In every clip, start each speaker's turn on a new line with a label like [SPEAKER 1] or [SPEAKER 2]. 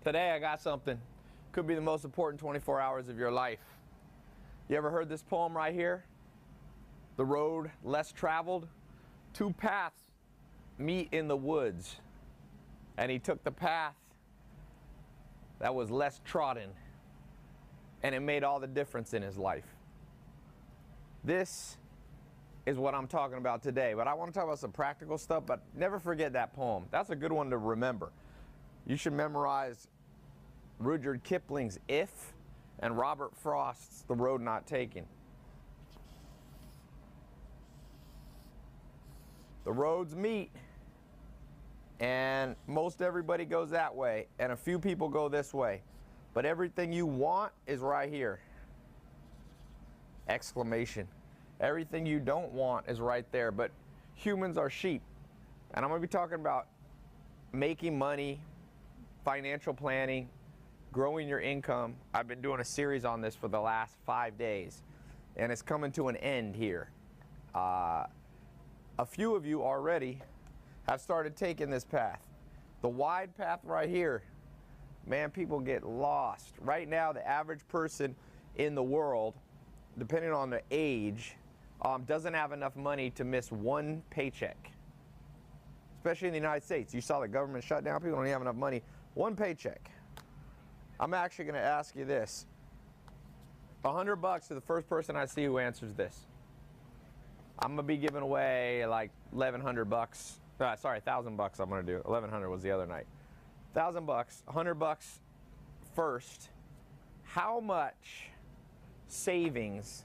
[SPEAKER 1] Today I got something. Could be the most important 24 hours of your life. You ever heard this poem right here? The road less traveled. Two paths meet in the woods. And he took the path that was less trodden. And it made all the difference in his life. This is what I'm talking about today. But I want to talk about some practical stuff, but never forget that poem. That's a good one to remember. You should memorize Rudyard Kipling's If and Robert Frost's The Road Not Taken. The roads meet, and most everybody goes that way, and a few people go this way. But everything you want is right here. Exclamation. Everything you don't want is right there. But humans are sheep. And I'm going to be talking about making money, financial planning, growing your income. I've been doing a series on this for the last 5 days, and it's coming to an end here. A few of you already have started taking this path. The wide path right here, man, people get lost. Right now, the average person in the world, depending on the age, doesn't have enough money to miss one paycheck. Especially in the United States. You saw the government shut down. People don't have enough money. One paycheck. I'm actually going to ask you this. $100 to the first person I see who answers this. I'm going to be giving away like $1,100. Sorry, $1,000 I'm going to do. 1,100 was the other night. $1,000, $100 first. How much savings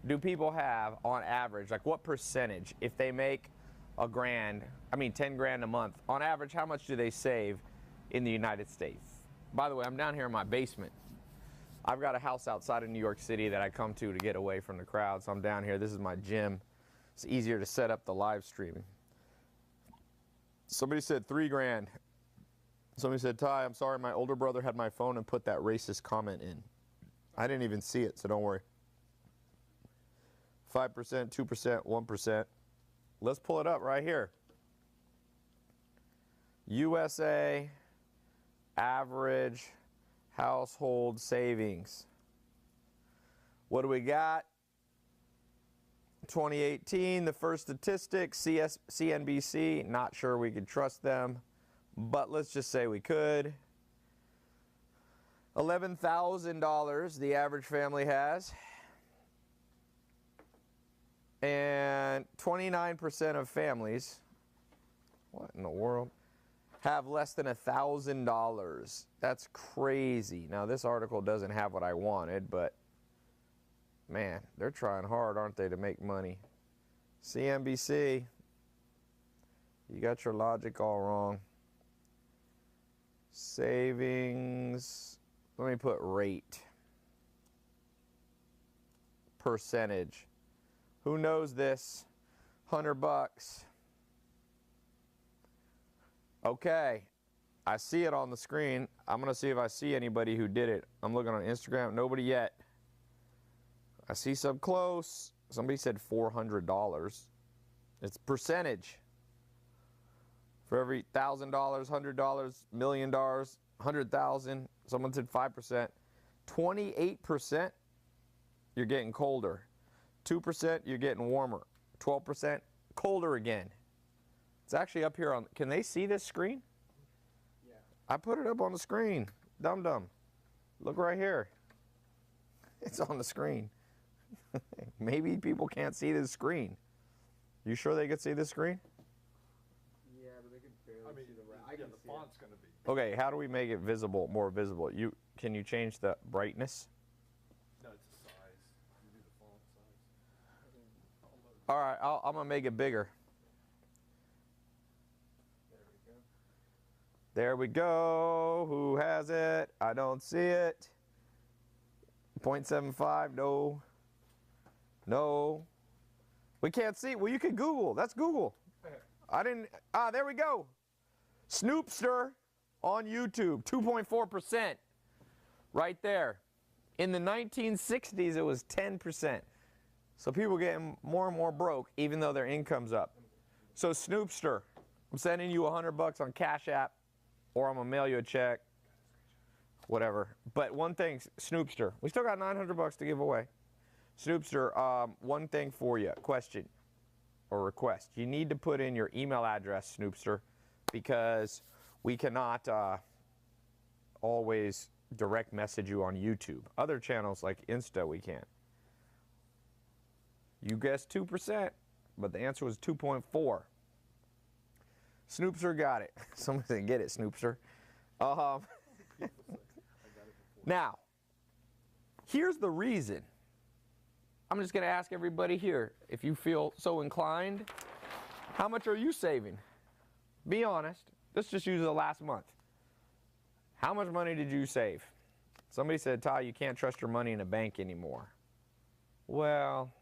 [SPEAKER 1] do people have on average? Like what percentage? If they make $10 grand a month, on average, how much do they save in the United States? By the way, I'm down here in my basement. I've got a house outside of New York City that I come to get away from the crowd, so I'm down here. This is my gym. It's easier to set up the live streaming. Somebody said 3 grand. Somebody said, Tai, I'm sorry, my older brother had my phone and put that racist comment in. I didn't even see it, so don't worry. 5%, 2%, 1%. Let's pull it up right here. USA average household savings. What do we got? 2018, the first statistics, CNBC, not sure we could trust them, but let's just say we could. $11,000 the average family has. And 29% of families, what in the world, have less than $1,000. That's crazy. Now this article doesn't have what I wanted, but man, they're trying hard, aren't they, to make money. CNBC, you got your logic all wrong. Savings, let me put rate. Percentage. Who knows this? $100. Okay, I see it on the screen. I'm going to see if I see anybody who did it. I'm looking on Instagram. Nobody yet. I see some close. Somebody said $400. It's percentage. For every $1,000, $100, $1,000,000, $100,000, someone said 5%. 28%, you're getting colder. 2%, you're getting warmer. 12%, colder again. It's actually up here on, can they see this screen? Yeah. I put it up on the screen. Dum-dum. Look right here. It's on the screen. Maybe people can't see this screen. You sure they could see this screen?
[SPEAKER 2] Yeah, but they can barely see the right. I can
[SPEAKER 3] the
[SPEAKER 2] see
[SPEAKER 3] font's
[SPEAKER 2] it.
[SPEAKER 3] going to be.
[SPEAKER 1] Okay, how do we make it visible, more visible? Can you change the brightness?
[SPEAKER 3] No, it's a size. You do the font size.
[SPEAKER 1] All right, I'm going to make it bigger.
[SPEAKER 2] There we go.
[SPEAKER 1] There we go. Who has it? I don't see it. 0.75, no. No. We can't see. Well, you can Google. That's Google. I didn't. There we go. Snoopster on YouTube, 2.4%. Right there. In the 1960s, it was 10%. So people getting more and more broke, even though their income's up. So Snoopster, I'm sending you $100 on Cash App. or I'm gonna mail you a check, whatever. But one thing, Snoopster, we still got 900 bucks to give away. Snoopster, one thing for you, question or request. You need to put in your email address, Snoopster, because we cannot always direct message you on YouTube. Other channels like Insta, we can. You guessed 2%, but the answer was 2.4. Snoopster got it. Somebody said, get it, Snoopster. Now, here's the reason. I'm just going to ask everybody here, if you feel so inclined, how much are you saving? Be honest. Let's just use the last month. How much money did you save? Somebody said, Tai, you can't trust your money in a bank anymore. Well,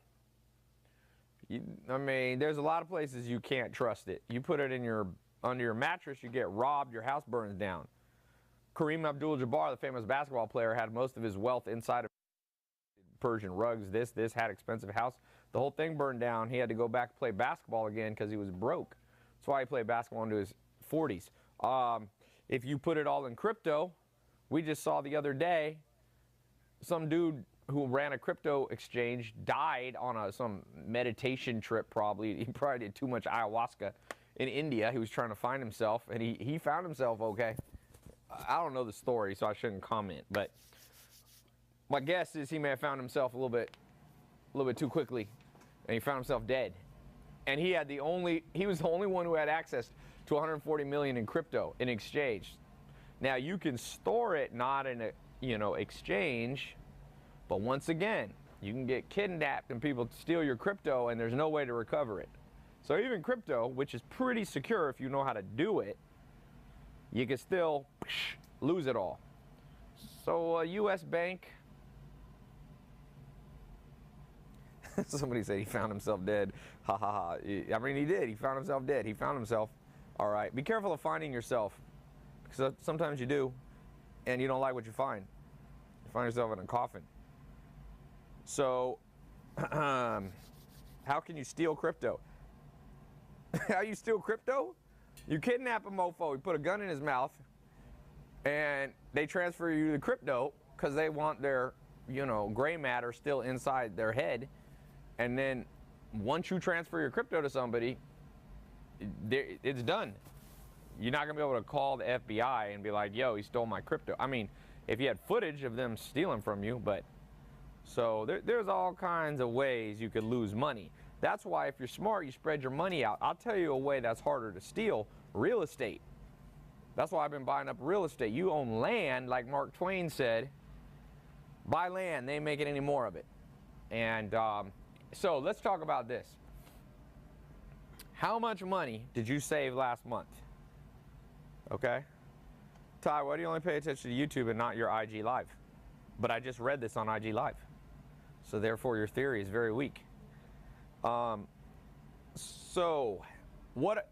[SPEAKER 1] I mean, there's a lot of places you can't trust it. You put it in under your mattress, you get robbed, your house burns down. Kareem Abdul-Jabbar, the famous basketball player, had most of his wealth inside of Persian rugs, this, had expensive house. The whole thing burned down. He had to go back and play basketball again because he was broke. That's why he played basketball into his 40s. If you put it all in crypto, we just saw the other day some dude who ran a crypto exchange died on some meditation trip probably. He probably did too much ayahuasca in India. He was trying to find himself, and he found himself okay. I don't know the story, so I shouldn't comment, but my guess is he may have found himself a little bit too quickly, and he found himself dead. And he was the only one who had access to 140 million in crypto in exchange. Now you can store it not in a exchange, but once again, you can get kidnapped and people steal your crypto and there's no way to recover it. So even crypto, which is pretty secure if you know how to do it, you can still lose it all. So a U.S. bank, somebody said he found himself dead. Ha ha ha. I mean, he did. He found himself dead. He found himself. All right. Be careful of finding yourself, because sometimes you do, and you don't like what you find. You find yourself in a coffin. So, how can you steal crypto? How you steal crypto? You kidnap a mofo, you put a gun in his mouth, and they transfer you the crypto because they want their, gray matter still inside their head. And then once you transfer your crypto to somebody, it's done. You're not going to be able to call the FBI and be like, yo, he stole my crypto. I mean, if you had footage of them stealing from you, but so there's all kinds of ways you could lose money. That's why if you're smart, you spread your money out. I'll tell you a way that's harder to steal: real estate. That's why I've been buying up real estate. You own land, like Mark Twain said, buy land, they ain't making any more of it. And so let's talk about this. How much money did you save last month? Okay? Tai, why do you only pay attention to YouTube and not your IG Live? But I just read this on IG Live. So therefore your theory is very weak.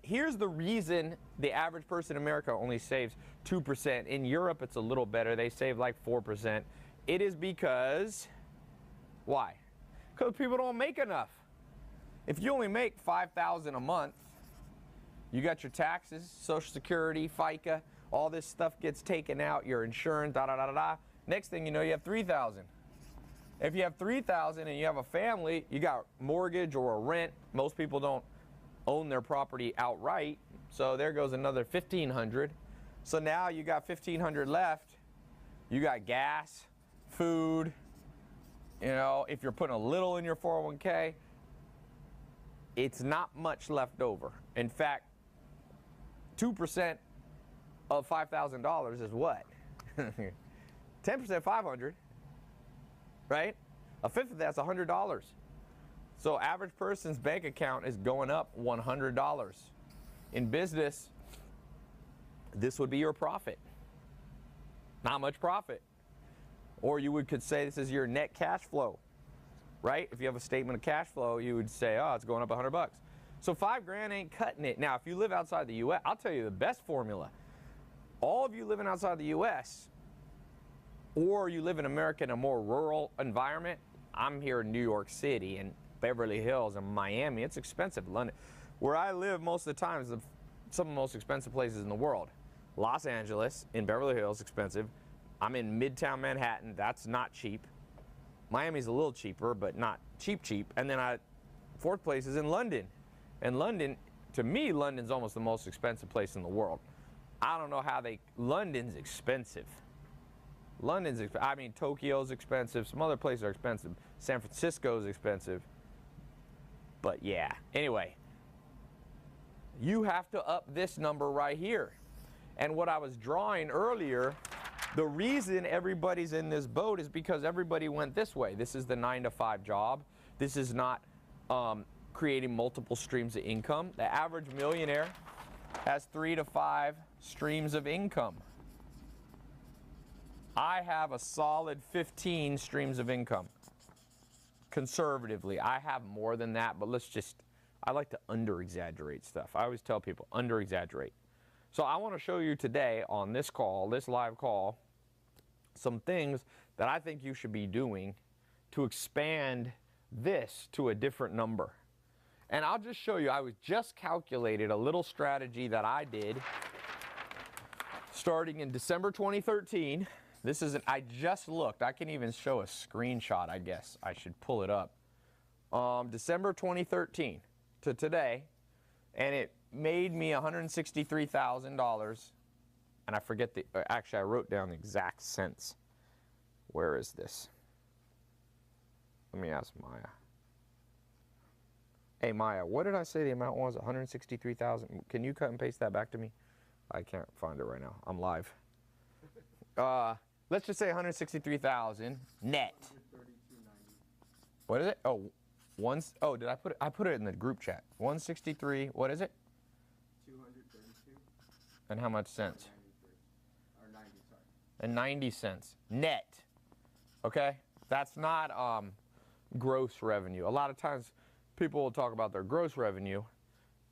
[SPEAKER 1] Here's the reason the average person in America only saves 2%. In Europe, it's a little better. They save like 4%. It is because, why? Because people don't make enough. If you only make $5,000 a month, you got your taxes, Social Security, FICA, all this stuff gets taken out, your insurance, da-da-da-da-da. Next thing you know, you have $3,000. If you have $3,000 and you have a family, you got mortgage or a rent. Most people don't own their property outright, so there goes another $1,500. So now you got $1,500 left. You got gas, food. If you're putting a little in your 401k, it's not much left over. In fact, 2% of $5,000 is what? 10% $500. Right? A fifth of that's $100. So average person's bank account is going up $100. In business, this would be your profit. Not much profit. Or you could say this is your net cash flow. Right? If you have a statement of cash flow, you would say, oh, it's going up $100. So $5,000 ain't cutting it. Now, if you live outside the U.S., I'll tell you the best formula. All of you living outside the U.S., or you live in America in a more rural environment. I'm here in New York City and Beverly Hills and Miami. It's expensive. London, where I live most of the time, is some of the most expensive places in the world. Los Angeles, in Beverly Hills, expensive. I'm in Midtown Manhattan, that's not cheap. Miami's a little cheaper, but not cheap. And then fourth place is in London. And London, to me, London's almost the most expensive place in the world. I don't know how London's expensive. I mean, Tokyo's expensive, some other places are expensive. San Francisco's expensive. But yeah, anyway, you have to up this number right here. And what I was drawing earlier, the reason everybody's in this boat is because everybody went this way. This is the 9-to-5 job. This is not creating multiple streams of income. The average millionaire has 3 to 5 streams of income. I have a solid 15 streams of income. Conservatively, I have more than that, but I like to under-exaggerate stuff. I always tell people, under-exaggerate. So I want to show you today on this live call, some things that I think you should be doing to expand this to a different number. And I'll just show you, I just calculated a little strategy that I did starting in December 2013. I just looked, I can even show a screenshot, I guess. I should pull it up. December 2013 to today, and it made me $163,000. And I forget actually I wrote down the exact cents. Where is this? Let me ask Maya. Hey Maya, what did I say the amount was? 163,000. Can you cut and paste that back to me? I can't find it right now. I'm live. Let's just say 163,000 net. What is it? Did I put it? I put it in the group chat. 163. What is it?
[SPEAKER 2] 232.
[SPEAKER 1] And how much cents?
[SPEAKER 2] 90, sorry.
[SPEAKER 1] And 90 cents net. Okay, that's not gross revenue. A lot of times people will talk about their gross revenue,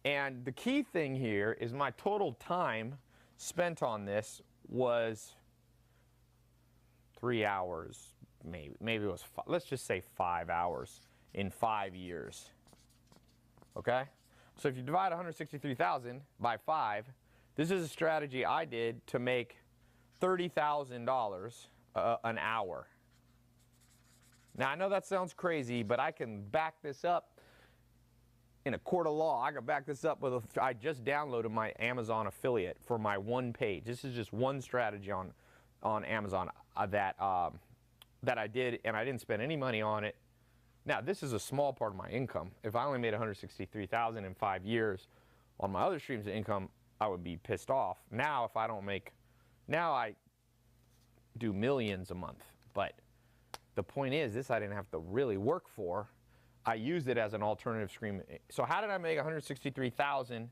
[SPEAKER 1] and the key thing here is my total time spent on this was 3 hours, maybe it was let's just say 5 hours in 5 years. Okay, so if you divide 163,000 by 5, this is a strategy I did to make $30,000 an hour. Now I know that sounds crazy, but I can back this up in a court of law. I can back this up with I just downloaded my Amazon affiliate for my one page. This is just one strategy on Amazon that I did, and I didn't spend any money on it. Now this is a small part of my income. If I only made $163,000 in 5 years on my other streams of income, I would be pissed off. Now if I don't make, now I do millions a month. But the point is, this I didn't have to really work for. I used it as an alternative stream. So how did I make $163,000,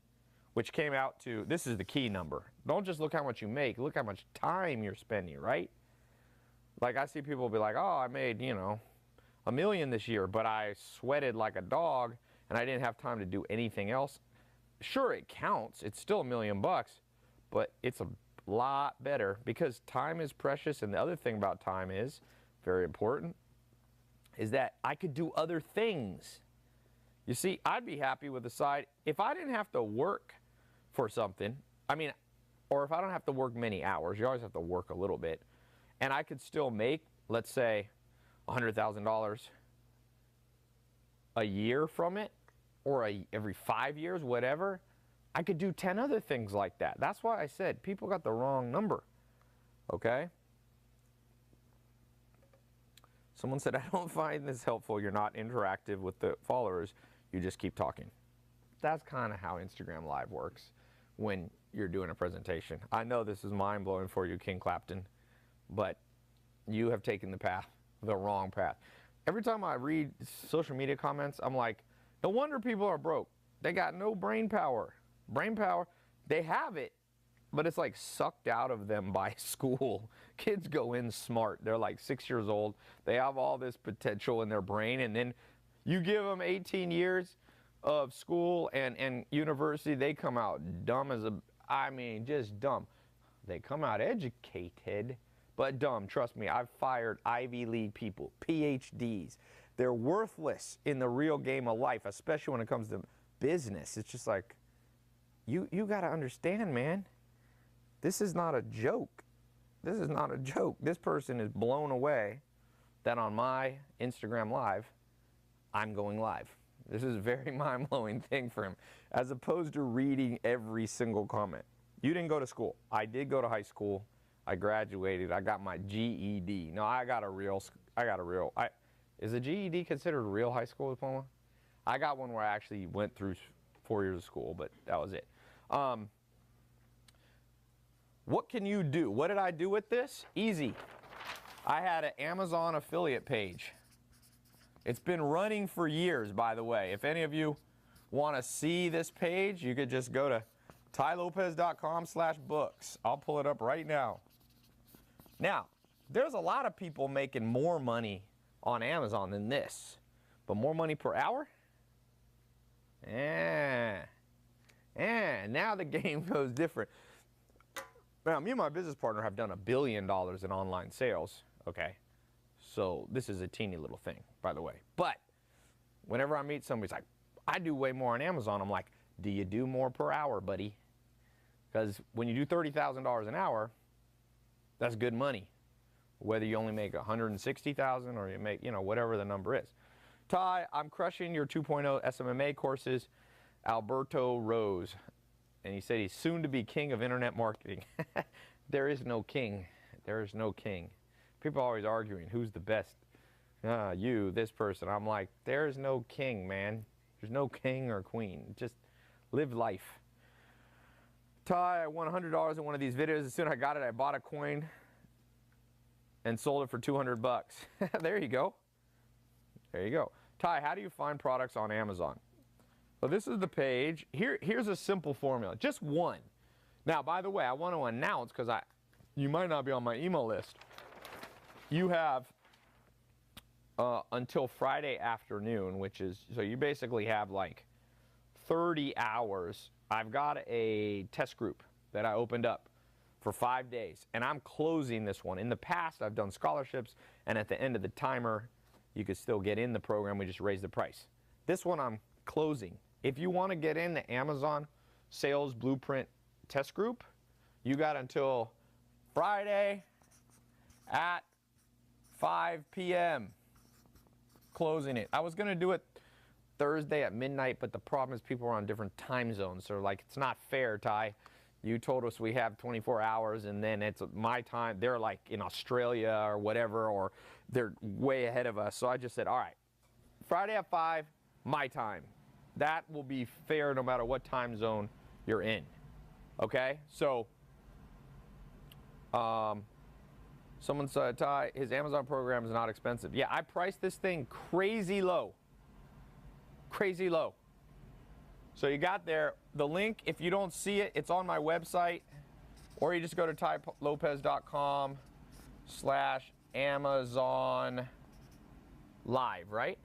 [SPEAKER 1] which came out to, this is the key number. Don't just look how much you make, look how much time you're spending, right? Like I see people be like, oh, I made, $1 million this year, but I sweated like a dog and I didn't have time to do anything else. Sure, it counts. It's still $1 million, but it's a lot better because time is precious. And the other thing about time is very important, is that I could do other things. You see, I'd be happy with the side if I didn't have to work for something. I mean, or if I don't have to work many hours. You always have to work a little bit. And I could still make, let's say, $100,000 a year from it, or every 5 years, whatever. I could do 10 other things like that. That's why I said people got the wrong number, okay? Someone said, I don't find this helpful. You're not interactive with the followers. You just keep talking. That's kind of how Instagram Live works when you're doing a presentation. I know this is mind-blowing for you, King Clapton, but you have taken the wrong path. Every time I read social media comments, I'm like, no wonder people are broke. They got no brain power. Brain power, they have it, but it's like sucked out of them by school. Kids go in smart. They're like 6 years old. They have all this potential in their brain, and then you give them 18 years of school and university, they come out dumb as just dumb. They come out educated, but dumb. Trust me, I've fired Ivy League people, PhDs. They're worthless in the real game of life, especially when it comes to business. It's just like, you got to understand, man. This is not a joke. This is not a joke. This person is blown away that on my Instagram Live, I'm going live. This is a very mind-blowing thing for him, as opposed to reading every single comment. You didn't go to school. I did go to high school. I graduated. I got my GED. No, is a GED considered a real high school diploma? I got one where I actually went through 4 years of school, but that was it. What can you do? What did I do with this? Easy. I had an Amazon affiliate page. It's been running for years, by the way. If any of you want to see this page, you could just go to tailopez.com/books. I'll pull it up right now. Now, there's a lot of people making more money on Amazon than this, but more money per hour? Now the game goes different. Now, me and my business partner have done $1 billion in online sales, okay? So this is a teeny little thing, by the way. But whenever I meet somebody who's like, I do way more on Amazon, I'm like, do you do more per hour, buddy? Because when you do $30,000 an hour, that's good money. Whether you only make $160,000 or you make, whatever the number is. Tai, I'm crushing your 2.0 SMMA courses. Alberto Rose. And he said he's soon to be king of internet marketing. There is no king. There is no king. People are always arguing, who's the best? You, this person. I'm like, there is no king, man. There's no king or queen. Just live life. Tai, I won $100 in one of these videos. As soon as I got it, I bought a coin and sold it for 200 bucks. There you go. There you go. Tai, how do you find products on Amazon? Well, this is the page. Here's a simple formula, just one. Now, by the way, I want to announce, because you might not be on my email list. You have until Friday afternoon, so you basically have like 30 hours. I've got a test group that I opened up for 5 days, and I'm closing this one. In the past, I've done scholarships, and at the end of the timer, you could still get in the program. We just raise the price. This one I'm closing. If you want to get in the Amazon Sales Blueprint Test Group, you got until Friday at 5 p.m. closing it. I was going to do it Thursday at midnight, but the problem is people are on different time zones. So like, it's not fair, Tai. You told us we have 24 hours and then it's my time. They're like in Australia or whatever, or they're way ahead of us. So I just said, all right, Friday at 5, my time. That will be fair no matter what time zone you're in. Okay? So, someone said, Tai, his Amazon program is not expensive. Yeah, I priced this thing crazy low. Crazy low. So you got there. The link, if you don't see it, it's on my website. Or you just go to tailopez.com/Amazon Live, right?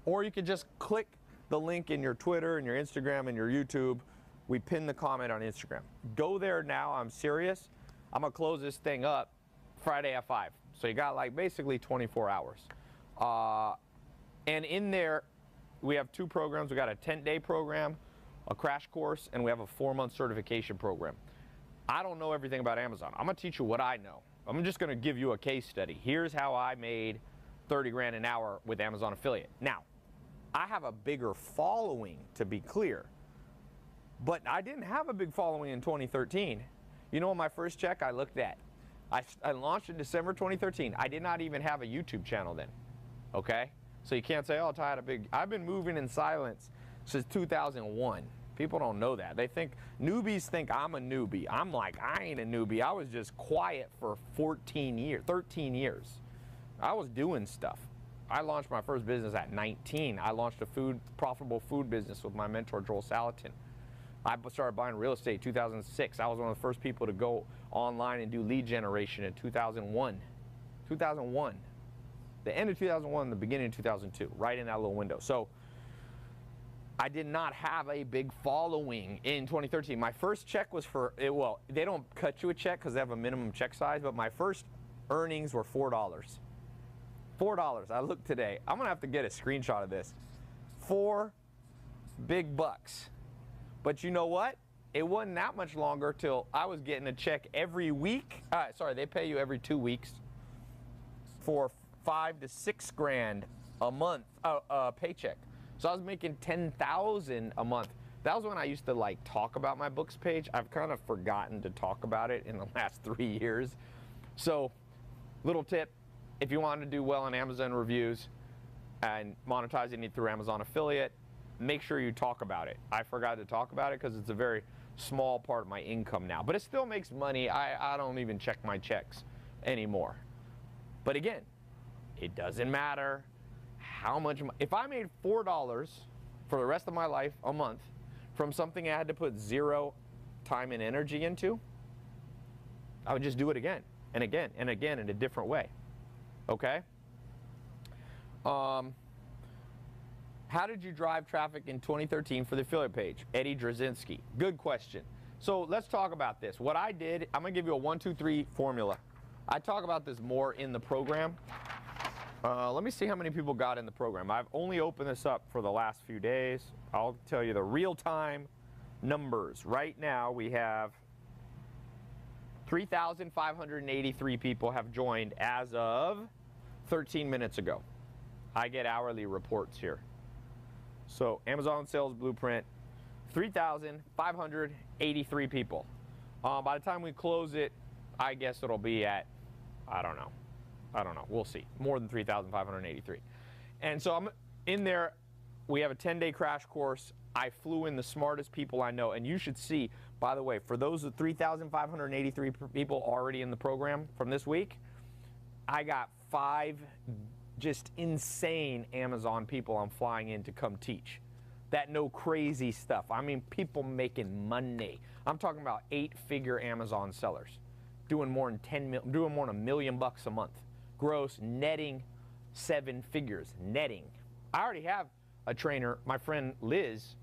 [SPEAKER 1] Or you could just click the link in your Twitter and your Instagram and your YouTube. We pin the comment on Instagram. Go there now. I'm serious. I'm going to close this thing up Friday at 5. So you got like basically 24 hours. And in there, we have 2 programs. We got a 10-day program, a crash course, and we have a 4-month certification program. I don't know everything about Amazon. I'm going to teach you what I know. I'm just going to give you a case study. Here's how I made 30 grand an hour with Amazon affiliate. Now, I have a bigger following, to be clear, but I didn't have a big following in 2013. You know what my first check I looked at? I launched in December 2013. I did not even have a YouTube channel then, okay? So you can't say, oh, Tai had a big, I've been moving in silence since 2001. People don't know that. They think, newbies think I'm a newbie. I'm like, I ain't a newbie. I was just quiet for 13 years. I was doing stuff. I launched my first business at 19. I launched a profitable food business with my mentor, Joel Salatin. I started buying real estate in 2006. I was one of the first people to go online and do lead generation in 2001. 2001. The end of 2001, the beginning of 2002, right in that little window. So I did not have a big following in 2013. My first check was for, well, they don't cut you a check because they have a minimum check size, but my first earnings were $4. $4. I looked today. I'm going to have to get a screenshot of this. $4 big bucks. But you know what? it wasn't that much longer till I was getting a check every week. Sorry, they pay you every 2 weeks for 5 to 6 grand a month paycheck. So I was making 10,000 a month. That was when I used to like talk about my books page. I've kind of forgotten to talk about it in the last 3 years. So, little tip, if you want to do well on Amazon reviews and monetizing it through Amazon affiliate, make sure you talk about it. I forgot to talk about it because it's a very small part of my income now, but it still makes money. I don't even check my checks anymore. But again, it doesn't matter how much. If I made $4 for the rest of my life a month from something I had to put 0 time and energy into, I would just do it again and again and again in a different way. Okay? How did you drive traffic in 2013 for the affiliate page? Eddie Drzezinski. Good question. So let's talk about this. What I did, I'm going to give you a 1, 2, 3 formula. I talk about this more in the program. Let me see how many people got in the program. I've only opened this up for the last few days. I'll tell you the real-time numbers. Right now we have 3,583 people have joined as of 13 minutes ago. I get hourly reports here. So Amazon Sales Blueprint, 3,583 people. By the time we close it, I guess it'll be at, I don't know. We'll see. More than 3,583. And so I'm in there. We have a 10-day crash course. I flew in the smartest people I know. And you should see, by the way, for those 3,583 people already in the program from this week, I got 5 just insane Amazon people I'm flying in to come teach. That know crazy stuff. I mean, people making money. I'm talking about 8-figure Amazon sellers doing more than doing more than $1 million a month. Gross, netting 7 figures, netting. I already have a trainer, my friend Liz,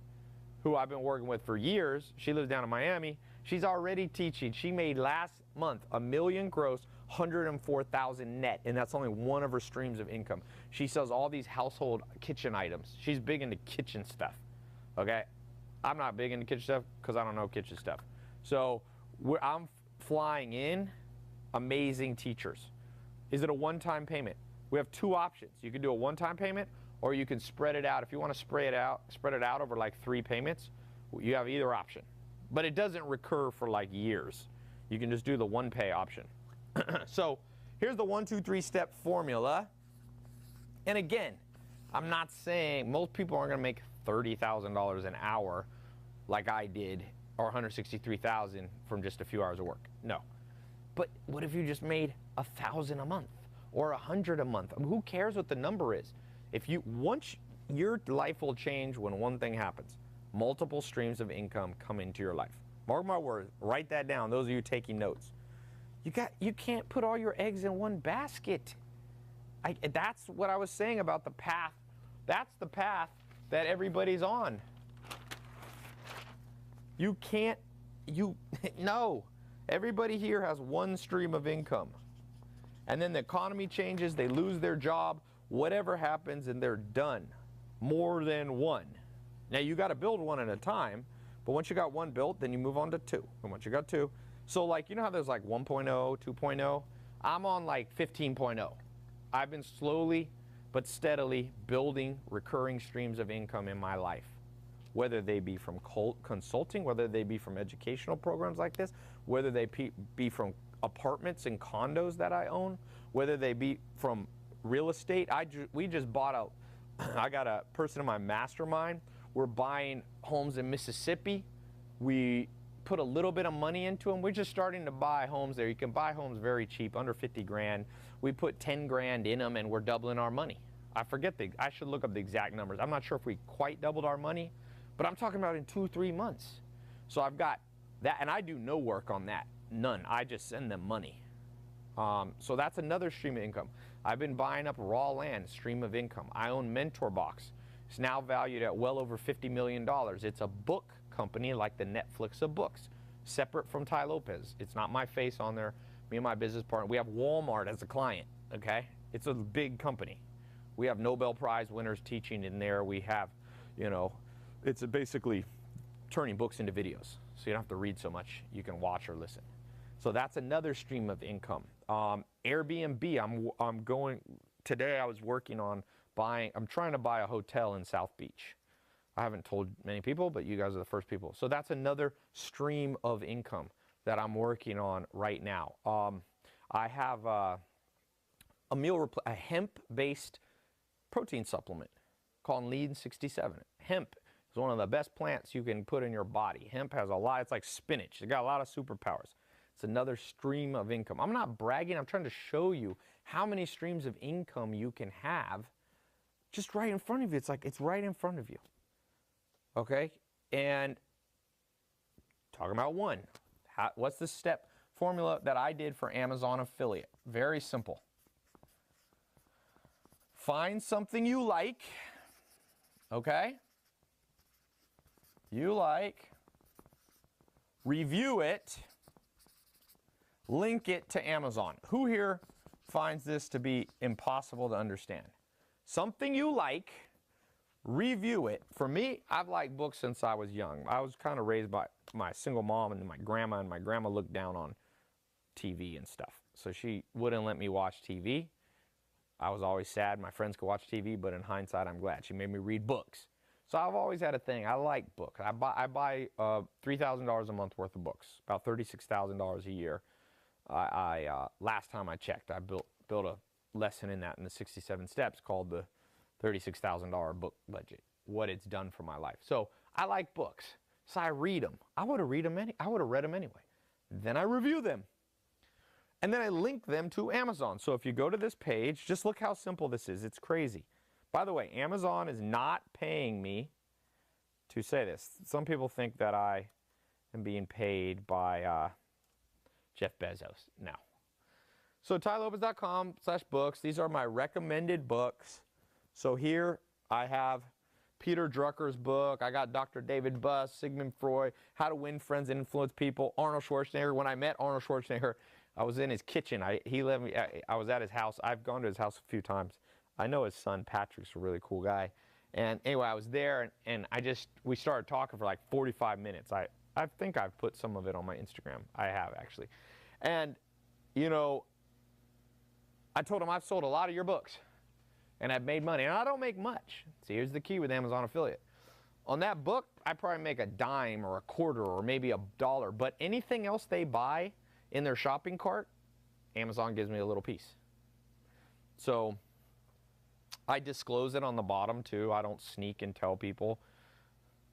[SPEAKER 1] who I've been working with for years. She lives down in Miami. She's already teaching. She made last month $1 million gross, 104,000 net, and that's only one of her streams of income. She sells all these household kitchen items. She's big into kitchen stuff, okay? I'm not big into kitchen stuff because I don't know kitchen stuff. So I'm flying in amazing teachers. Is it a one-time payment? We have 2 options. You can do a one-time payment, or you can spread it out. If you want to spread it out over like 3 payments, you have either option. But it doesn't recur for like years. You can just do the one pay option. So here's the 1, 2, 3 step formula. And again, I'm not saying most people aren't going to make $30,000 an hour like I did, or $163,000 from just a few hours of work. No. But what if you just made $1,000 a month or $100 a month? I mean, who cares what the number is? Once your life will change when one thing happens. Multiple streams of income come into your life. Mark my words, write that down, those of you taking notes. You can't put all your eggs in one basket. That's what I was saying about the path. That's the path that everybody's on. No. Everybody here has one stream of income. And then the economy changes, they lose their job, whatever happens, and they're done. More than one. Now you got to build one at a time, but once you got one built, then you move on to 2. And once you got 2, so like, you know how there's like 1.0, 2.0? I'm on like 15.0. I've been slowly but steadily building recurring streams of income in my life. Whether they be from consulting, whether they be from educational programs like this, whether they be from apartments and condos that I own, whether they be from real estate. We just bought I got a person in my mastermind. We're buying homes in Mississippi. We put a little bit of money into them. We're just starting to buy homes there. You can buy homes very cheap, under 50 grand. We put 10 grand in them and we're doubling our money. I should look up the exact numbers. I'm not sure if we quite doubled our money, but I'm talking about in 2-3 months. So I've got that, and I do no work on that, none. I just send them money. So that's another stream of income. I've been buying up raw land, stream of income. I own Mentor Box. It's now valued at well over $50 million. It's a book company like the Netflix of books, separate from Tai Lopez. It's not my face on there. Me and my business partner, we have Walmart as a client, okay? It's a big company. We have Nobel Prize winners teaching in there. We have, it's basically turning books into videos. So you don't have to read so much. You can watch or listen. So that's another stream of income. Airbnb, I'm going, today I was working on I'm trying to buy a hotel in South Beach. I haven't told many people, but you guys are the first people. So that's another stream of income that I'm working on right now. I have a hemp-based protein supplement called Lean 67. Hemp is one of the best plants you can put in your body. Hemp has a lot, it's like spinach. It's got a lot of superpowers. It's another stream of income. I'm not bragging, I'm trying to show you how many streams of income you can have just right in front of you. It's like, it's right in front of you. Okay? And talking about one, what's the step formula that I did for Amazon affiliate? Very simple. Find something you like, okay? You like, review it, link it to Amazon. Who here finds this to be impossible to understand? Something you like, review it. For me, I've liked books since I was young. I was kind of raised by my single mom and my grandma looked down on TV and stuff. So she wouldn't let me watch TV. I was always sad my friends could watch TV, but in hindsight, I'm glad. She made me read books. So I've always had a thing. I like books. I buy $3,000 a month worth of books, about $36,000 a year. Last time I checked, I built a lesson in that in the 67 steps called the $36,000 book budget, what it's done for my life. So I like books, so I read them. I would have read them anyway. Then I review them. And then I link them to Amazon. So if you go to this page, just look how simple this is. It's crazy. By the way, Amazon is not paying me to say this. Some people think that I am being paid by Jeff Bezos. No. So tailopez.com/books. These are my recommended books. So here I have Peter Drucker's book. I got Dr. David Buss, Sigmund Freud, How to Win Friends and Influence People, Arnold Schwarzenegger. When I met Arnold Schwarzenegger, I was in his kitchen. I was at his house. I've gone to his house a few times. I know his son, Patrick's a really cool guy. And anyway, I was there, and we started talking for like 45 minutes. I think I've put some of it on my Instagram. I have, actually. And, you know, I told him I've sold a lot of your books, and I've made money. And I don't make much. See, here's the key with Amazon affiliate. On that book, I probably make a dime or a quarter or maybe $1. But anything else they buy in their shopping cart, Amazon gives me a little piece. So I disclose it on the bottom too. I don't sneak and tell people.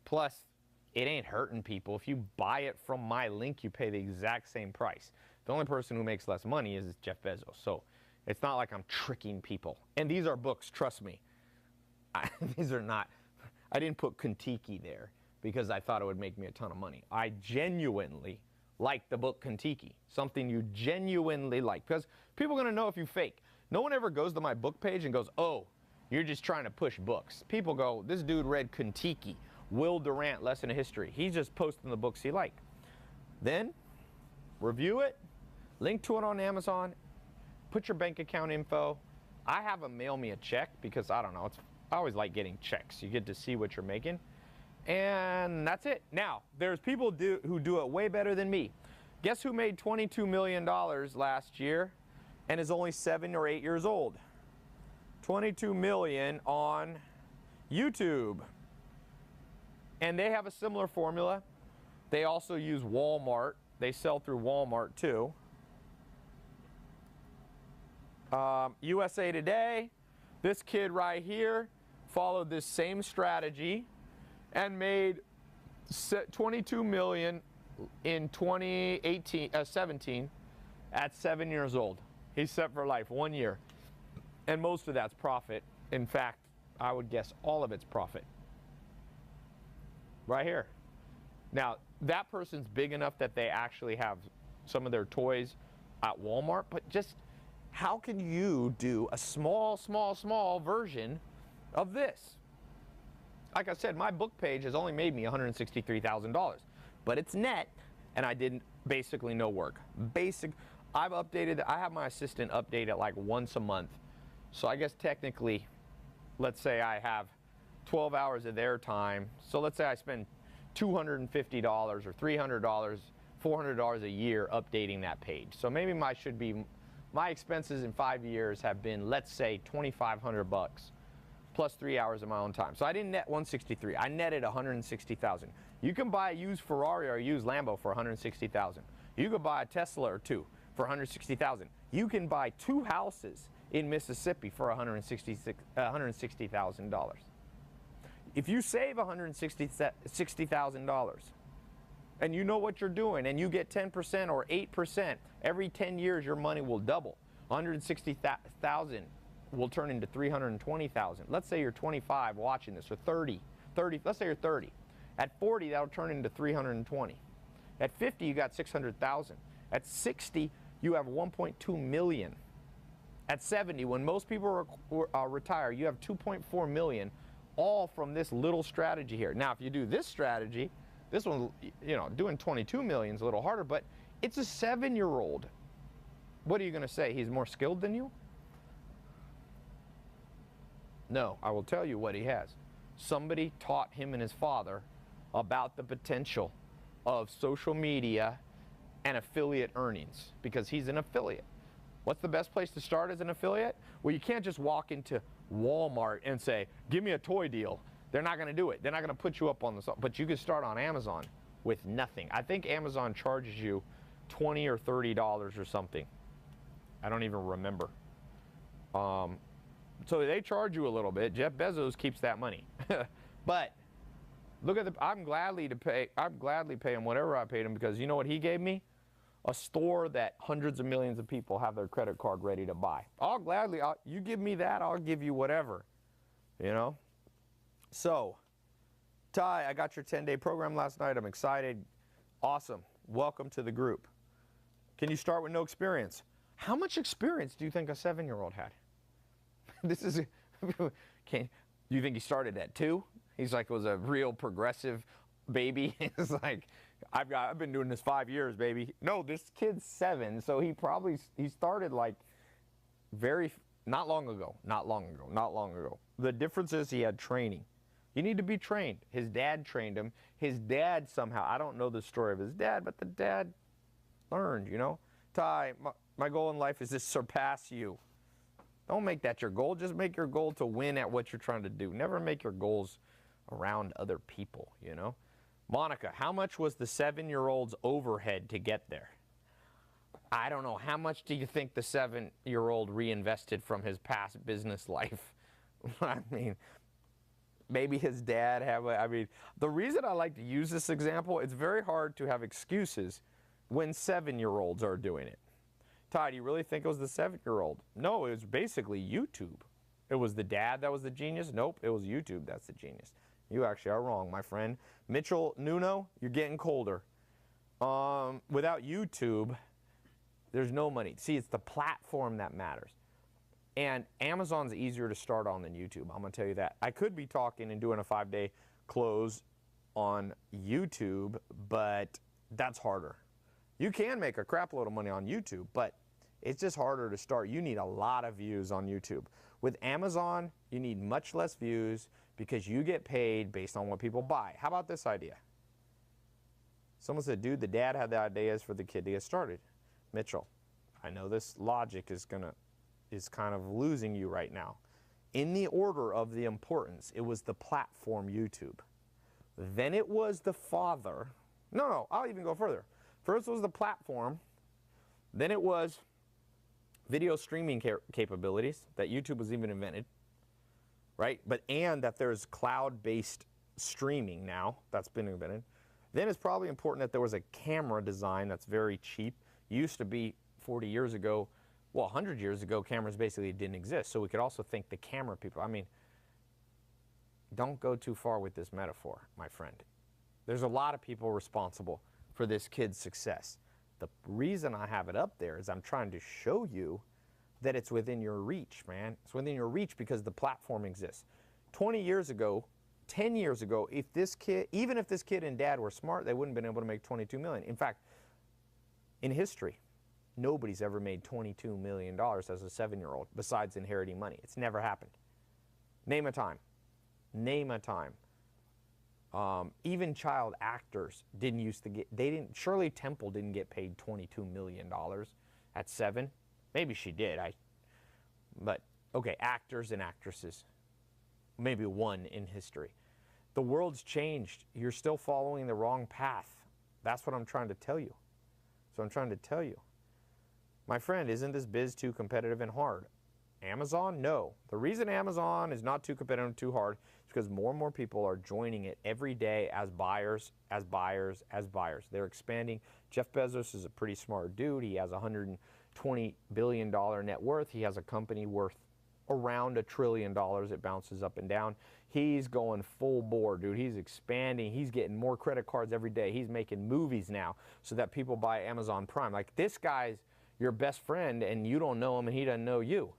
[SPEAKER 1] Plus, it ain't hurting people. If you buy it from my link, you pay the exact same price. The only person who makes less money is Jeff Bezos. So it's not like I'm tricking people. And these are books, trust me. These are not, I didn't put Kentucky there because I thought it would make me a ton of money. I genuinely like the book Kentucky, something you genuinely like, because people are going to know if you fake. No one ever goes to my book page and goes, oh, you're just trying to push books. People go, this dude read Kentucky, Will Durant, Lesson of History. He's just posting the books he liked. Then review it, link to it on Amazon, put your bank account info. I have them mail me a check because I don't know, I always like getting checks. You get to see what you're making. And that's it. Now, there's people who do it way better than me. Guess who made $22 million last year and is only 7 or 8 years old? 22 million on YouTube. And they have a similar formula. They also use Walmart. They sell through Walmart too. USA Today, this kid right here followed this same strategy and made 22 million in 2017 at 7 years old. He's set for life, 1 year. And most of that's profit. In fact, I would guess all of it's profit. Right here. Now, that person's big enough that they actually have some of their toys at Walmart, but just how can you do a small version of this? Like I said, my book page has only made me $163,000, but it's net, and I did basically no work. I've updated, I have my assistant update it like once a month. So I guess technically, let's say I have 12 hours of their time. So let's say I spend $250 or $300, $400 a year updating that page. So maybe my expenses in 5 years have been, let's say, $2,500 plus 3 hours of my own time. So I didn't net 163. I netted 160,000. You can buy a used Ferrari or a used Lambo for 160,000. You could buy a Tesla or two for 160,000. You can buy 2 houses in Mississippi for $160,000. If you save $160,000 and you know what you're doing and you get 10% or 8%, every 10 years your money will double. 160,000 will turn into 320,000. Let's say you're 25 watching this, or 30, let's say you're 30. At 40, that'll turn into 320. At 50, you got 600,000. At 60, you have 1.2 million. At 70, when most people retire, you have 2.4 million, all from this little strategy here. Now, if you do this strategy, this one, you know, doing 22 million is a little harder, but it's a 7-year-old. What are you going to say? He's more skilled than you? No, I will tell you what he has. Somebody taught him and his father about the potential of social media and affiliate earnings, because he's an affiliate. What's the best place to start as an affiliate? Well, you can't just walk into Walmart and say, give me a toy deal. They're not going to do it. They're not going to put you up on the, but you can start on Amazon with nothing. I think Amazon charges you $20 or $30 or something. I don't even remember. So they charge you a little bit. Jeff Bezos keeps that money. But look at I'm gladly pay him whatever I paid him, because you know what he gave me? A store that hundreds of millions of people have their credit card ready to buy. I'll gladly, you give me that, I'll give you whatever, you know? So, Tai, I got your 10-day program last night. I'm excited. Awesome. Welcome to the group. Can you start with no experience? How much experience do you think a 7-year-old had? This is, do you think he started at 2? He's like, was a real progressive baby. It's like, I've been doing this 5 years, baby. No, this kid's 7, so he started like not long ago. The difference is he had training. You need to be trained. His dad trained him. His dad somehow, I don't know the story of his dad, but the dad learned, you know. Tai, my goal in life is to surpass you. Don't make that your goal. Just make your goal to win at what you're trying to do. Never make your goals around other people, you know. Monica, how much was the 7-year-old's overhead to get there? I don't know. How much do you think the 7-year-old reinvested from his past business life? I mean, maybe his dad the reason I like to use this example, it's very hard to have excuses when 7-year-olds are doing it. Tai, do you really think it was the 7-year-old? No, it was basically YouTube. It was the dad that was the genius? Nope, it was YouTube that's the genius. You actually are wrong, my friend. Mitchell Nuno, you're getting colder. Without YouTube, there's no money. See, it's the platform that matters. And Amazon's easier to start on than YouTube, I'm going to tell you that. I could be talking and doing a 5-day close on YouTube, but that's harder. You can make a crap load of money on YouTube, but it's just harder to start. You need a lot of views on YouTube. With Amazon, you need much less views because you get paid based on what people buy. How about this idea? Someone said, dude, the dad had the ideas for the kid to get started. Mitchell, I know this logic is kind of losing you right now. In the order of the importance, it was the platform YouTube. Then it was the father. No, I'll even go further. First was the platform. Then it was video streaming capabilities that YouTube was even invented, right? And that there's cloud-based streaming now that's been invented. Then it's probably important that there was a camera design that's very cheap. Used to be 40 years ago, well, 100 years ago, cameras basically didn't exist. So we could also thank the camera people. I mean, don't go too far with this metaphor, my friend. There's a lot of people responsible for this kid's success. The reason I have it up there is I'm trying to show you that it's within your reach, man. It's within your reach because the platform exists. 20 years ago, 10 years ago, even if this kid and dad were smart, they wouldn't have been able to make 22 million. In fact, in history, nobody's ever made $22 million as a 7-year-old besides inheriting money. It's never happened. Name a time. Name a time. Even child actors didn't used to get, Shirley Temple didn't get paid $22 million at 7. Maybe she did, but okay, actors and actresses. Maybe one in history. The world's changed. You're still following the wrong path. That's what I'm trying to tell you. So I'm trying to tell you. My friend, isn't this biz too competitive and hard? Amazon? No. The reason Amazon is not too competitive and too hard is because more and more people are joining it every day as buyers, as buyers, as buyers. They're expanding. Jeff Bezos is a pretty smart dude. He has $120 billion net worth. He has a company worth around $1 trillion. It bounces up and down. He's going full bore, dude. He's expanding. He's getting more credit cards every day. He's making movies now so that people buy Amazon Prime. Like, this guy's your best friend and you don't know him and he doesn't know you.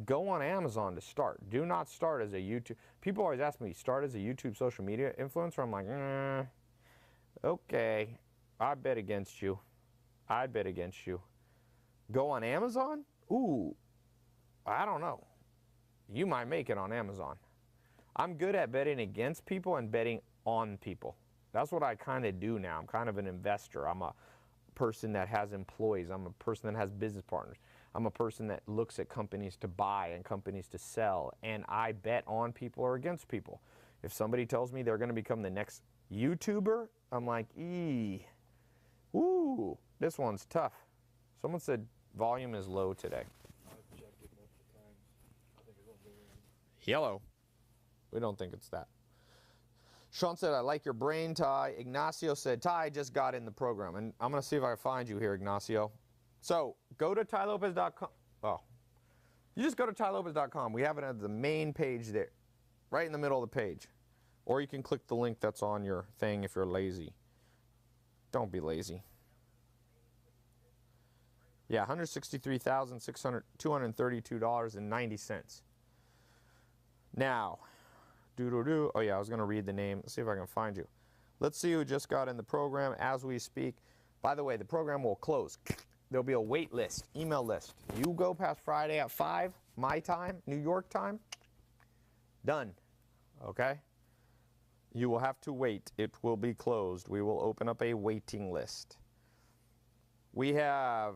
[SPEAKER 1] Go on Amazon to start. Do not start as a YouTube. People always ask me, start as a YouTube social media influencer? I'm like, okay, I bet against you. I bet against you. Go on Amazon? Ooh, I don't know. You might make it on Amazon. I'm good at betting against people and betting on people. That's what I kind of do now. I'm kind of an investor. I'm a person that has employees. I'm a person that has business partners. I'm a person that looks at companies to buy and companies to sell, and I bet on people or against people. If somebody tells me they're going to become the next YouTuber, I'm like, ooh, this one's tough. Someone said volume is low today.
[SPEAKER 3] I've checked it multiple times. I think it's over there.
[SPEAKER 1] Yellow. We don't think it's that. Sean said, I like your brain, Ty. Ignacio said, Ty just got in the program. And I'm going to see if I can find you here, Ignacio. So go to tailopez.com. Oh, you just go to tailopez.com. We have it at the main page there, right in the middle of the page. Or you can click the link that's on your thing if you're lazy. Don't be lazy. Yeah, $163,232.90. Now, oh yeah, I was going to read the name. Let's see if I can find you. Let's see who just got in the program as we speak. By the way, the program will close. There'll be a wait list, email list. You go past Friday at 5, my time, New York time, done, okay? You will have to wait. It will be closed. We will open up a waiting list. We have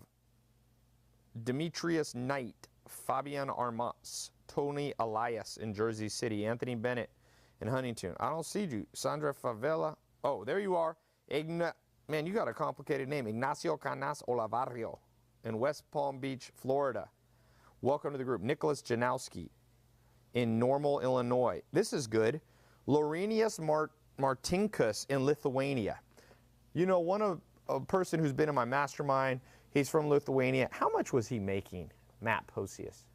[SPEAKER 1] Demetrius Knight, Fabian Armas, Tony Elias in Jersey City, Anthony Bennett in Huntington. I don't see you. Sandra Favela. Oh, there you are. Man, you got a complicated name. Ignacio Canas Olavarrio in West Palm Beach, Florida. Welcome to the group. Nicholas Janowski in Normal, Illinois. This is good. Laurenius Martinkus in Lithuania. You know, a person who's been in my mastermind, he's from Lithuania. How much was he making, Matt Posius?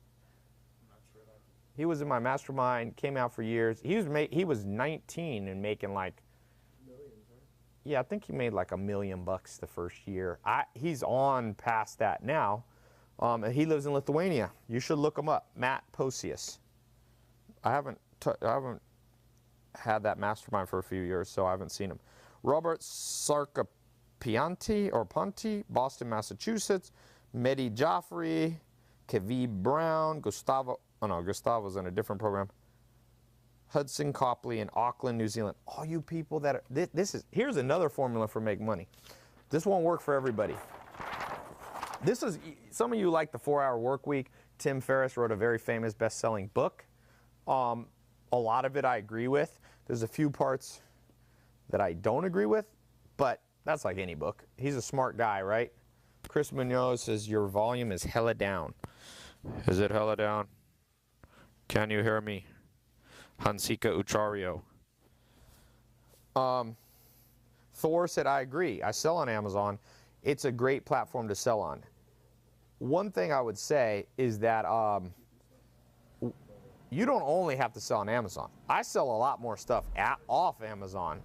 [SPEAKER 1] He was in my mastermind, came out for years. He was 19 and making like, yeah, I think he made like $1 million the first year. He's on past that now. He lives in Lithuania. You should look him up, Matt Posius. I haven't had that mastermind for a few years, so I haven't seen him. Robert Sarkapianti or Ponti, Boston, Massachusetts. Mehdi Jaffrey, Kavi Brown, Gustavo. Oh no, Gustavo's in a different program. Hudson Copley in Auckland, New Zealand. All you people that are, here's another formula for make money. This won't work for everybody. Some of you like the 4-hour work week. Tim Ferriss wrote a very famous best-selling book. A lot of it I agree with. There's a few parts that I don't agree with, but that's like any book. He's a smart guy, right? Chris Munoz says your volume is hella down. Is it hella down? Can you hear me? Hansika Uchario. Thor said, I agree. I sell on Amazon. It's a great platform to sell on. One thing I would say is that you don't only have to sell on Amazon. I sell a lot more stuff off Amazon.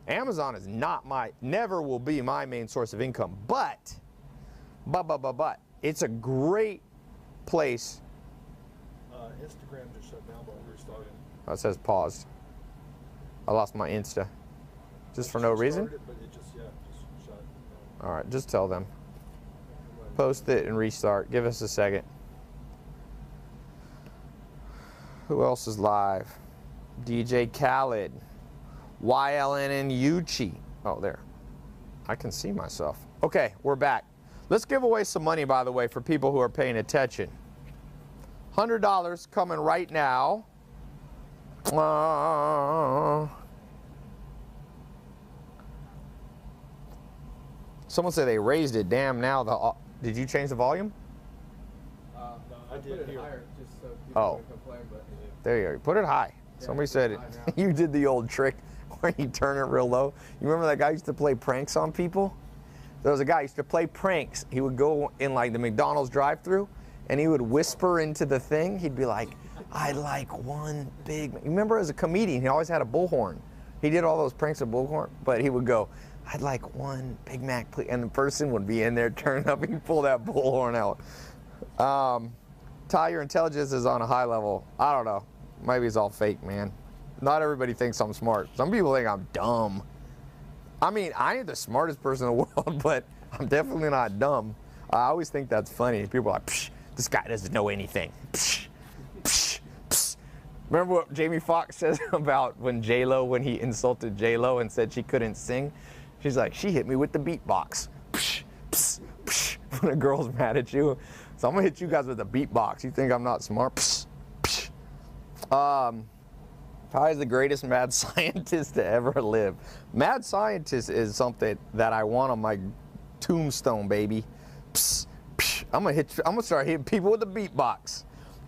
[SPEAKER 1] Amazon is not never will be my main source of income, but it's a great place.
[SPEAKER 3] Instagram just shut down, but we're restarting.
[SPEAKER 1] Oh, it says paused. I lost my Insta. Just for no reason?
[SPEAKER 3] But it just shut.
[SPEAKER 1] All right, just tell them. Post it and restart. Give us a second. Who else is live? DJ Khaled. YLNNUCHI. Oh, there. I can see myself. Okay, we're back. Let's give away some money, by the way, for people who are paying attention. $100 coming right now. Someone said they raised it. Damn, now did you change the volume?
[SPEAKER 2] I put it higher just so people don't complain, but
[SPEAKER 1] there you go. Put it high.
[SPEAKER 2] Yeah,
[SPEAKER 1] Somebody said it. You did the old trick where you turn it real low. You remember that guy used to play pranks on people? There was a guy who used to play pranks. He would go in like the McDonald's drive-thru and he would whisper into the thing. He'd be like, "I'd like one big." You remember as a comedian, he always had a bullhorn. He did all those pranks with bullhorn, but he would go, "I'd like one Big Mac, please." And the person would be in there turning up and he'd pull that bullhorn out. Ty, your intelligence is on a high level. I don't know. Maybe it's all fake, man. Not everybody thinks I'm smart. Some people think I'm dumb. I mean, I ain't the smartest person in the world, but I'm definitely not dumb. I always think that's funny. People are like, "Psh, this guy doesn't know anything. Psh, psh, psh." Remember what Jamie Foxx says about when he insulted J-Lo and said she couldn't sing? She's like, "She hit me with the beatbox." Psh, psh, psh, when a girl's mad at you. So I'm gonna hit you guys with a beatbox. You think I'm not smart? Psh, psh. Ty is the greatest mad scientist to ever live. Mad scientist is something that I want on my tombstone, baby. Psh, psh. I'm gonna start hitting people with the beatbox.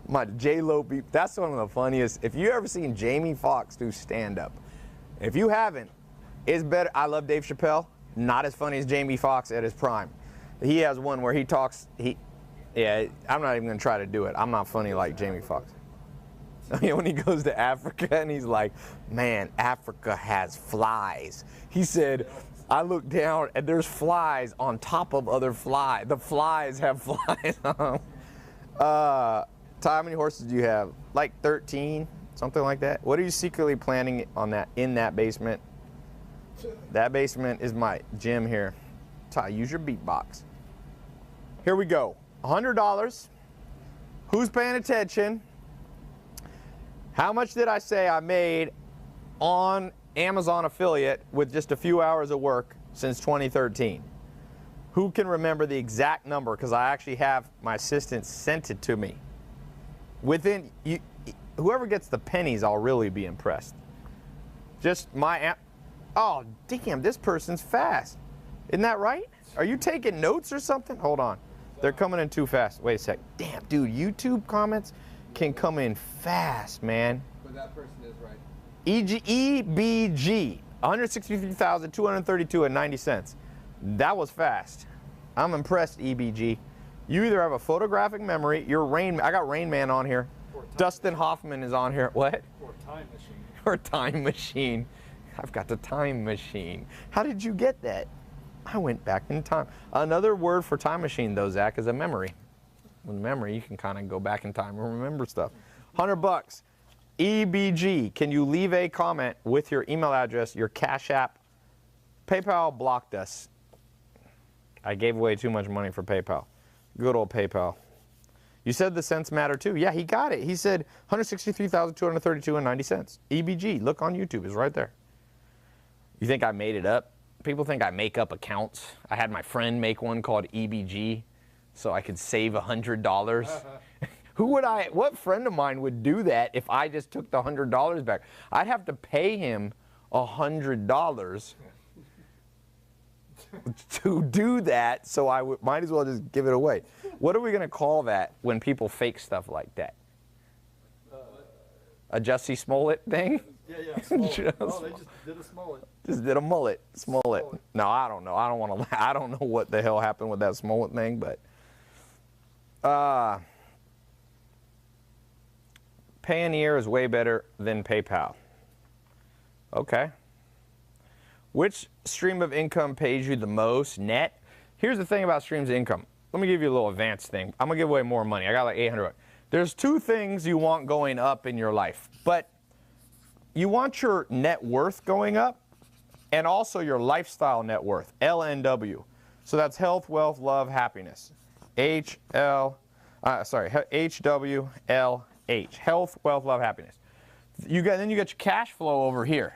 [SPEAKER 1] My J-Lo beat. That's one of the funniest. If you ever seen Jamie Foxx do stand-up, if you haven't, it's better. I love Dave Chappelle. Not as funny as Jamie Foxx at his prime. He has one where he talks. Yeah, I'm not even gonna try to do it. I'm not funny like Jamie Foxx. When he goes to Africa and he's like, "Man, Africa has flies." He said, "I look down and there's flies on top of other flies. The flies have flies on them." Ty, how many horses do you have? Like 13, something like that. What are you secretly planning on in that basement? That basement is my gym here. Ty, use your beatbox. Here we go. $100. Who's paying attention? How much did I say I made on Amazon affiliate with just a few hours of work since 2013? Who can remember the exact number? Because I actually have my assistant sent it to me. Whoever gets the pennies, I'll really be impressed. Just oh, damn, this person's fast. Isn't that right? Are you taking notes or something? Hold on. They're coming in too fast. Wait a sec. Damn, dude, YouTube comments can come in fast, man.
[SPEAKER 2] But that person is right.
[SPEAKER 1] EBG, 163,232.90. That was fast. I'm impressed, EBG. You either have a photographic memory, I got Rain Man on here. Dustin Hoffman is on here. What?
[SPEAKER 3] Or time machine.
[SPEAKER 1] Or time machine. I've got the time machine. How did you get that? I went back in time. Another word for time machine, though, Zach, is a memory. With memory, you can kind of go back in time and remember stuff. $100. EBG, can you leave a comment with your email address, your Cash App? PayPal blocked us. I gave away too much money for PayPal. Good old PayPal. You said the cents matter too. Yeah, he got it. He said 163,232.90. EBG, look on YouTube, it's right there. You think I made it up? People think I make up accounts. I had my friend make one called EBG so I could save $100. What friend of mine would do that if I just took the $100 back? I'd have to pay him $100 to do that, so I might as well just give it away. What are we going to call that when people fake stuff like that? A Jussie Smollett thing?
[SPEAKER 3] Yeah, Smollett. Oh, they just did a Smollett.
[SPEAKER 1] Just did a mullet. Smollett. No, I don't know. I don't want to. I don't know what the hell happened with that Smollett thing, but Payoneer is way better than PayPal. Okay. Which stream of income pays you the most net? Here's the thing about streams of income. Let me give you a little advanced thing. I'm gonna give away more money. I got like 800 bucks. There's two things you want going up in your life, but you want your net worth going up and also your lifestyle net worth, LNW. So that's health, wealth, love, happiness. HWLH, health, wealth, love, happiness. Then you got your cash flow over here.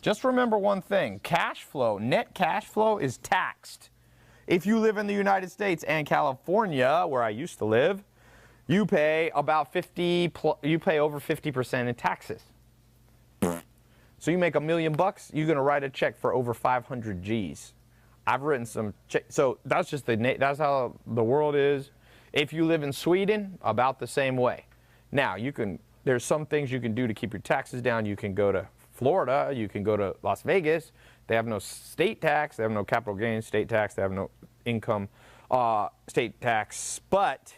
[SPEAKER 1] Just remember one thing, cash flow, net cash flow is taxed. If you live in the United States and California, where I used to live, you pay about you pay over 50% in taxes. So you make $1 million bucks, you're going to write a check for over 500 G's. I've written some checks. So that's just that's how the world is. If you live in Sweden, about the same way. Now, there's some things you can do to keep your taxes down. You can go to Florida, you can go to Las Vegas. They have no state tax, they have no capital gains state tax, they have no income state tax. But,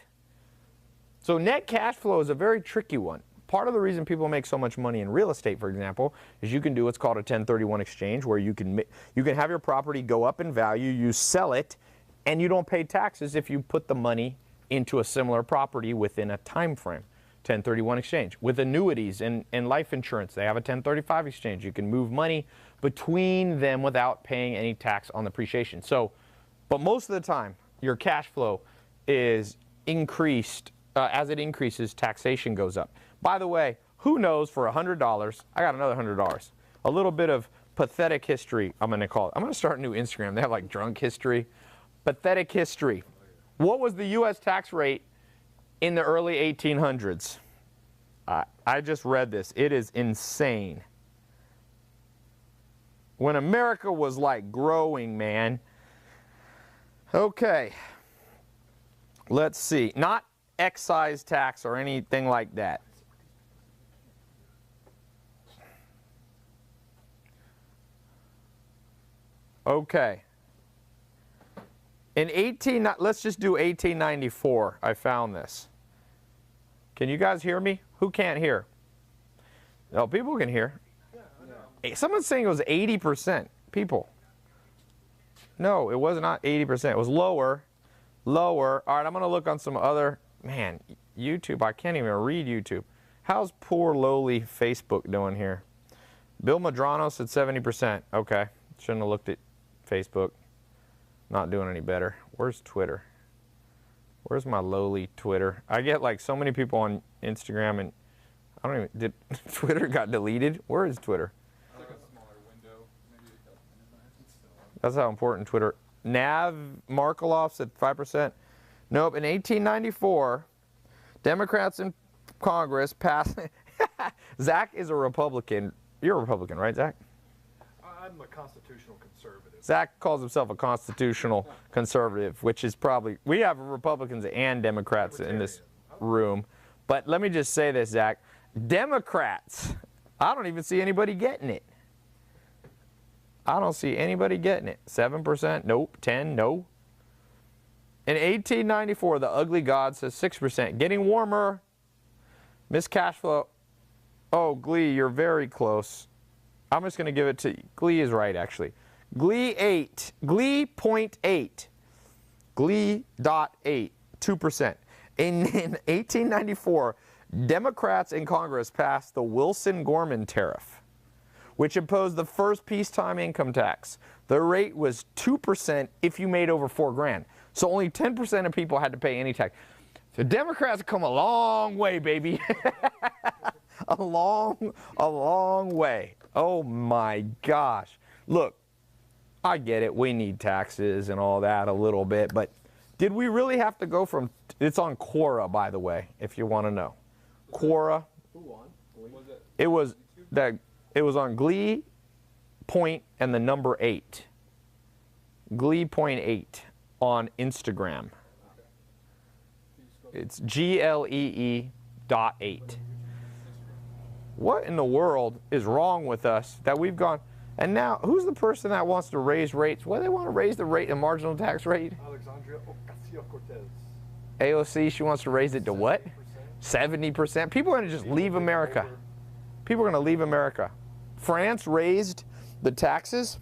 [SPEAKER 1] so net cash flow is a very tricky one. Part of the reason people make so much money in real estate, for example, is you can do what's called a 1031 exchange, where you can have your property go up in value, you sell it, and you don't pay taxes if you put the money into a similar property within a time frame. 1031 exchange. With annuities and life insurance, they have a 1035 exchange. You can move money between them without paying any tax on the appreciation. So, but most of the time, your cash flow is increased. As it increases, taxation goes up. By the way, who knows, for $100, I got another $100. A little bit of pathetic history, I'm going to call it. I'm going to start a new Instagram. They have like drunk history. Pathetic history. What was the U.S. tax rate in the early 1800s? I just read this. It is insane. When America was like growing, man. Okay. Let's see. Not excise tax or anything like that. Okay. Let's just do 1894. I found this. Can you guys hear me? Who can't hear? No, people can hear. Someone's saying it was 80% people. No, it was not 80%. It was lower. Lower. All right, I'm going to look on some other. Man, YouTube. I can't even read YouTube. How's poor, lowly Facebook doing here? Bill Madrano said 70%. Okay. Shouldn't have looked at Facebook. Not doing any better. Where's Twitter? Where's my lowly Twitter? I get like so many people on Instagram, and I don't even, did Twitter got deleted? Where is Twitter?
[SPEAKER 3] Like a smaller window. Maybe it got minimized.
[SPEAKER 1] That's how important Twitter. Nav Markeloff said 5%. Nope, in 1894, Democrats in Congress passed. Zach is a Republican. You're a Republican, right, Zach?
[SPEAKER 3] I'm a constitutional conservative.
[SPEAKER 1] Zach calls himself a constitutional conservative, which is probably, we have Republicans and Democrats in this room. But let me just say this, Zach. Democrats, I don't even see anybody getting it. I don't see anybody getting it. 7%, nope. 10, no. In 1894, the ugly god says 6%. Getting warmer. Miss Cashflow. Oh, Glee, you're very close. I'm just going to give it to, Glee is right, actually. Glee 8, Glee 0.8, Glee .8, 2%. In 1894, Democrats in Congress passed the Wilson-Gorman tariff, which imposed the first peacetime income tax. The rate was 2% if you made over $4,000. So only 10% of people had to pay any tax. So Democrats have come a long way, baby. a long way. Oh my gosh. Look, I get it. We need taxes and all that a little bit, but did we really have to go from, it's on Quora, by the way, if you want to know. Quora.
[SPEAKER 2] Who won?
[SPEAKER 1] It was on Glee point and the number 8. Glee .8 on Instagram. It's GLEE.8. What in the world is wrong with us that we've gone, and now who's the person that wants to raise rates? Well, they want to raise the rate, the marginal tax rate.
[SPEAKER 3] Alexandria Ocasio-Cortez.
[SPEAKER 1] AOC, she wants to raise it to what? 70%. People are going to just leave America. People are going to leave America. France raised the taxes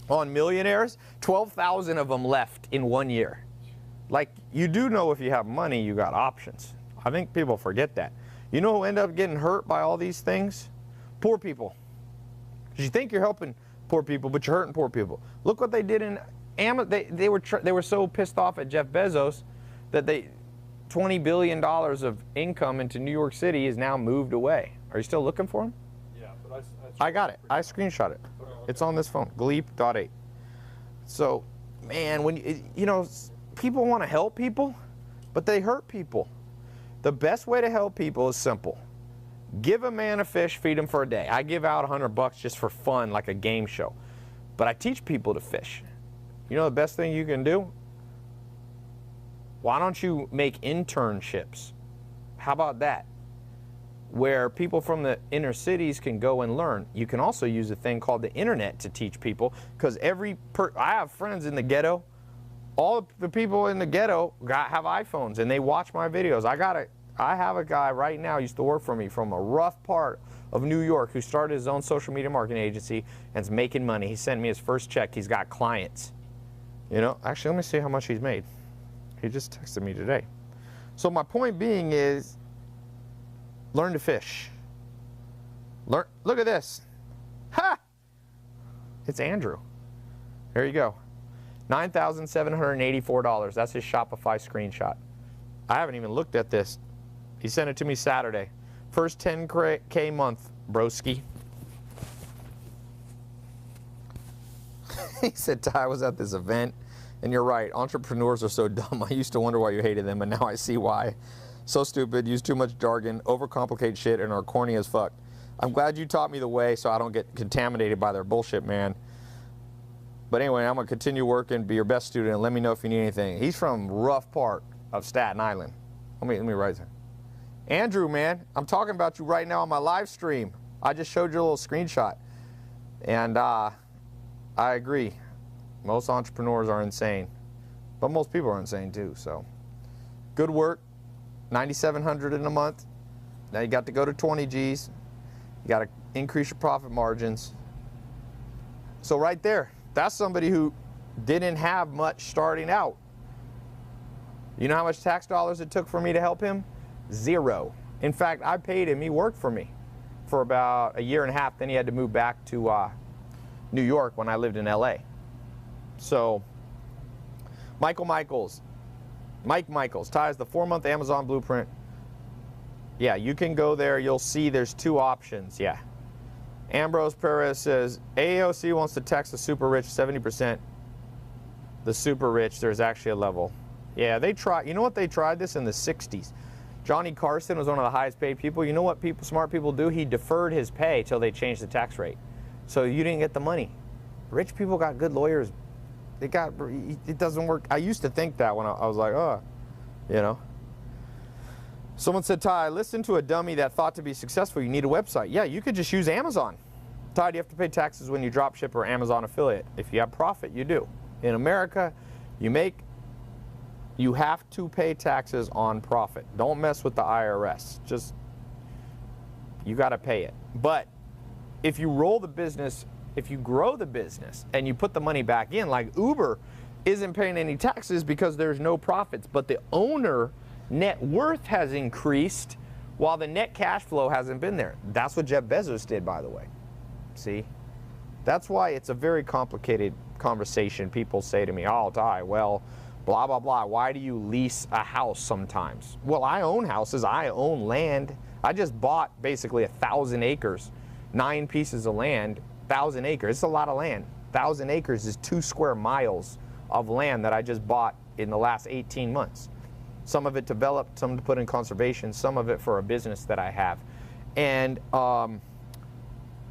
[SPEAKER 1] on millionaires. 12,000 of them left in 1 year. Like, you do know if you have money, you got options. I think people forget that. You know who end up getting hurt by all these things? Poor people. Because you think you're helping poor people, but you're hurting poor people. Look what they did in Amazon. They were so pissed off at Jeff Bezos that $20 billion of income into New York City is now moved away. Are you still looking for him?
[SPEAKER 3] Yeah, but I
[SPEAKER 1] I got it. I screenshot it. It's on this phone, Gleep.8. So, man, when you know, people want to help people, but they hurt people. The best way to help people is simple. Give a man a fish, feed him for a day. I give out $100 just for fun, like a game show. But I teach people to fish. You know the best thing you can do? Why don't you make internships? How about that? Where people from the inner cities can go and learn. You can also use a thing called the internet to teach people, because I have friends in the ghetto. All the people in the ghetto have iPhones and they watch my videos. I have a guy right now used to work for me from a rough part of New York who started his own social media marketing agency and is making money. He sent me his first check. He's got clients. You know, actually, let me see how much he's made. He just texted me today. So my point being is, learn to fish. Look at this. Ha! It's Andrew. There you go. $9,784. That's his Shopify screenshot. I haven't even looked at this. He sent it to me Saturday. First 10K month, broski. He said, Ty, I was at this event, and you're right. Entrepreneurs are so dumb. I used to wonder why you hated them, and now I see why. So stupid, use too much jargon, overcomplicate shit, and are corny as fuck. I'm glad you taught me the way so I don't get contaminated by their bullshit, man. But anyway, I'm going to continue working, be your best student, and let me know if you need anything. He's from rough part of Staten Island. Let me write there. Andrew, man, I'm talking about you right now on my live stream. I just showed you a little screenshot. And I agree. Most entrepreneurs are insane. But most people are insane too, so. Good work. $9,700 in a month. Now you got to go to 20 G's. You got to increase your profit margins. So right there, that's somebody who didn't have much starting out. You know how much tax dollars it took for me to help him? 0. In fact, I paid him. He worked for me for about a year and a half. Then he had to move back to New York when I lived in LA. So, Mike Michaels, ties the 4-month Amazon blueprint. Yeah, you can go there. You'll see there's 2 options. Yeah. Ambrose Perez says, AOC wants to tax the super rich 70%. The super rich, there's actually a level. Yeah, they tried. You know what? They tried this in the 60s. Johnny Carson was one of the highest paid people. You know what smart people do? He deferred his pay till they changed the tax rate. So you didn't get the money. Rich people got good lawyers. It doesn't work. I used to think that when I was like, oh, you know. Someone said, Ty, listen to a dummy that thought to be successful, you need a website. Yeah, you could just use Amazon. Ty, do you have to pay taxes when you drop ship or Amazon affiliate? If you have profit, you do. In America, you have to pay taxes on profit. Don't mess with the IRS. You got to pay it. But if you grow the business and you put the money back in, like Uber isn't paying any taxes because there's no profits, but the owner net worth has increased while the net cash flow hasn't been there. That's what Jeff Bezos did, by the way. See? That's why it's a very complicated conversation. People say to me, oh, Ty, well, blah, blah, blah. Why do you lease a house sometimes? Well, I own houses. I own land. I just bought basically 1,000 acres, 9 pieces of land, 1,000 acres. It's a lot of land. 1,000 acres is 2 square miles of land that I just bought in the last 18 months. Some of it developed, some to put in conservation, some of it for a business that I have. And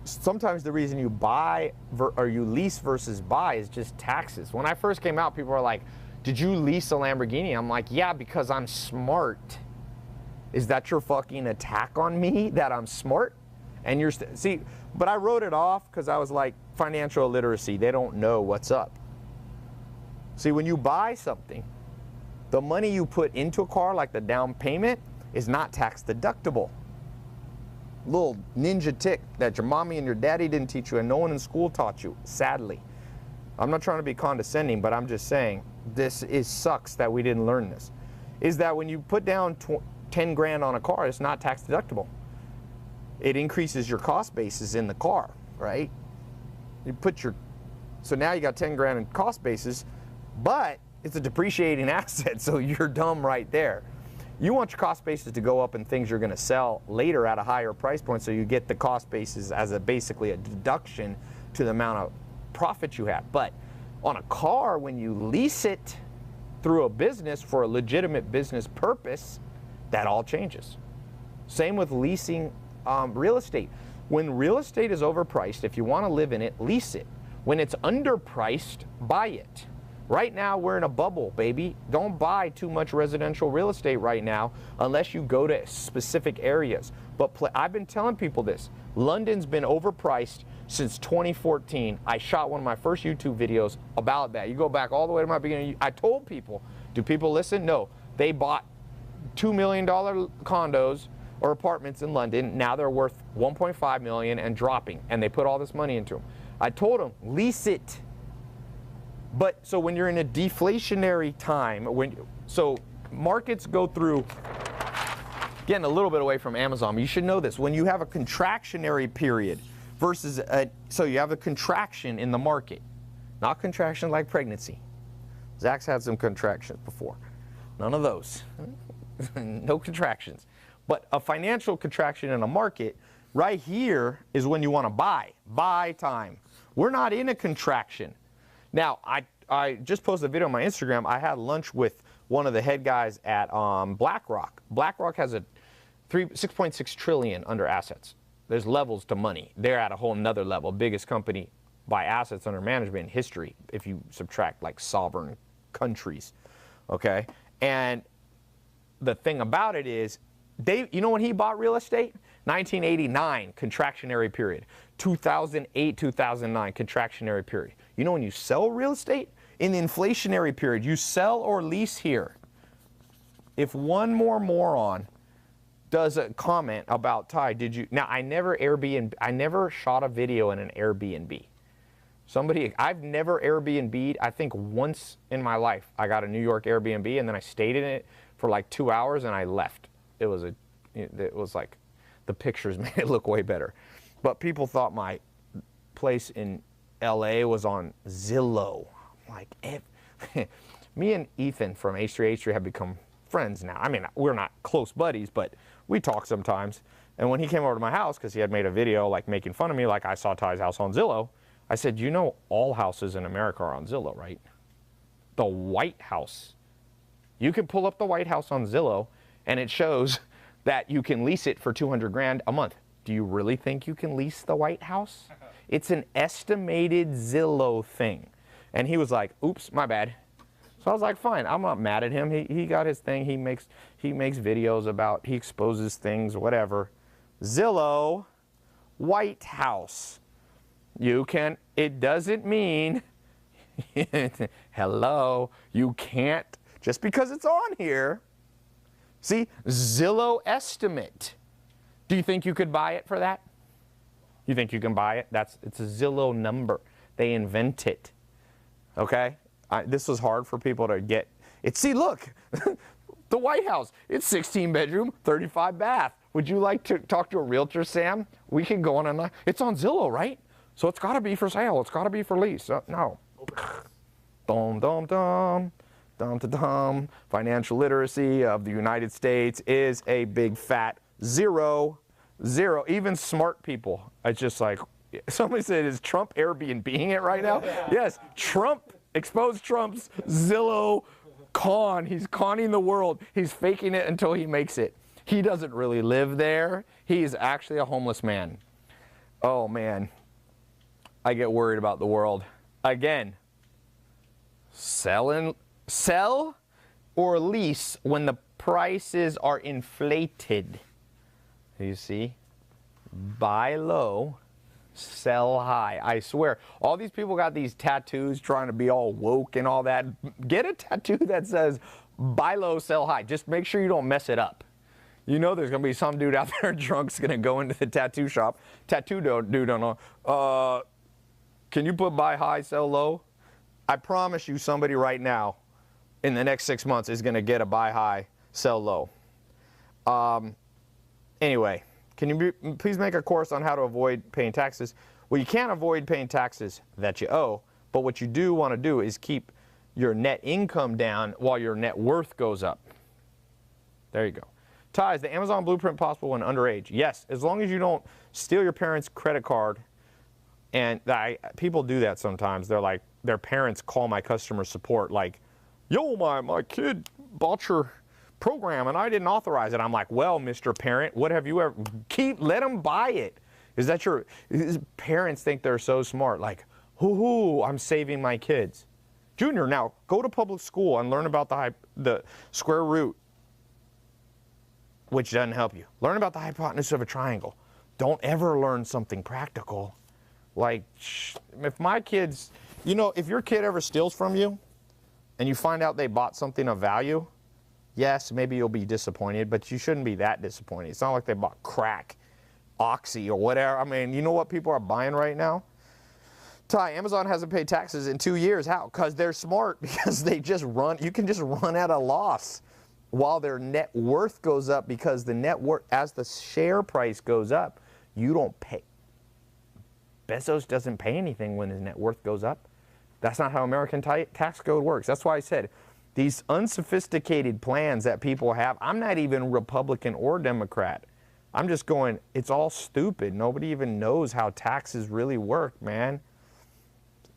[SPEAKER 1] sometimes the reason you buy or you lease versus buy is just taxes. When I first came out, people were like, did you lease a Lamborghini? I'm like, yeah, because I'm smart. Is that your fucking attack on me that I'm smart? And you're see, but I wrote it off because I was like, financial illiteracy, they don't know what's up. See, when you buy something, the money you put into a car, like the down payment, is not tax deductible. Little ninja tick that your mommy and your daddy didn't teach you and no one in school taught you, sadly. I'm not trying to be condescending, but I'm just saying, sucks that we didn't learn this. Is that when you put down 10 grand on a car, it's not tax deductible. It increases your cost basis in the car, right? So now you got 10 grand in cost basis, but it's a depreciating asset, so you're dumb right there. You want your cost basis to go up in things you're going to sell later at a higher price point, so you get the cost basis as basically a deduction to the amount of profit you have. But on a car, when you lease it through a business for a legitimate business purpose, that all changes. Same with leasing real estate. When real estate is overpriced, if you want to live in it, lease it. When it's underpriced, buy it. Right now, we're in a bubble, baby. Don't buy too much residential real estate right now unless you go to specific areas. But I've been telling people this. London's been overpriced since 2014. I shot one of my first YouTube videos about that. You go back all the way to my beginning. I told people, do people listen? No. They bought $2 million condos or apartments in London. Now they're worth $1.5 million and dropping, and they put all this money into them. I told them, lease it. But so when you're in a deflationary time, so markets go through, getting a little bit away from Amazon, you should know this. When you have a contractionary period versus so you have a contraction in the market, not contraction like pregnancy. Zach's had some contractions before. None of those. No contractions. But a financial contraction in a market, right here is when you want to buy. Buy time. We're not in a contraction. Now, I just posted a video on my Instagram. I had lunch with one of the head guys at BlackRock. BlackRock has a 6.6 trillion under assets. There's levels to money. They're at a whole nother level. Biggest company by assets under management in history, if you subtract like sovereign countries. Okay? And the thing about it is, you know when he bought real estate? 1989, contractionary period. 2008, 2009, contractionary period. You know when you sell real estate? In the inflationary period, you sell or lease here. If one more moron does a comment about Tai, did you? Now, I never shot a video in an Airbnb. I've never Airbnb'd. I think once in my life, I got a New York Airbnb and then I stayed in it for like 2 hours and I left. It was like, the pictures made it look way better. But people thought my place in LA was on Zillow. Like, me and Ethan from H3 have become friends now. I mean, we're not close buddies, but we talk sometimes. And when he came over to my house, because he had made a video like making fun of me, like I saw Tai's house on Zillow, I said, you know all houses in America are on Zillow, right? The White House. You can pull up the White House on Zillow, and it shows that you can lease it for 200 grand a month. Do you really think you can lease the White House? It's an estimated Zillow thing. And he was like, oops, my bad. So I was like, fine, I'm not mad at him. He got his thing. He makes videos about, he exposes things, whatever. Zillow, White House. It doesn't mean, hello, you can't, just because it's on here. See, Zillow estimate. Do you think you could buy it for that? You think you can buy it? It's a Zillow number. They invent it. Okay? This was hard for people to get. See, look, the White House. It's 16 bedroom, 35 bath. Would you like to talk to a realtor, Sam? We can go on and it's on Zillow, right? So it's got to be for sale. It's got to be for lease. No. Dum, dum, dum. Dum, dum, dum. Financial literacy of the United States is a big fat zero. Zero. Even smart people. It's just like, somebody said, is Trump Airbnb-ing it right now? Yes. Trump, expose Trump's Zillow con. He's conning the world. He's faking it until he makes it. He doesn't really live there. He's actually a homeless man. Oh, man. I get worried about the world. Again, sell or lease when the prices are inflated. You see? Buy low, sell high. I swear, all these people got these tattoos trying to be all woke and all that. Get a tattoo that says, buy low, sell high. Just make sure you don't mess it up. You know there's going to be some dude out there drunk's going to go into the tattoo shop. Tattoo dude don't know. Can you put buy high, sell low? I promise you somebody right now in the next 6 months is going to get a buy high, sell low. Anyway, can you please make a course on how to avoid paying taxes? Well, you can't avoid paying taxes that you owe, but what you do want to do is keep your net income down while your net worth goes up. There you go. Tai, is the Amazon blueprint possible when underage? Yes, as long as you don't steal your parents' credit card. And people do that sometimes. They're like, their parents call my customer support like, yo, my kid bought your program and I didn't authorize it. I'm like, well, Mr. Parent, what have you ever, let them buy it. Is that your, parents think they're so smart, like, hoo-hoo, I'm saving my kids. Junior, now go to public school and learn about the square root, which doesn't help you. Learn about the hypotenuse of a triangle. Don't ever learn something practical. Like, if my kids, if your kid ever steals from you and you find out they bought something of value, yes, maybe you'll be disappointed, but you shouldn't be that disappointed. It's not like they bought crack, oxy, or whatever. I mean, you know what people are buying right now? Tai, Amazon hasn't paid taxes in 2 years. How? Because they're smart, because they just run, you can just run at a loss while their net worth goes up, because the net worth, as the share price goes up, you don't pay. Bezos doesn't pay anything when his net worth goes up. That's not how American tax code works. That's why I said these unsophisticated plans that people have, I'm not even Republican or Democrat. I'm just going, it's all stupid. Nobody even knows how taxes really work, man.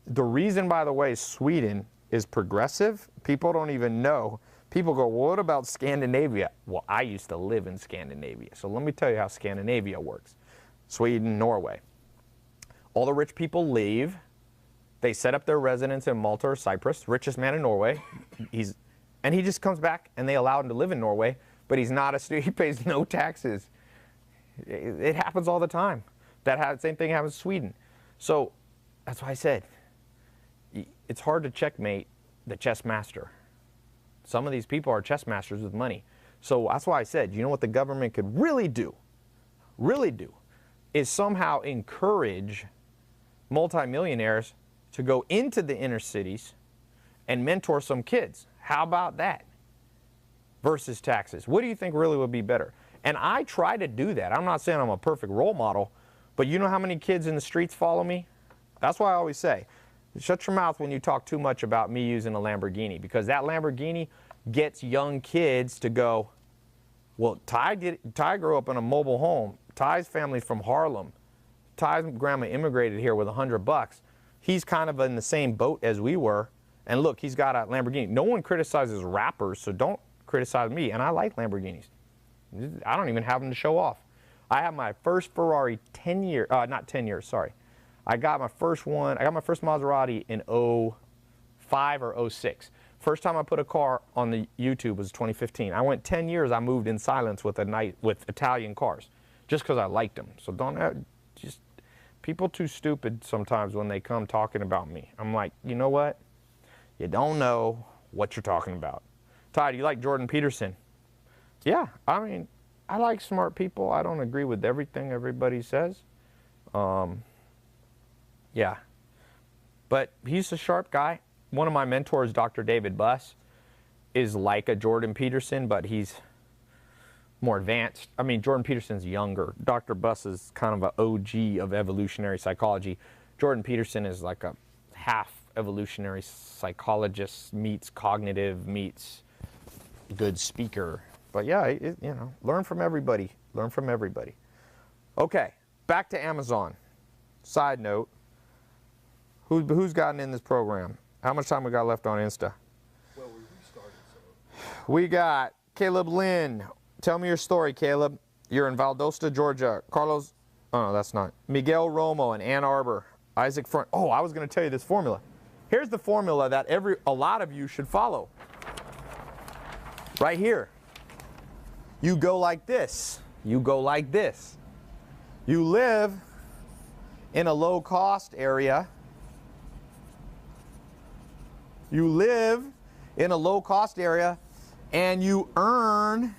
[SPEAKER 1] The reason, by the way, Sweden is progressive, people don't even know. People go, well, what about Scandinavia? Well, I used to live in Scandinavia. So let me tell you how Scandinavia works. Sweden, Norway. All the rich people leave. They set up their residence in Malta or Cyprus, richest man in Norway. And he just comes back and they allow him to live in Norway, but he's not a student. He pays no taxes. It happens all the time. Same thing happens in Sweden. So that's why I said, it's hard to checkmate the chess master. Some of these people are chess masters with money. So that's why I said, you know what the government could really do, is somehow encourage multimillionaires to go into the inner cities and mentor some kids. How about that? Versus taxes. What do you think really would be better? And I try to do that. I'm not saying I'm a perfect role model, but you know how many kids in the streets follow me? That's why I always say, shut your mouth when you talk too much about me using a Lamborghini, because that Lamborghini gets young kids to go, well, Tai grew up in a mobile home. Tai's family's from Harlem. Tai's grandma immigrated here with $100. He's kind of in the same boat as we were. And look, he's got a Lamborghini. No one criticizes rappers, so don't criticize me. And I like Lamborghinis. I don't even have them to show off. I have my first Ferrari not 10 years, sorry. I got my first Maserati in 05 or 06. First time I put a car on the YouTube was 2015. I went 10 years, I moved in silence with Italian cars, just because I liked them. So people too stupid sometimes when they come talking about me. I'm like, you know what? You don't know what you're talking about. Tai, do you like Jordan Peterson? Yeah, I mean, I like smart people. I don't agree with everything everybody says. Yeah, but he's a sharp guy. One of my mentors, Dr. David Buss, is like a Jordan Peterson, but he's more advanced. I mean, Jordan Peterson's younger. Dr. Buss is kind of an OG of evolutionary psychology. Jordan Peterson is like a half evolutionary psychologist meets cognitive meets good speaker. But yeah, learn from everybody. Learn from everybody. Okay, back to Amazon. Side note. Who's gotten in this program? How much time we got left on Insta?
[SPEAKER 3] Well, we restarted, so.
[SPEAKER 1] We got Caleb Lynn. Tell me your story, Caleb. You're in Valdosta, Georgia. Carlos, oh no, that's not. Miguel Romo in Ann Arbor. Isaac Front. Oh, I was going to tell you this formula. Here's the formula that a lot of you should follow. Right here. You go like this. You go like this. You live in a low-cost area. You live in a low-cost area, and you earn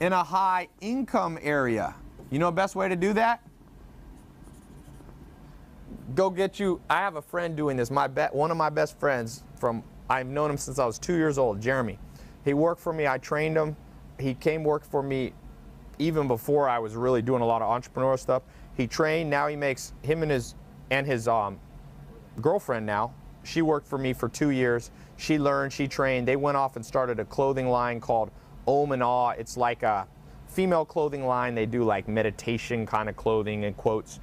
[SPEAKER 1] in a high-income area. You know the best way to do that? Go get you. I have a friend doing this. One of my best friends I've known him since I was 2 years old, Jeremy. He worked for me. I trained him. He came work for me even before I was really doing a lot of entrepreneurial stuff. He trained. Now he makes him and his girlfriend now. She worked for me for 2 years. She learned, she trained. They went off and started a clothing line called Om and Ah. It's like a female clothing line. They do like meditation kind of clothing in quotes.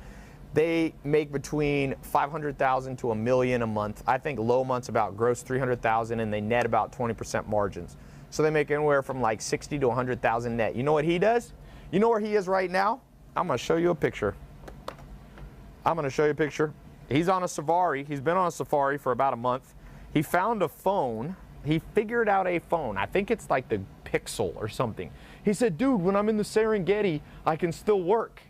[SPEAKER 1] They make between 500,000 to $1 million a month. I think low months about gross 300,000, and they net about 20% margins. So they make anywhere from like 60 to 100,000 net. You know what he does? You know where he is right now? I'm gonna show you a picture. He's on a safari. He's been on a safari for about a month. He found a phone. He figured out a phone. I think it's like the Pixel or something. He said, dude, when I'm in the Serengeti, I can still work.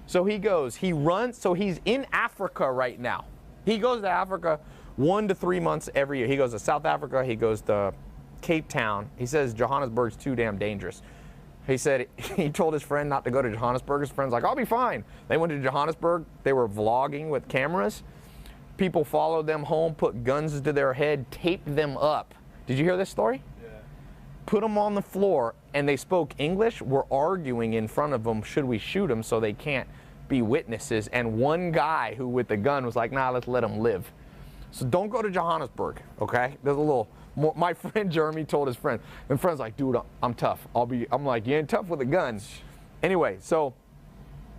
[SPEAKER 1] So he goes, he runs, so he's in Africa right now. He goes to Africa 1 to 3 months every year. He goes to South Africa, he goes to Cape Town. He says Johannesburg's too damn dangerous. He said he told his friend not to go to Johannesburg. His friend's like, I'll be fine. They went to Johannesburg. They were vlogging with cameras. People followed them home, put guns to their head, taped them up. Did you hear this story?
[SPEAKER 3] Yeah.
[SPEAKER 1] Put them on the floor, and they spoke English. Were arguing in front of them, should we shoot them so they can't be witnesses? And one guy who with the gun was like, nah, let's let them live. So don't go to Johannesburg, okay? There's a little more. My friend Jeremy told his friend, and friend's like, dude, I'm tough. I'm like, you ain't tough with a gun. Anyway, so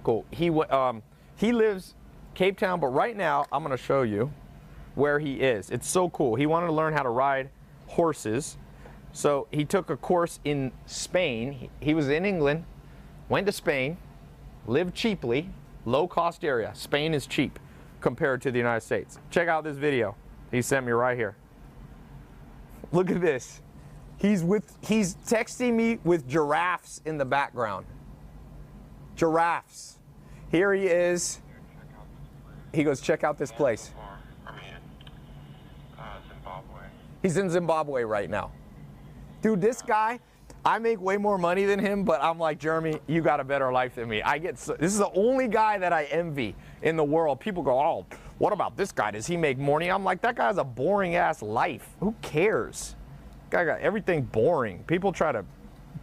[SPEAKER 1] cool. He lives Cape Town, but right now I'm gonna show you where he is. It's so cool. He wanted to learn how to ride horses. So he took a course in Spain. He was in England, went to Spain, lived cheaply, low cost area. Spain is cheap compared to the United States. Check out this video he sent me right here. Look at this. He's texting me with giraffes in the background. Giraffes. Here he is. He goes, check out this place.
[SPEAKER 3] Zimbabwe.
[SPEAKER 1] He's in Zimbabwe right now. Dude, this guy, I make way more money than him, but I'm like, Jeremy, you got a better life than me. This is the only guy that I envy in the world. People go, oh, what about this guy? Does he make money? I'm like, that guy has a boring ass life. Who cares? Guy got everything boring. People try to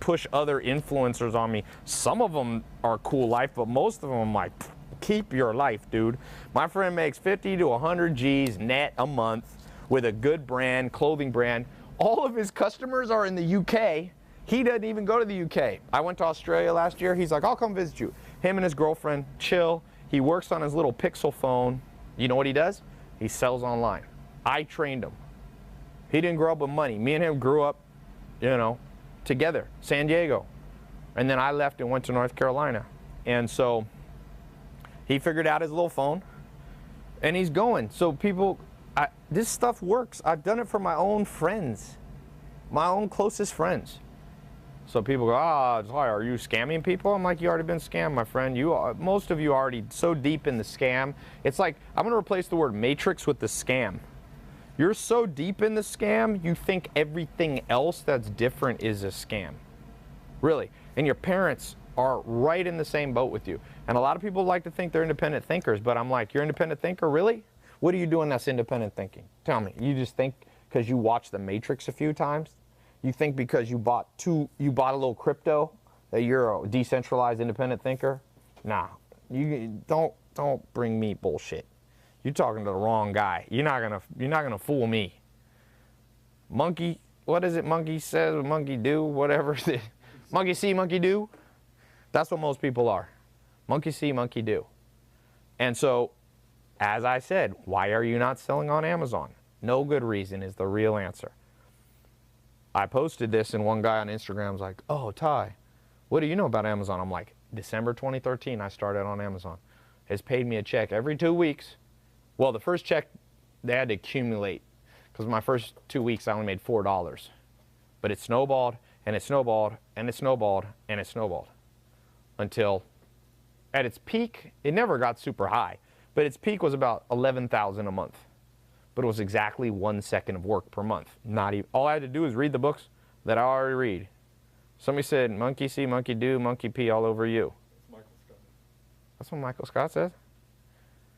[SPEAKER 1] push other influencers on me. Some of them are cool life, but most of them I'm like, keep your life, dude. My friend makes 50 to 100 G's net a month with a good brand, clothing brand. All of his customers are in the UK. He doesn't even go to the UK. I went to Australia last year. He's like, I'll come visit you. Him and his girlfriend chill. He works on his little Pixel phone. You know what he does? He sells online. I trained him. He didn't grow up with money. Me and him grew up, you know, together, San Diego. And then I left and went to North Carolina. And so he figured out his little phone and he's going. So people, this stuff works. I've done it for my own friends, my own closest friends. So people go, are you scamming people? I'm like, you already been scammed, my friend. Most of you are already so deep in the scam. It's like, I'm gonna replace the word matrix with the scam. You're so deep in the scam, you think everything else that's different is a scam. Really. And your parents are right in the same boat with you. And a lot of people like to think they're independent thinkers, but I'm like, you're an independent thinker, really? What are you doing that's independent thinking? Tell me. You just think because you watched The Matrix a few times? You think because you bought a little crypto that you're a decentralized independent thinker? Nah. You don't bring me bullshit. You're talking to the wrong guy. You're not gonna fool me. Monkey, what is it? Monkey says, monkey do, whatever. Monkey see, monkey do. That's what most people are. Monkey see, monkey do. And so, as I said, why are you not selling on Amazon? No good reason is the real answer. I posted this and one guy on Instagram was like, oh, Tai, what do you know about Amazon? I'm like, December 2013, I started on Amazon. It's paid me a check every 2 weeks. Well, the first check, they had to accumulate because my first 2 weeks I only made $4. But it snowballed and it snowballed and it snowballed and it snowballed until at its peak, it never got super high, but its peak was about 11,000 a month. But it was exactly 1 second of work per month. Not even, all I had to do was read the books that I already read. Somebody said, monkey see, monkey do, monkey pee all over you.
[SPEAKER 3] That's Michael Scott.
[SPEAKER 1] That's what Michael Scott says.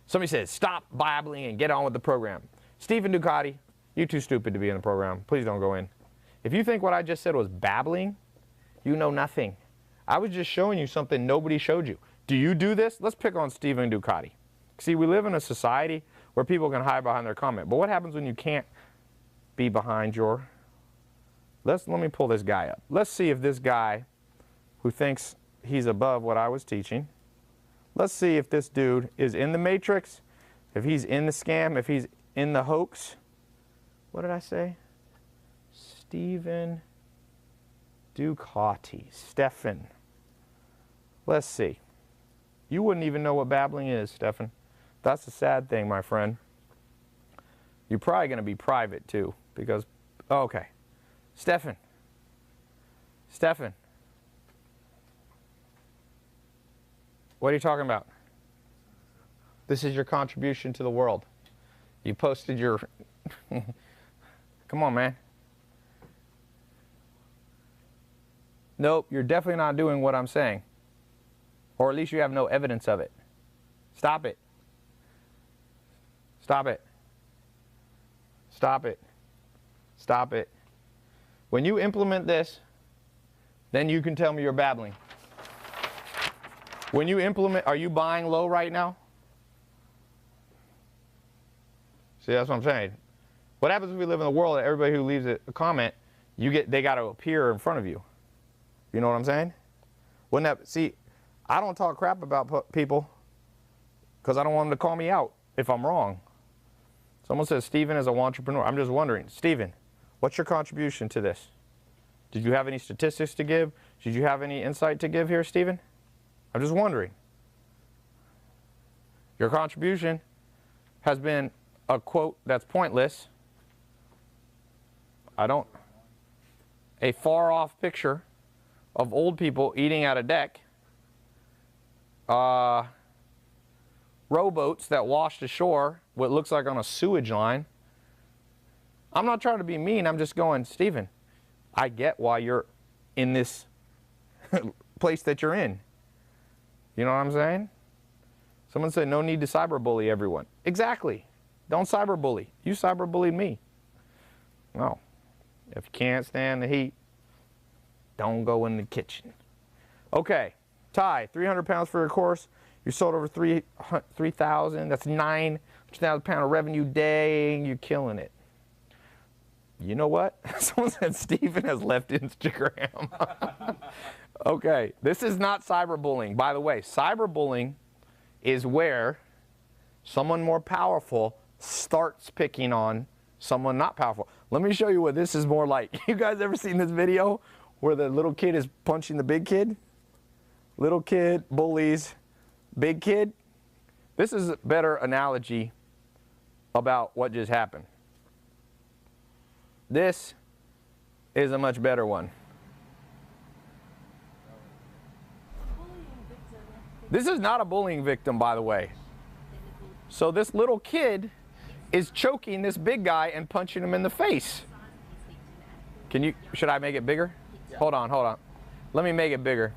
[SPEAKER 1] Somebody said, stop babbling and get on with the program. Stephen Ducati, you're too stupid to be in the program. Please don't go in. If you think what I just said was babbling, you know nothing. I was just showing you something nobody showed you. Do you do this? Let's pick on Stephen Ducati. See, we live in a society where people can hide behind their comment. But what happens when you can't be behind your... Let me pull this guy up. Let's see if this guy who thinks he's above what I was teaching, let's see if this dude is in the matrix, if he's in the scam, if he's in the hoax. What did I say? Stephen Ducati. Stefan. Let's see. You wouldn't even know what babbling is, Stefan. That's the sad thing, my friend. You're probably going to be private, too, because... Oh, okay. Stefan. Stefan. What are you talking about? This is your contribution to the world. You posted your... Come on, man. Nope, you're definitely not doing what I'm saying. Or at least you have no evidence of it. Stop it. Stop it. Stop it. Stop it. When you implement this, then you can tell me you're babbling. When you implement, are you buying low right now? See, that's what I'm saying. What happens if we live in a world that everybody who leaves a comment, they got to appear in front of you? You know what I'm saying? Wouldn't that, see, I don't talk crap about people because I don't want them to call me out if I'm wrong. Someone says Stephen is an entrepreneur. I'm just wondering, Stephen, what's your contribution to this? Did you have any statistics to give? Did you have any insight to give here, Stephen? I'm just wondering. Your contribution has been a quote that's pointless. A far off picture of old people eating at a deck. Rowboats that washed ashore, what looks like on a sewage line. I'm not trying to be mean, I'm just going, Stephen, I get why you're in this place that you're in. You know what I'm saying? Someone said no need to cyberbully everyone. Exactly. Don't cyberbully. You cyberbullied me. Well, if you can't stand the heat, don't go in the kitchen. Okay, Tai, 300 pounds for your course. You sold over 3,000. That's 9,000 pound of revenue day. You're killing it. You know what? Someone said Stephen has left Instagram. Okay, this is not cyberbullying. By the way, cyberbullying is where someone more powerful starts picking on someone not powerful. Let me show you what this is more like. You guys ever seen this video where the little kid is punching the big kid? Little kid bullies big kid. This is a better analogy about what just happened. This is a much better one. This is not a bullying victim, by the way. So this little kid is choking this big guy and punching him in the face. Should I make it bigger? Yeah. Hold on. Let me make it bigger.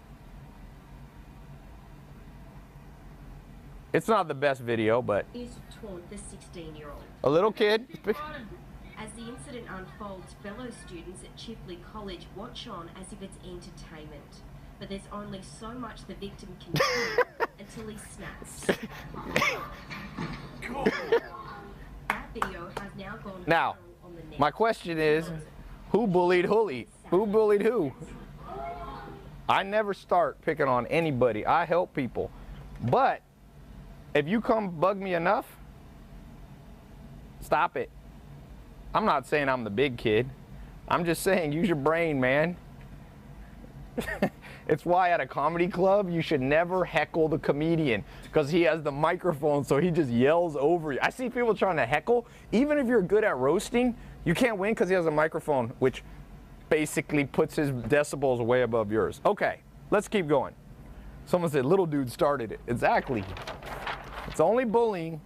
[SPEAKER 1] It's not the best video, but...
[SPEAKER 4] Is taunt the 16-year-old.
[SPEAKER 1] A little kid.
[SPEAKER 4] As the incident unfolds, fellow students at Chifley College watch on as if it's entertainment. But there's only so much the victim can do until he snaps. That video has now gone
[SPEAKER 1] now,
[SPEAKER 4] viral on the net.
[SPEAKER 1] My question is, who bullied Hully? Who bullied who? I never start picking on anybody. I help people. But if you come bug me enough, stop it. I'm not saying I'm the big kid. I'm just saying use your brain, man. It's why at a comedy club you should never heckle the comedian because he has the microphone, so he just yells over you. I see people trying to heckle. Even if you're good at roasting, you can't win because he has a microphone, which basically puts his decibels way above yours. Okay, let's keep going. Someone said little dude started it. Exactly. It's only bullying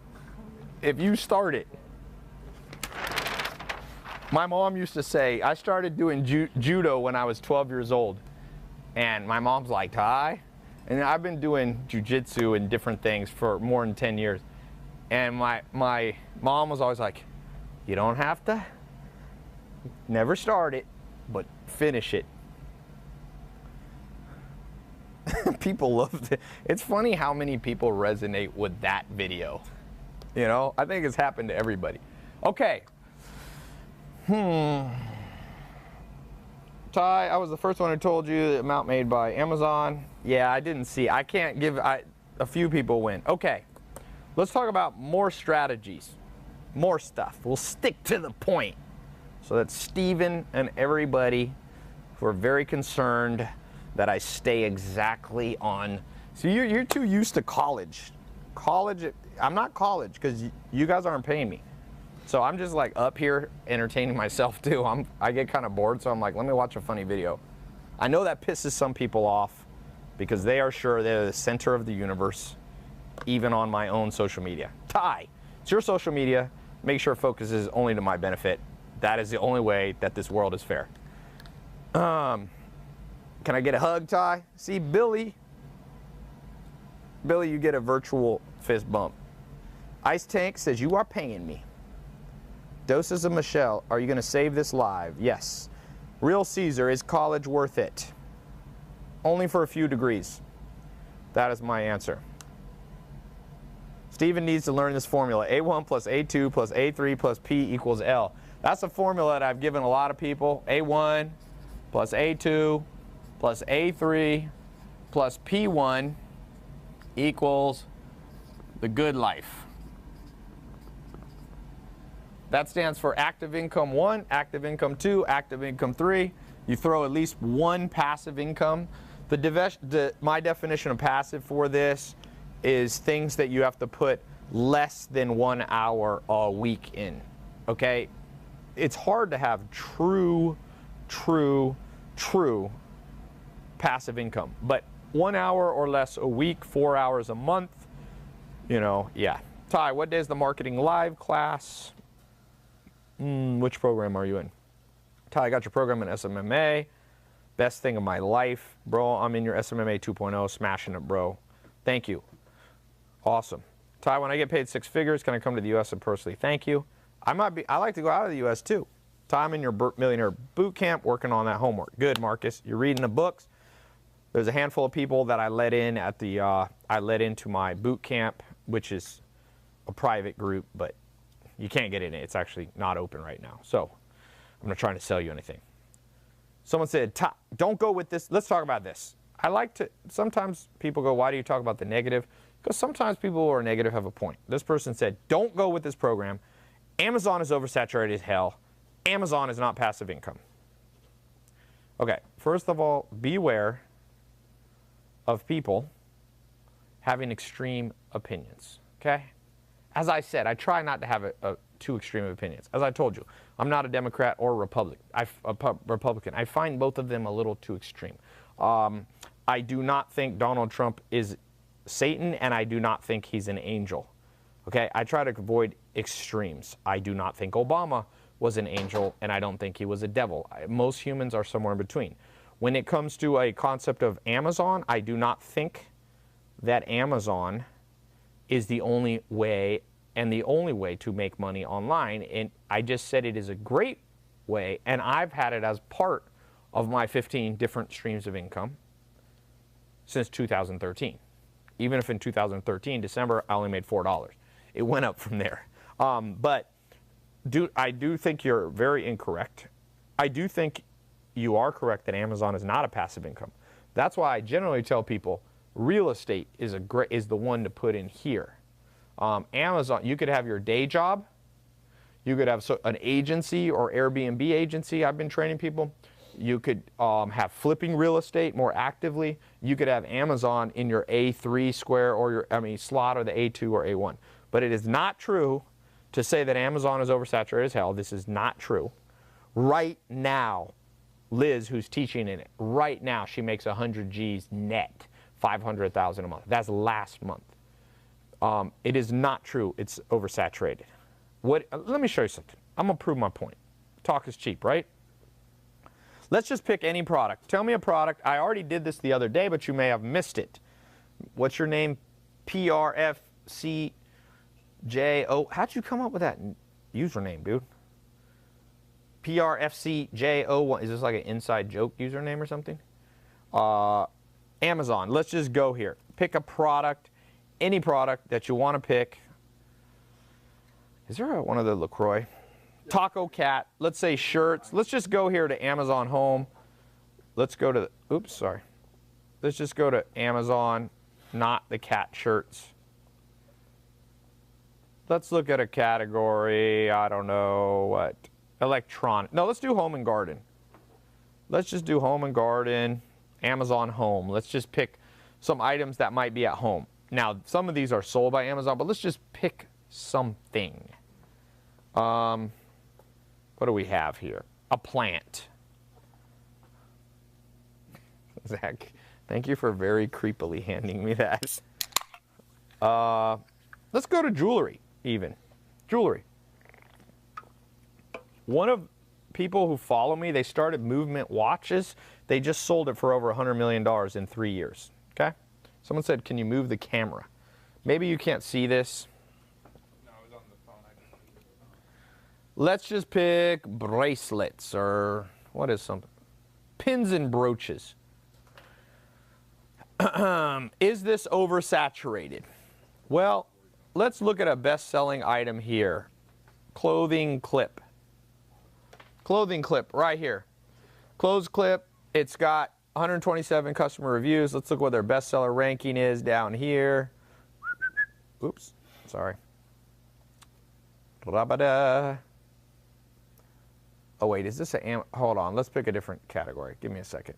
[SPEAKER 1] if you start it. My mom used to say, I started doing judo when I was 12 years old. And my mom's like, Tai? And I've been doing jujitsu and different things for more than 10 years. And my mom was always like, you don't have to never start it, but finish it. People love it. It's funny how many people resonate with that video. You know, I think it's happened to everybody. Okay. Tai, I was the first one who told you the amount made by Amazon. Yeah, I didn't see. I can't give, a few people win. Okay, let's talk about more strategies, more stuff. We'll stick to the point so that Steven and everybody who are very concerned that I stay exactly on. So you're too used to college. I'm not college because you guys aren't paying me. So I'm just like up here entertaining myself too. I get kind of bored, so I'm like, let me watch a funny video. I know that pisses some people off because they are sure they're the center of the universe, even on my own social media. Tai, it's your social media. Make sure it focuses only to my benefit. That is the only way that this world is fair. Can I get a hug, Tai? See, Billy, you get a virtual fist bump. Ice Tank says, you are paying me. Doses of Michelle, are you going to save this live? Yes. Real Caesar, is college worth it? Only for a few degrees. That is my answer. Steven needs to learn this formula. A1 plus A2 plus A3 plus P equals L. That's a formula that I've given a lot of people. A1 plus A2 plus A3 plus P1 equals the good life. That stands for active income 1, active income 2, active income 3. You throw at least one passive income. My definition of passive for this is things that you have to put less than 1 hour a week in. Okay? It's hard to have true passive income. But 1 hour or less a week, 4 hours a month, you know, yeah. Tai, what day is the marketing live class? Which program are you in? Tai, I got your program in SMMA. Best thing of my life. Bro, I'm in your SMMA 2.0, smashing it, bro. Thank you. Awesome. Tai, when I get paid 6 figures, can I come to the U.S. and personally thank you? I like to go out of the U.S. too. Tai, I'm in your Millionaire Boot Camp working on that homework. Good, Marcus. You're reading the books. There's a handful of people that I let in at the, I let into my boot camp, which is a private group, but you can't get in it. It's actually not open right now. So I'm not trying to sell you anything. Someone said, don't go with this. Let's talk about this. I like to, sometimes people go, why do you talk about the negative? Because sometimes people who are negative have a point. This person said, don't go with this program. Amazon is oversaturated as hell. Amazon is not passive income. Okay, first of all, beware of people having extreme opinions, okay? As I said, I try not to have too extreme opinions. As I told you, I'm not a Democrat or a Republican. I find both of them a little too extreme. I do not think Donald Trump is Satan, and I do not think he's an angel. Okay, I try to avoid extremes. I do not think Obama was an angel, and I don't think he was a devil. Most humans are somewhere in between. When it comes to a concept of Amazon, I do not think that Amazon is the only way and the only way to make money online. And I just said it is a great way, and I've had it as part of my 15 different streams of income since 2013. Even if in 2013, December, I only made $4. It went up from there. But I do think you're very incorrect. I do think you are correct that Amazon is not a passive income. That's why I generally tell people real estate is the one to put in here. Amazon, you could have your day job. You could have an agency or Airbnb agency. I've been training people. You could have flipping real estate more actively. You could have Amazon in your A3 square or your slot, or the A2 or A1. But it is not true to say that Amazon is oversaturated as hell. This is not true. Right now, Liz, who's teaching in it, right now she makes 100 G's net, 500,000 a month. That's last month. It is not true. It's oversaturated. Let me show you something. I'm gonna prove my point. Talk is cheap, right? Let's just pick any product. Tell me a product. I already did this the other day, but you may have missed it. What's your name? PRFCJO. How'd you come up with that username, dude? PRFCJO1. Is this like an inside joke username or something? Amazon. Let's just go here. Pick a product, any product that you want to pick. Is there one of the LaCroix? Taco Cat. Let's say shirts. Let's just go here to Amazon Home. Let's go to, oops, sorry. Let's just go to Amazon, not the cat shirts. Let's look at a category, I don't know what, electronic. No, let's do home and garden. Let's just do home and garden, Amazon Home. Let's just pick some items that might be at home. Now, some of these are sold by Amazon, but let's just pick something. What do we have here? A plant. Zach, thank you for very creepily handing me that. Let's go to jewelry, even. Jewelry. One of people who follow me, they started Movement Watches. They just sold it for over $100 million in 3 years, okay? Someone said, can you move the camera? Maybe you can't see this.
[SPEAKER 3] No, it was on the phone. I just moved it.
[SPEAKER 1] Let's just pick bracelets, or what is something? Pins and brooches. Is this oversaturated? Well, let's look at a best-selling item here. Clothing clip. Clothing clip right here. Clothes clip. It's got 127 customer reviews. Let's look what their bestseller ranking is down here. Oops, sorry. Oh wait, is this a, hold on, let's pick a different category. Give me a second.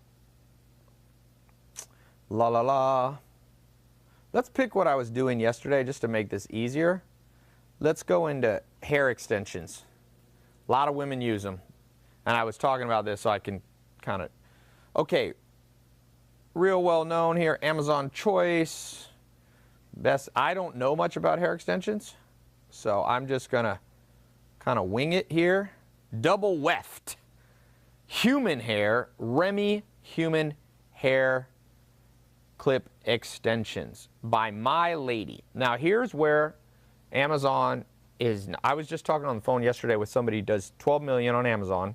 [SPEAKER 1] La la la. Let's pick what I was doing yesterday just to make this easier. Let's go into hair extensions. A lot of women use them. And I was talking about this so I can kind of, okay, real well known here, Amazon Choice. Best, I don't know much about hair extensions, so I'm just gonna kind of wing it here. Double weft. Human hair, Remy human hair clip extensions by My Lady. Now here's where Amazon is. I was just talking on the phone yesterday with somebody who does 12 million on Amazon,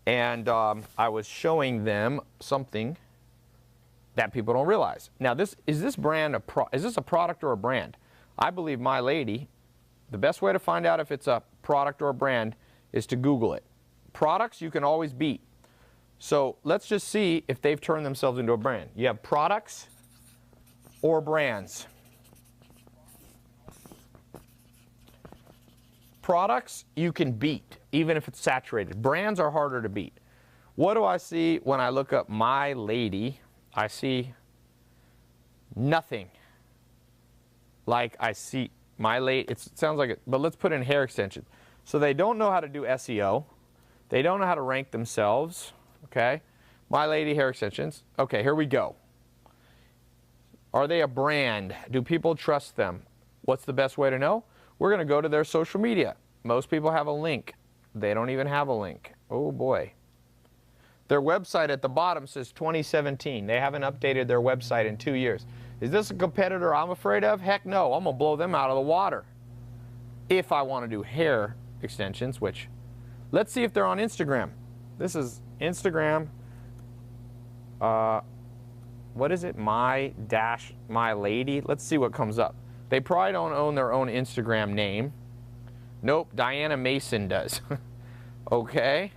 [SPEAKER 1] and I was showing them something that people don't realize. Now is this brand is this a product or a brand? I believe My Lady, the best way to find out if it's a product or a brand is to Google it. Products you can always beat. So let's just see if they've turned themselves into a brand. You have products or brands. Products you can beat, even if it's saturated. Brands are harder to beat. What do I see when I look up My Lady? I see nothing. Like I see My Lady, it sounds like it, but let's put in hair extension. So they don't know how to do SEO. They don't know how to rank themselves. Okay, My Lady hair extensions. Okay, here we go. Are they a brand? Do people trust them? What's the best way to know? We're going to go to their social media. Most people have a link. They don't even have a link. Oh boy. Their website at the bottom says 2017. They haven't updated their website in 2 years. Is this a competitor I'm afraid of? Heck no, I'm going to blow them out of the water. If I want to do hair extensions, which, let's see if they're on Instagram. This is Instagram. What is it? My Lady. Let's see what comes up. They probably don't own their own Instagram name. Nope, Diana Mason does. Okay.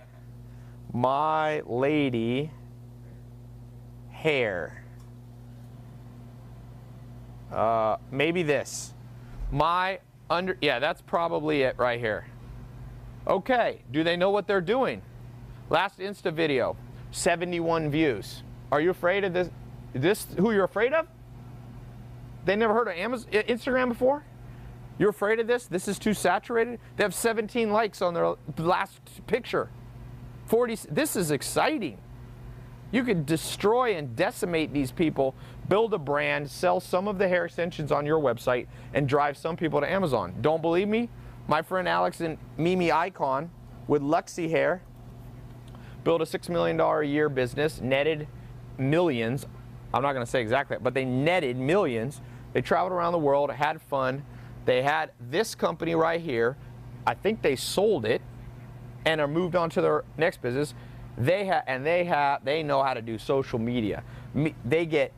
[SPEAKER 1] My Lady hair. Maybe this. Yeah, that's probably it right here. Okay, do they know what they're doing? Last Insta video, 71 views. Are you afraid of this? Is this who you're afraid of? They never heard of Instagram before? You're afraid of this? This is too saturated? They have 17 likes on their last picture. 40, this is exciting. You could destroy and decimate these people, build a brand, sell some of the hair extensions on your website, and drive some people to Amazon. Don't believe me? My friend Alex and Mimi Icon with Luxy Hair built a $6 million a year business, netted millions. I'm not going to say exactly, but they netted millions. They traveled around the world, had fun. They had this company right here. I think they sold it and are moved on to their next business. They know how to do social media. They get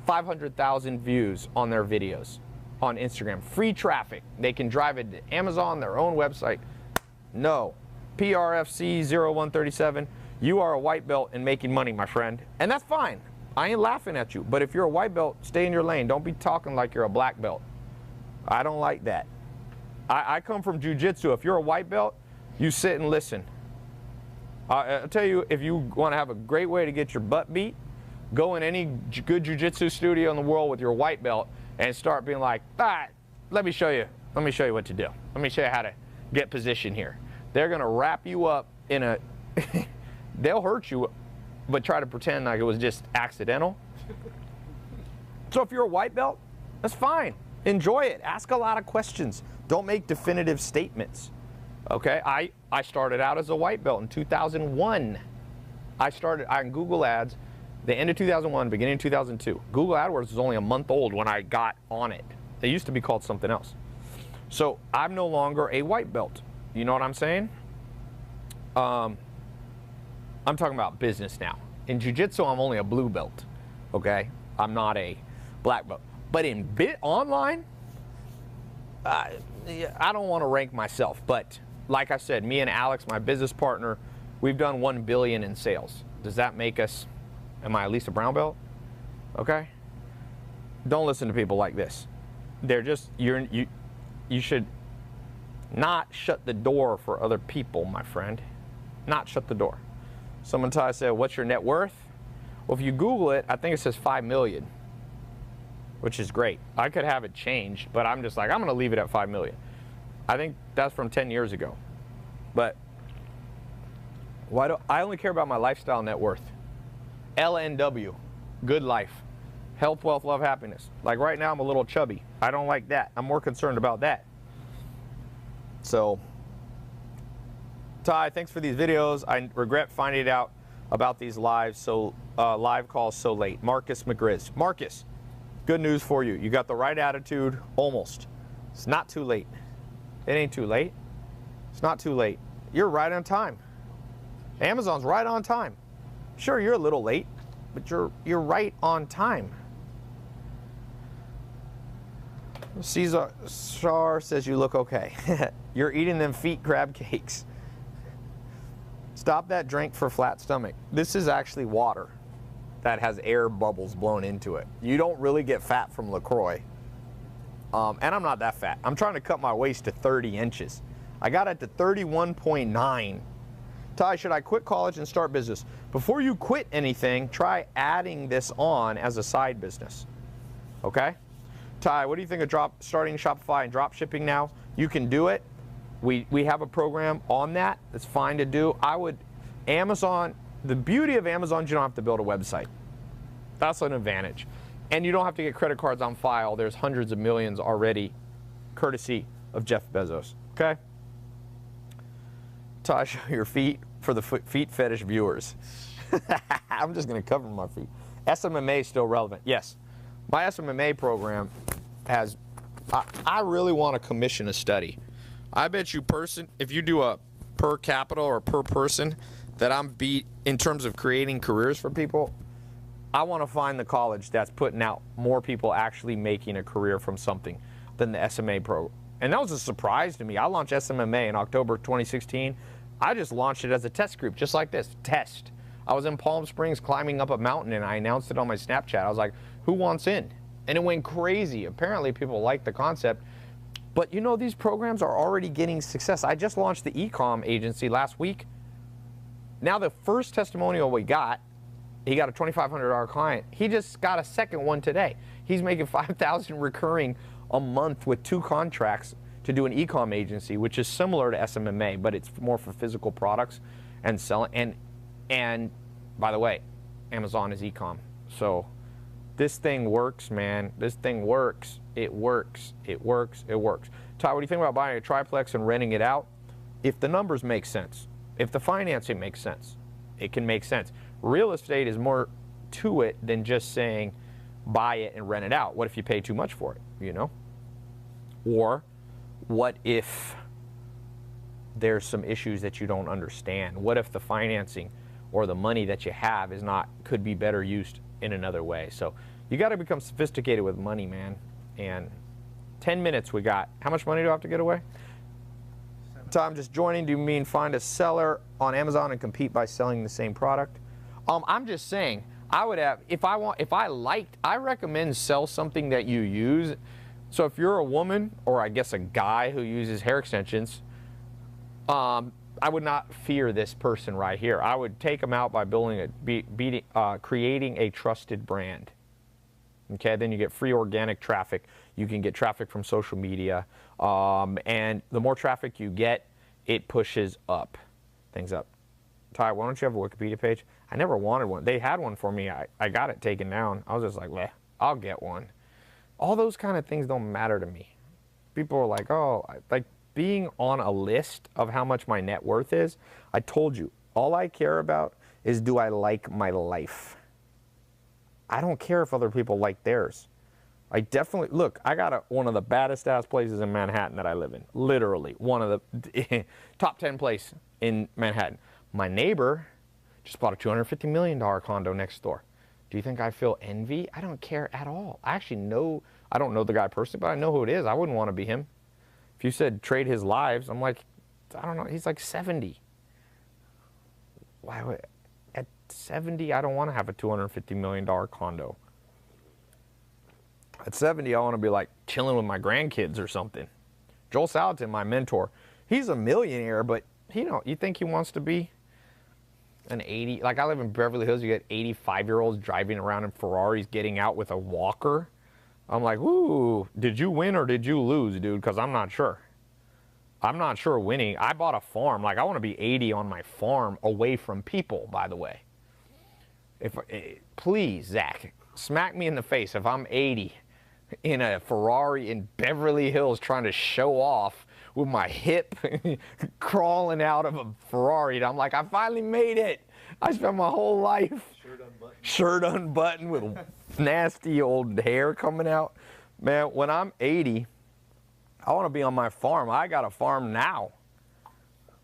[SPEAKER 1] 500,000 views on their videos. on Instagram. Free traffic. They can drive it to Amazon, their own website. No. PRFC 0137, you are a white belt and making money, my friend. And that's fine. I ain't laughing at you. But if you're a white belt, stay in your lane. Don't be talking like you're a black belt. I don't like that. I come from jiu-jitsu. If you're a white belt, you sit and listen. I'll tell you, if you want to have a great way to get your butt beat, go in any good jiu-jitsu studio in the world with your white belt and start being like, let me show you what to do. Let me show you how to get position here. They're going to wrap you up in a, they'll hurt you, but try to pretend like it was just accidental. So if you're a white belt, that's fine. Enjoy it. Ask a lot of questions. Don't make definitive statements. Okay, I started out as a white belt in 2001. I started on Google Ads the end of 2001, beginning of 2002. Google AdWords was only a month old when I got on it. They used to be called something else. So I'm no longer a white belt. You know what I'm saying? I'm talking about business now. In jiu-jitsu, I'm only a blue belt. Okay, I'm not a black belt. But in online, I don't want to rank myself, but like I said, me and Alex, my business partner, we've done 1 billion in sales. Does that make us, am I at least a brown belt? Okay. Don't listen to people like this. They're just, you should not shut the door for other people, my friend. Not shut the door. Someone said, what's your net worth? Well, if you Google it, I think it says 5 million, which is great. I could have it changed, but I'm just like, I'm going to leave it at 5 million. I think that's from 10 years ago. But why do I only care about my lifestyle net worth? LNW, good life, health, wealth, love, happiness. Like right now, I'm a little chubby. I don't like that. I'm more concerned about that. So, Ty, thanks for these videos. I regret finding out about these live calls so late. Marcus McGriz. Marcus, good news for you. You got the right attitude, almost. It's not too late. It ain't too late. It's not too late. You're right on time. Amazon's right on time. Sure, you're a little late, but you're right on time. Caesar says you look okay. You're eating them feet crab cakes. Stop that drink for flat stomach. This is actually water that has air bubbles blown into it. You don't really get fat from LaCroix. And I'm not that fat. I'm trying to cut my waist to 30 inches. I got it to 31.9. Ty, should I quit college and start business? Before you quit anything, try adding this on as a side business. Okay? Ty, what do you think of starting Shopify and drop shipping now? You can do it. We have a program on that. It's fine to do. Amazon, the beauty of Amazon is you don't have to build a website. That's an advantage. And you don't have to get credit cards on file. There's hundreds of millions already, courtesy of Jeff Bezos. Okay? Ty, show your feet for the feet fetish viewers. I'm just going to cover my feet. SMMA is still relevant. Yes. My SMMA program has, I really want to commission a study. I bet you if you do a per capita or per person, that I'm beat in terms of creating careers for people. I want to find the college that's putting out more people actually making a career from something than the SMA program. And that was a surprise to me. I launched SMMA in October 2016. I just launched it as a test group, just like this, test. I was in Palm Springs climbing up a mountain and I announced it on my Snapchat. I was like, who wants in? And it went crazy. Apparently people like the concept. But you know, these programs are already getting success. I just launched the e-com agency last week. Now the first testimonial we got, he got a $2,500 client. He just got a second one today. He's making $5,000 recurring a month with 2 contracts to do an e-com agency, which is similar to SMMA, but it's more for physical products and selling. And by the way, Amazon is e-com. So this thing works, man. This thing works. It works. It works. It works. Ty, what do you think about buying a triplex and renting it out? If the numbers make sense, if the financing makes sense, it can make sense. Real estate is more to it than just saying buy it and rent it out. What if you pay too much for it, you know? Or what if there's some issues that you don't understand? What if the financing or the money that you have could be better used in another way? So you got to become sophisticated with money, man. And 10 minutes we got. How much money do I have to get away? So I'm just joining. Do you mean find a seller on Amazon and compete by selling the same product? I'm just saying, I would have, I recommend sell something that you use. So if you're a woman, or I guess a guy who uses hair extensions, I would not fear this person right here. I would take them out by building creating a trusted brand. Okay, then you get free organic traffic. You can get traffic from social media, and the more traffic you get, it pushes things up. Tai, why don't you have a Wikipedia page? I never wanted one. They had one for me. I got it taken down. I was just like, bleh, I'll get one. All those kind of things don't matter to me. People are like, oh, like being on a list of how much my net worth is. I told you, all I care about is, do I like my life? I don't care if other people like theirs. I definitely, look, I got one of the baddest ass places in Manhattan that I live in. Literally, one of the top 10 place in Manhattan. My neighbor just bought a $250 million condo next door. Do you think I feel envy? I don't care at all. I actually know, I don't know the guy personally, but I know who it is. I wouldn't want to be him. If you said trade his lives, I'm like, I don't know, he's like 70. Why would, at 70, I don't want to have a $250 million condo. At 70, I want to be like chilling with my grandkids or something. Joel Salatin, my mentor, he's a millionaire, but you think he wants to be an 80, like I live in Beverly Hills, you get 85-year-olds driving around in Ferraris, getting out with a walker. I'm like, ooh, did you win or did you lose, dude? Because I'm not sure. I'm not sure winning. I bought a farm. Like, I want to be 80 on my farm away from people, by the way. Please, Zach, smack me in the face if I'm 80 in a Ferrari in Beverly Hills trying to show off with my hip crawling out of a Ferrari. And I'm like, I finally made it. I spent my whole life shirt unbuttoned with nasty old hair coming out. Man, when I'm 80, I want to be on my farm. I got a farm now.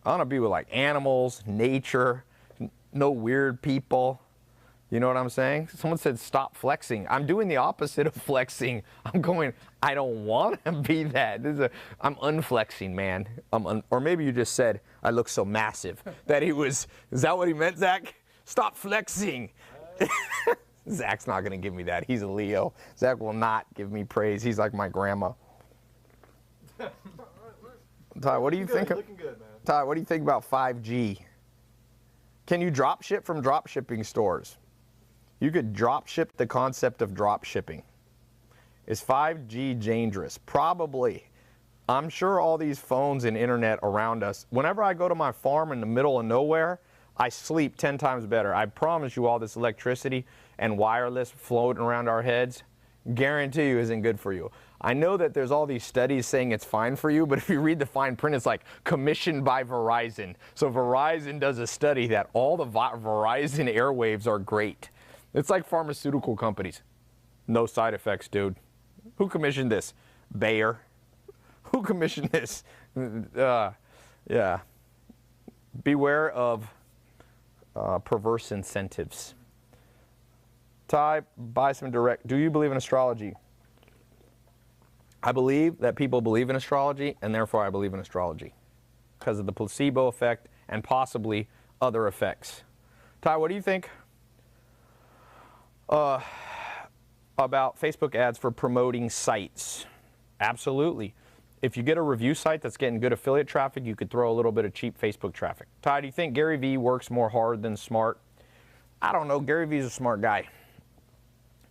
[SPEAKER 1] I want to be with like animals, nature, no weird people. You know what I'm saying? Someone said stop flexing. I'm doing the opposite of flexing. I'm going, I don't want to be that. I'm unflexing, man. Or maybe you just said I look so massive that he was, is that what he meant, Zach? Stop flexing. Zach's not going to give me that. He's a Leo. Zach will not give me praise. He's like my grandma. Tai, what do you think?
[SPEAKER 3] Looking good, man.
[SPEAKER 1] Tai, what do you think about 5G? Can you drop ship from drop shipping stores? You could drop ship the concept of drop shipping. Is 5G dangerous? Probably. I'm sure all these phones and internet around us, whenever I go to my farm in the middle of nowhere, I sleep 10 times better. I promise you all this electricity and wireless floating around our heads, guarantee you isn't good for you. I know that there's all these studies saying it's fine for you, but if you read the fine print, it's like commissioned by Verizon. So Verizon does a study that all the Verizon airwaves are great. It's like pharmaceutical companies. No side effects, dude. Who commissioned this? Bayer. Who commissioned this? Yeah. Beware of perverse incentives. Tai, buy some direct. Do you believe in astrology? I believe that people believe in astrology, and therefore I believe in astrology because of the placebo effect and possibly other effects. Tai, what do you think about Facebook ads for promoting sites? Absolutely. If you get a review site that's getting good affiliate traffic, you could throw a little bit of cheap Facebook traffic. Tai, do you think Gary Vee works more hard than smart? I don't know. Gary Vee's a smart guy.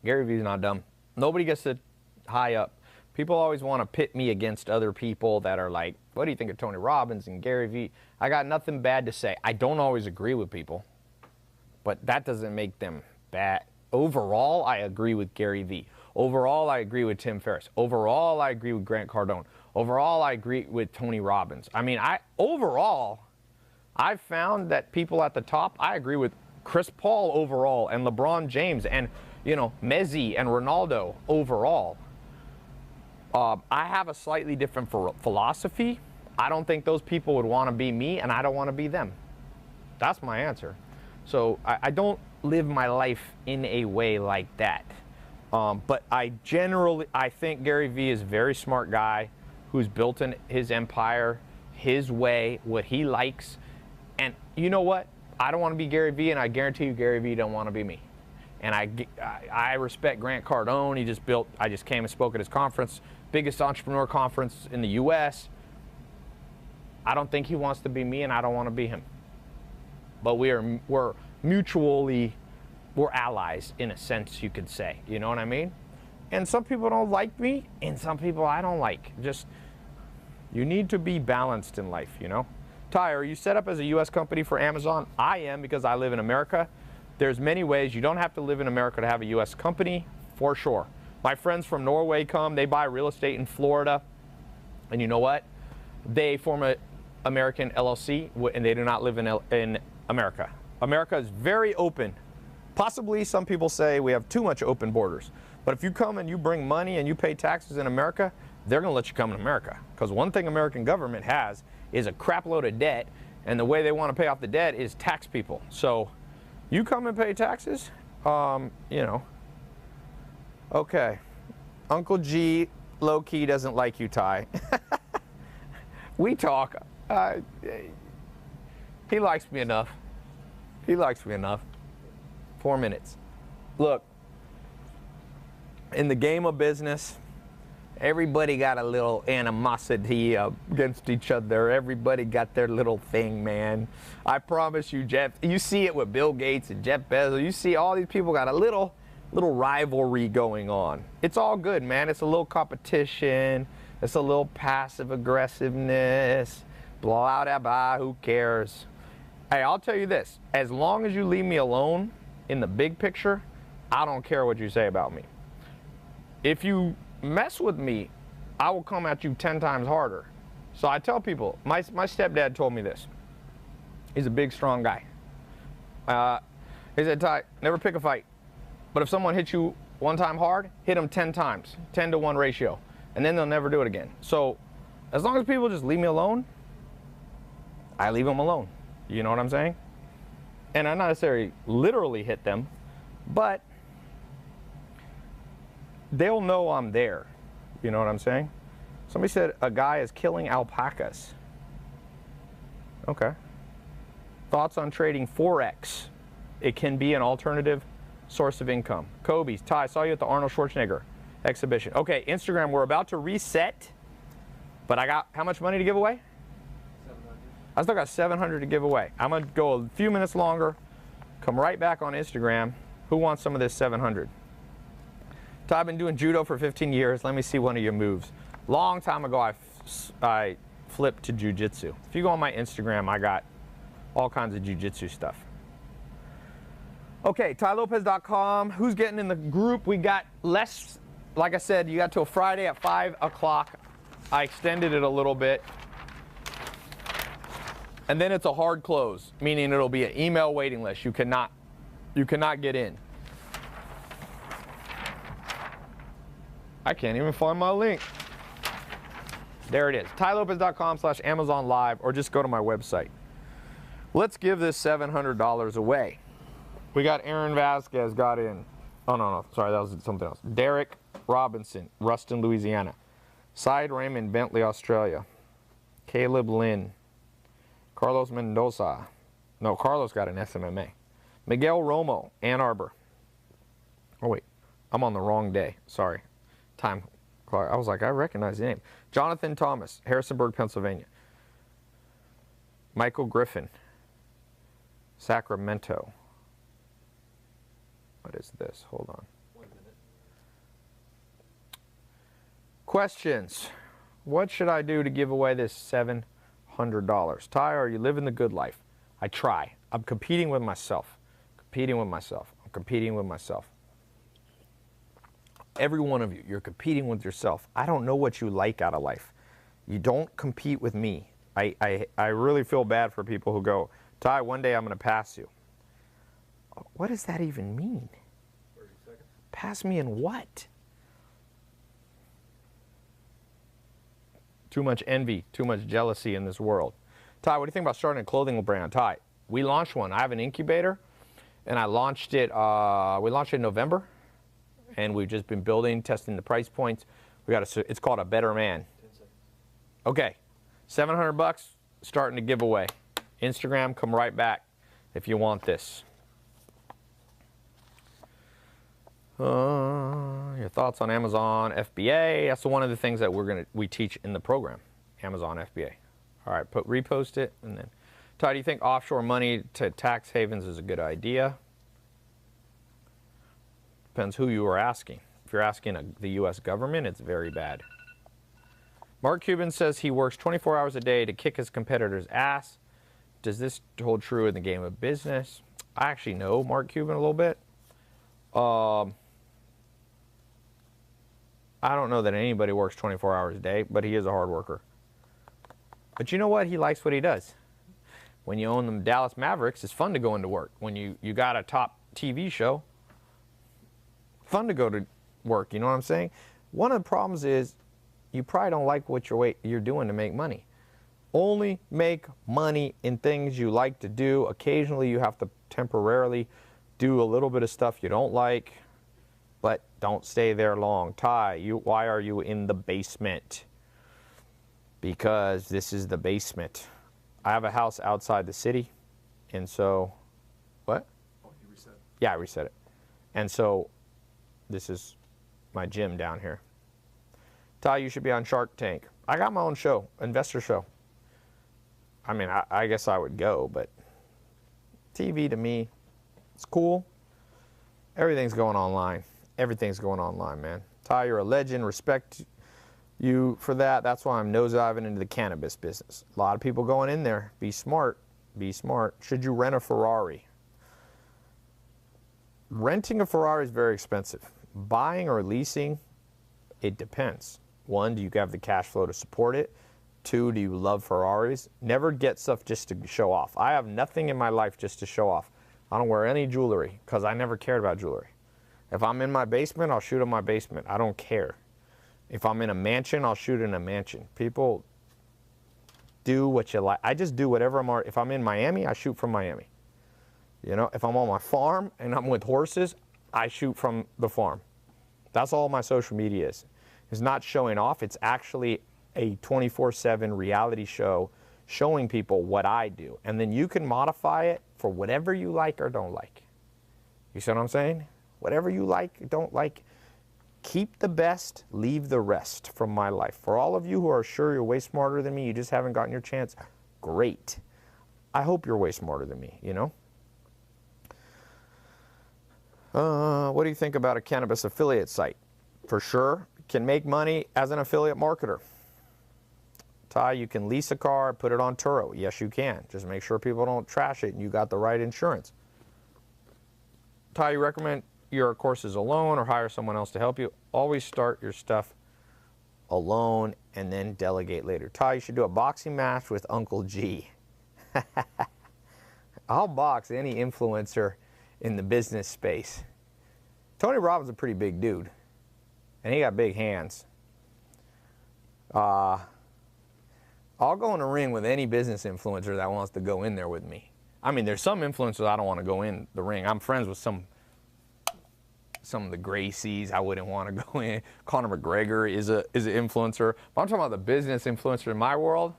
[SPEAKER 1] Gary Vee's not dumb. Nobody gets to high up. People always want to pit me against other people that are like, what do you think of Tony Robbins and Gary Vee? I got nothing bad to say. I don't always agree with people, but that doesn't make them bad. Overall, I agree with Gary Vee. Overall, I agree with Tim Ferriss. Overall, I agree with Grant Cardone. Overall, I agree with Tony Robbins. I mean, overall, I've found that people at the top, I agree with Chris Paul overall and LeBron James and, Messi and Ronaldo overall. I have a slightly different philosophy. I don't think those people would want to be me, and I don't want to be them. That's my answer. So I don't live my life in a way like that. But I think Gary Vee is a very smart guy who's built his empire his way, what he likes. And you know what? I don't want to be Gary Vee, and I guarantee you Gary Vee don't want to be me. And I respect Grant Cardone. I just came and spoke at his conference, biggest entrepreneur conference in the U.S. I don't think he wants to be me, and I don't want to be him. But we're allies in a sense, you could say. You know what I mean? And some people don't like me, and some people I don't like. Just, you need to be balanced in life, you know? Tai, are you set up as a U.S. company for Amazon? I am, because I live in America. There's many ways. You don't have to live in America to have a U.S. company, for sure. My friends from Norway come. They buy real estate in Florida. And you know what? They form an American LLC, and they do not live in America. America is very open. Possibly some people say we have too much open borders. But if you come and you bring money and you pay taxes in America, they're going to let you come in America. Because one thing American government has is a crap load of debt, and the way they want to pay off the debt is tax people. So you come and pay taxes, you know. Okay. Uncle G low-key doesn't like you, Tai. We talk. He likes me enough. He likes me enough. 4 minutes. Look, in the game of business, everybody got a little animosity against each other. Everybody got their little thing, man. I promise you, Jeff, you see it with Bill Gates and Jeff Bezos. You see all these people got a little rivalry going on. It's all good, man. It's a little competition. It's a little passive aggressiveness. Blow out that bar, who cares? Hey, I'll tell you this. As long as you leave me alone in the big picture, I don't care what you say about me. If you mess with me, I will come at you 10 times harder. So I tell people, my stepdad told me this. He's a big, strong guy. He said, Tai, never pick a fight. But if someone hits you one time hard, hit them 10 times, 10-to-1 ratio, and then they'll never do it again. So as long as people just leave me alone, I leave them alone. You know what I'm saying? And I not necessarily literally hit them, but they'll know I'm there. You know what I'm saying? Somebody said a guy is killing alpacas. Okay. Thoughts on trading Forex? It can be an alternative source of income. Kobe's, Tai, saw you at the Arnold Schwarzenegger exhibition. Okay, Instagram, we're about to reset, but I got how much money to give away?
[SPEAKER 2] 700.
[SPEAKER 1] I still got 700 to give away. I'm going to go a few minutes longer, come right back on Instagram. Who wants some of this 700? Tai, I've been doing judo for 15 years. Let me see one of your moves. Long time ago, I flipped to jiu-jitsu. If you go on my Instagram, I got all kinds of jiu-jitsu stuff. Okay, TaiLopez.com. Who's getting in the group? We got less, like I said, you got till Friday at 5 o'clock. I extended it a little bit. And then it's a hard close, meaning it'll be an email waiting list. You cannot get in. I can't even find my link. There it is. TaiLopez.com/Amazon Live, or just go to my website. Let's give this $700 away. We got Aaron Vasquez got in. Oh, no. Sorry, that was something else. Derek Robinson, Ruston, Louisiana. Syed Raymond, Bentley, Australia. Caleb Lynn. Carlos Mendoza. No, Carlos got an SMMA. Miguel Romo, Ann Arbor. Oh, wait. I'm on the wrong day. Sorry. Time. I was like, I recognize the name. Jonathan Thomas, Harrisonburg, Pennsylvania. Michael Griffin, Sacramento. What is this? Hold on.
[SPEAKER 2] 1 minute.
[SPEAKER 1] Questions. What should I do to give away this $700? Tai, are you living the good life? I try. I'm competing with myself. Every one of you, you're competing with yourself. I don't know what you like out of life. You don't compete with me. I really feel bad for people who go, Tai, one day I'm going to pass you. What does that even mean?
[SPEAKER 2] 30 seconds.
[SPEAKER 1] Pass me in what? Too much envy, too much jealousy in this world. Tai, what do you think about starting a clothing brand? Tai, we launched one. I have an incubator, and I launched it, we launched it in November, and we've just been building, testing the price points. It's called a Better Man. Okay, $700 starting to give away. Instagram, come right back if you want this. Your thoughts on Amazon FBA? That's one of the things that we teach in the program, Amazon FBA. All right, repost it, and then, Todd, do you think offshore money to tax havens is a good idea? Depends who you are asking. If you're asking the U.S. government, it's very bad. Mark Cuban says he works 24 hours a day to kick his competitor's ass. Does this hold true in the game of business? I actually know Mark Cuban a little bit. I don't know that anybody works 24 hours a day, but he is a hard worker. But you know what? He likes what he does. When you own the Dallas Mavericks, it's fun to go into work. When you got a top TV show, fun to go to work. You know what I'm saying? One of the problems is you probably don't like what you're doing to make money. Only make money in things you like to do. Occasionally you have to temporarily do a little bit of stuff you don't like, but don't stay there long. Tai, why are you in the basement? Because this is the basement. I have a house outside the city, and so, what?
[SPEAKER 3] Oh, you reset it.
[SPEAKER 1] Yeah, I reset it. And so, this is my gym down here. Tai, you should be on Shark Tank. I got my own show, investor show. I mean, I guess I would go, but TV to me, it's cool. Everything's going online. Everything's going online, man. Tai, you're a legend. Respect you for that. That's why I'm nosediving into the cannabis business. A lot of people going in there. Be smart. Be smart. Should you rent a Ferrari? Renting a Ferrari is very expensive. Buying or leasing, it depends. One, do you have the cash flow to support it? Two, do you love Ferraris? Never get stuff just to show off. I have nothing in my life just to show off. I don't wear any jewelry because I never cared about jewelry. If I'm in my basement, I'll shoot in my basement. I don't care. If I'm in a mansion, I'll shoot in a mansion. People do what you like. I just do whatever if I'm in Miami, I shoot from Miami. You know, if I'm on my farm and I'm with horses, I shoot from the farm. That's all my social media is. It's not showing off. It's actually a 24/7 reality show showing people what I do. And then you can modify it for whatever you like or don't like. You see what I'm saying? Whatever you like, don't like. Keep the best, leave the rest from my life. For all of you who are sure you're way smarter than me, you just haven't gotten your chance, great. I hope you're way smarter than me, you know? What do you think about a cannabis affiliate site? For sure, can make money as an affiliate marketer. Tai, you can lease a car, put it on Turo. Yes, you can. Just make sure people don't trash it and you got the right insurance. Tai, you recommend your courses alone or hire someone else to help you? Always start your stuff alone and then delegate later. Tai, you should do a boxing match with Uncle G. I'll box any influencer in the business space. Tony Robbins is a pretty big dude, and he got big hands. I'll go in a ring with any business influencer that wants to go in there with me. I mean, there's some influencers I don't want to go in the ring. I'm friends with some of the Gracies. I wouldn't want to go in. Conor McGregor is an influencer. But I'm talking about the business influencer in my world.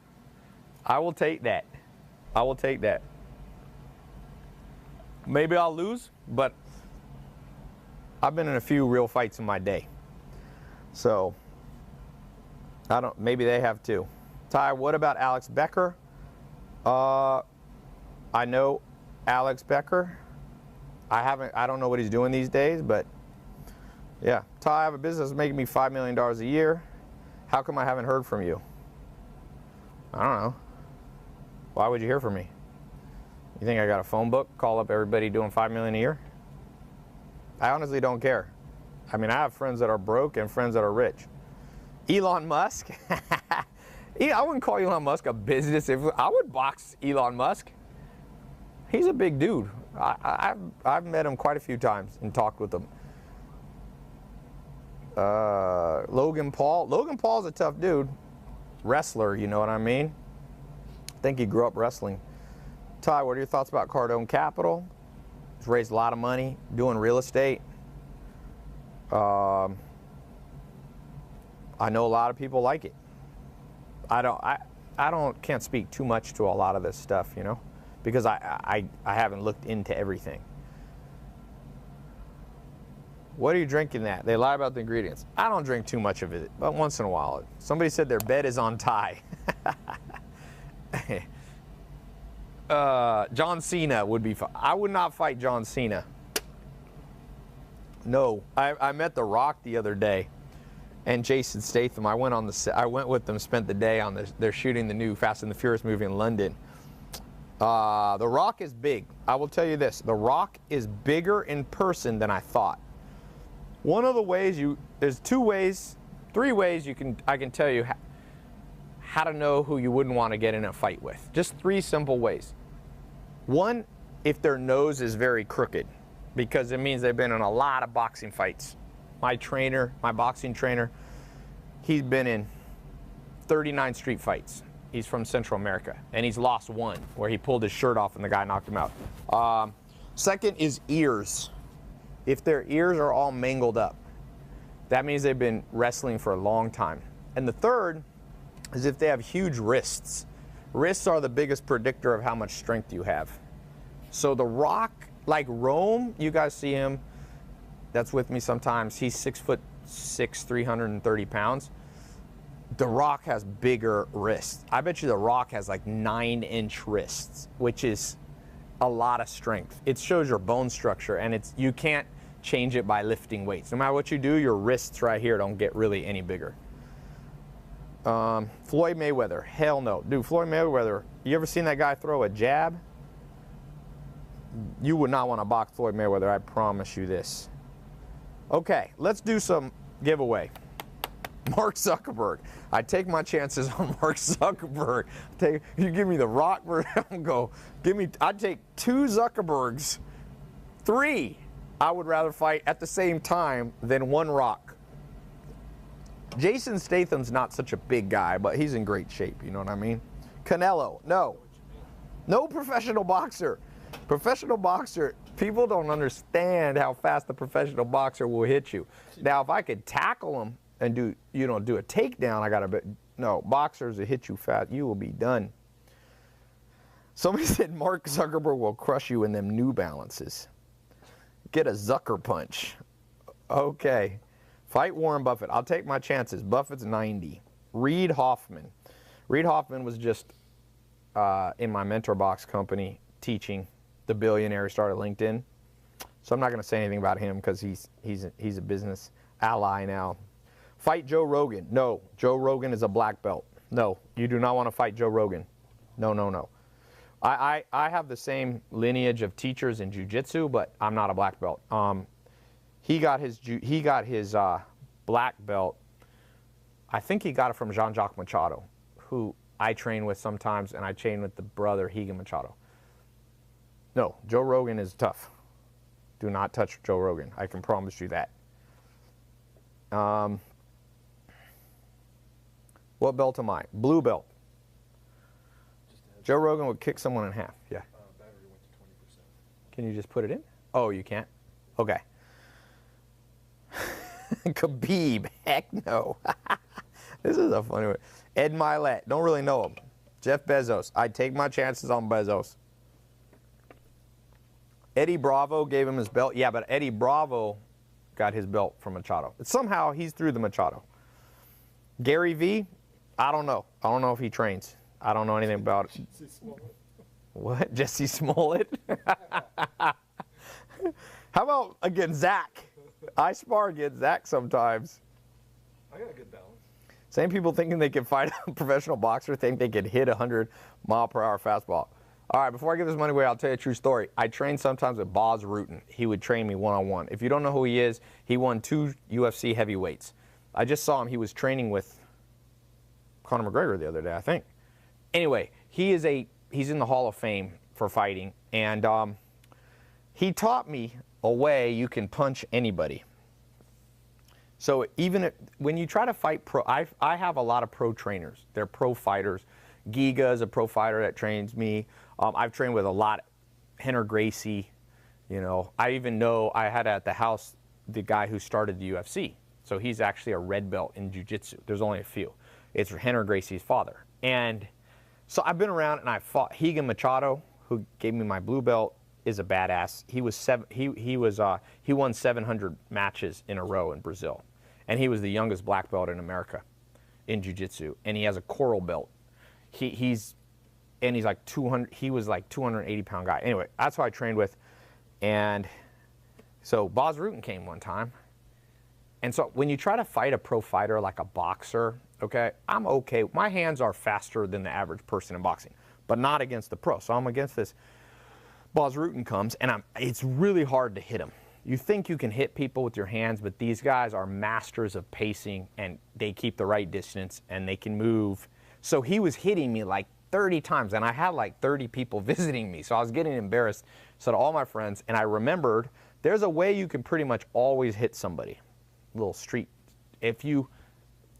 [SPEAKER 1] I will take that. I will take that. Maybe I'll lose, but I've been in a few real fights in my day. So, maybe they have too. Tai, what about Alex Becker? I know Alex Becker. I don't know what he's doing these days, but yeah. Tai, I have a business that's making me $5 million a year. How come I haven't heard from you? I don't know. Why would you hear from me? You think I got a phone book, call up everybody doing $5 million a year? I honestly don't care. I mean, I have friends that are broke and friends that are rich. Elon Musk? I wouldn't call Elon Musk a business influencer. I would box Elon Musk. He's a big dude. I've met him quite a few times and talked with him. Logan Paul. Logan Paul's a tough dude. Wrestler, you know what I mean? I think he grew up wrestling. Tai, what are your thoughts about Cardone Capital? He's raised a lot of money doing real estate. I know a lot of people like it. Can't speak too much to a lot of this stuff, you know, because I haven't looked into everything. What are you drinking that? They lie about the ingredients. I don't drink too much of it, but once in a while. Somebody said their bed is on Tai. John Cena would be fun. I would not fight John Cena. No, I met The Rock the other day, and Jason Statham. I went with them, spent the day on they're shooting the new Fast and the Furious movie in London. The Rock is big. I will tell you this: The Rock is bigger in person than I thought. One of the ways there's three ways I can tell you how to know who you wouldn't want to get in a fight with. Just 3 simple ways. One, if their nose is very crooked, because it means they've been in a lot of boxing fights. My boxing trainer, he's been in 39 street fights. He's from Central America, and he's lost 1 where he pulled his shirt off and the guy knocked him out. Second is ears. If their ears are all mangled up, that means they've been wrestling for a long time. And the third is if they have huge wrists. Wrists are the biggest predictor of how much strength you have. So The Rock, like Rome, you guys see him, that's with me sometimes. He's 6'6", 330 pounds. The Rock has bigger wrists. I bet you The Rock has like 9-inch wrists, which is a lot of strength. It shows your bone structure, and you can't change it by lifting weights. No matter what you do, your wrists right here don't get really any bigger. Floyd Mayweather, hell no. Dude, Floyd Mayweather, you ever seen that guy throw a jab? You would not want to box Floyd Mayweather, I promise you this. Okay, let's do some giveaway. Mark Zuckerberg. I take my chances on Mark Zuckerberg. You give me The Rock, I'd take 2 Zuckerbergs. 3, I would rather fight at the same time than 1 Rock. Jason Statham's not such a big guy, but he's in great shape, you know what I mean? Canelo, no. No professional boxer. Professional boxer, people don't understand how fast the professional boxer will hit you. Now, if I could tackle him and do a takedown, no, boxers will hit you fast, you will be done. Somebody said Mark Zuckerberg will crush you in them New Balances. Get a Zucker punch. Okay. Fight Warren Buffett. I'll take my chances. Buffett's 90. Reid Hoffman. Reid Hoffman was just in my mentor box company teaching. The billionaire started LinkedIn. So I'm not going to say anything about him because he's a business ally now. Fight Joe Rogan. No, Joe Rogan is a black belt. No, you do not want to fight Joe Rogan. No, no, no. I have the same lineage of teachers in jiu-jitsu, but I'm not a black belt. He got his black belt. I think he got it from Jean-Jacques Machado, who I train with sometimes, and I train with the brother Higa Machado. No, Joe Rogan is tough. Do not touch Joe Rogan. I can promise you that. What belt am I? Blue belt. Joe Rogan would kick someone in half. Yeah.
[SPEAKER 3] Battery went to 20%.
[SPEAKER 1] Can you just put it in? Oh, you can't? Okay. Khabib. Heck no. This is a funny one. Ed Milet. Don't really know him. Jeff Bezos. I'd take my chances on Bezos. Eddie Bravo gave him his belt. Yeah, but Eddie Bravo got his belt from Machado. Somehow he's through the Machado. Gary V. I don't know. I don't know if he trains. I don't know anything about it.
[SPEAKER 3] Jesse Smollett.
[SPEAKER 1] What? Jesse Smollett? How about against Zach? I spar against Zach sometimes.
[SPEAKER 3] I got a good balance.
[SPEAKER 1] Same people thinking they can fight a professional boxer think they could hit 100-mile-per-hour fastball. All right, before I give this money away, I'll tell you a true story. I trained sometimes with Boz Rutan. He would train me one-on-one. If you don't know who he is, he won 2 UFC heavyweights. I just saw him. He was training with Conor McGregor the other day, I think. Anyway, he's in the Hall of Fame for fighting, and he taught me a way you can punch anybody. So even when you try to fight pro, I have a lot of pro trainers. They're pro fighters. Giga is a pro fighter that trains me. I've trained with a lot. Henner Gracie, you know. I even know I had at the house the guy who started the UFC. So he's actually a red belt in jiu-jitsu. There's only a few. It's Henry Gracie's father. And so I've been around and I fought Higan Machado, who gave me my blue belt, is a badass. He won 700 matches in a row in Brazil. And he was the youngest black belt in America in jiu-jitsu. And he has a coral belt. He's like 200, he was like 280-pound guy. Anyway, that's who I trained with. And so Bas Rutten came one time. And so when you try to fight a pro fighter like a boxer, okay, I'm okay. My hands are faster than the average person in boxing, but not against the pro. So I'm against this. Bas Rutten comes, and it's really hard to hit him. You think you can hit people with your hands, but these guys are masters of pacing, and they keep the right distance, and they can move. So he was hitting me like 30 times, and I had like 30 people visiting me, so I was getting embarrassed. So to all my friends, and I remembered there's a way you can pretty much always hit somebody. Little street. If you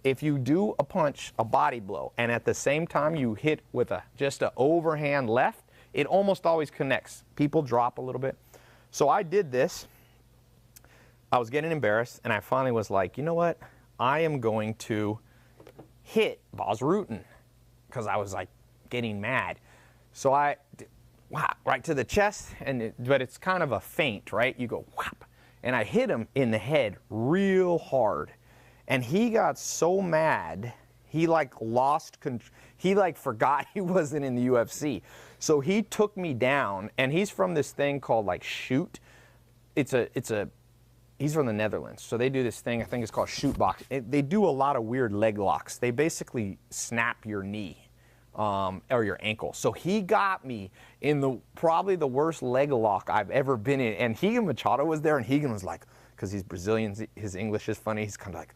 [SPEAKER 1] do a punch, a body blow, and at the same time you hit with just an overhand left, it almost always connects. People drop a little bit. So I did this. I was getting embarrassed, and I finally was like, you know what? I am going to hit Bas Rutten, because I was like getting mad. So I, wow, right to the chest, but it's kind of a feint, right? You go whap, and I hit him in the head real hard, and he got so mad, he like lost control. He like forgot he wasn't in the UFC. So he took me down, and he's from this thing called like shoot. He's from the Netherlands, so they do this thing, I think it's called shoot box. They do a lot of weird leg locks. They basically snap your knee or your ankle. So he got me in probably the worst leg lock I've ever been in. And Higan Machado was there, and Higan was like, because he's Brazilian, his English is funny, he's kind of like,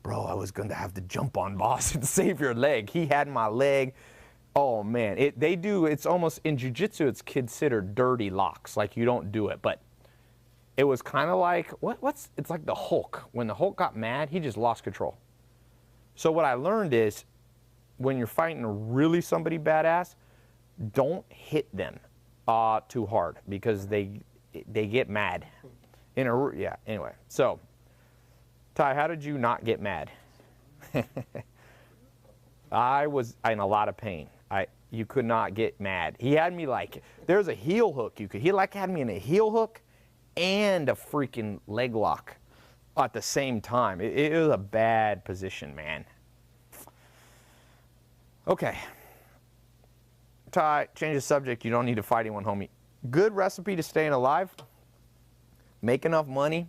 [SPEAKER 1] bro, I was going to have to jump on Bas and save your leg. He had my leg. Oh, man. It's almost, in jiu-jitsu, it's considered dirty locks. Like, you don't do it, but it was kind of like, it's like the Hulk. When the Hulk got mad, he just lost control. So what I learned is, when you're fighting really somebody badass, don't hit them too hard, because they get mad. Yeah, anyway. So, Tai, how did you not get mad? I was in a lot of pain. You could not get mad. He had me like, there's a heel hook. He like had me in a heel hook and a freaking leg lock at the same time. It was a bad position, man. Okay. Tai, change the subject. You don't need to fight anyone, homie. Good recipe to staying alive. Make enough money,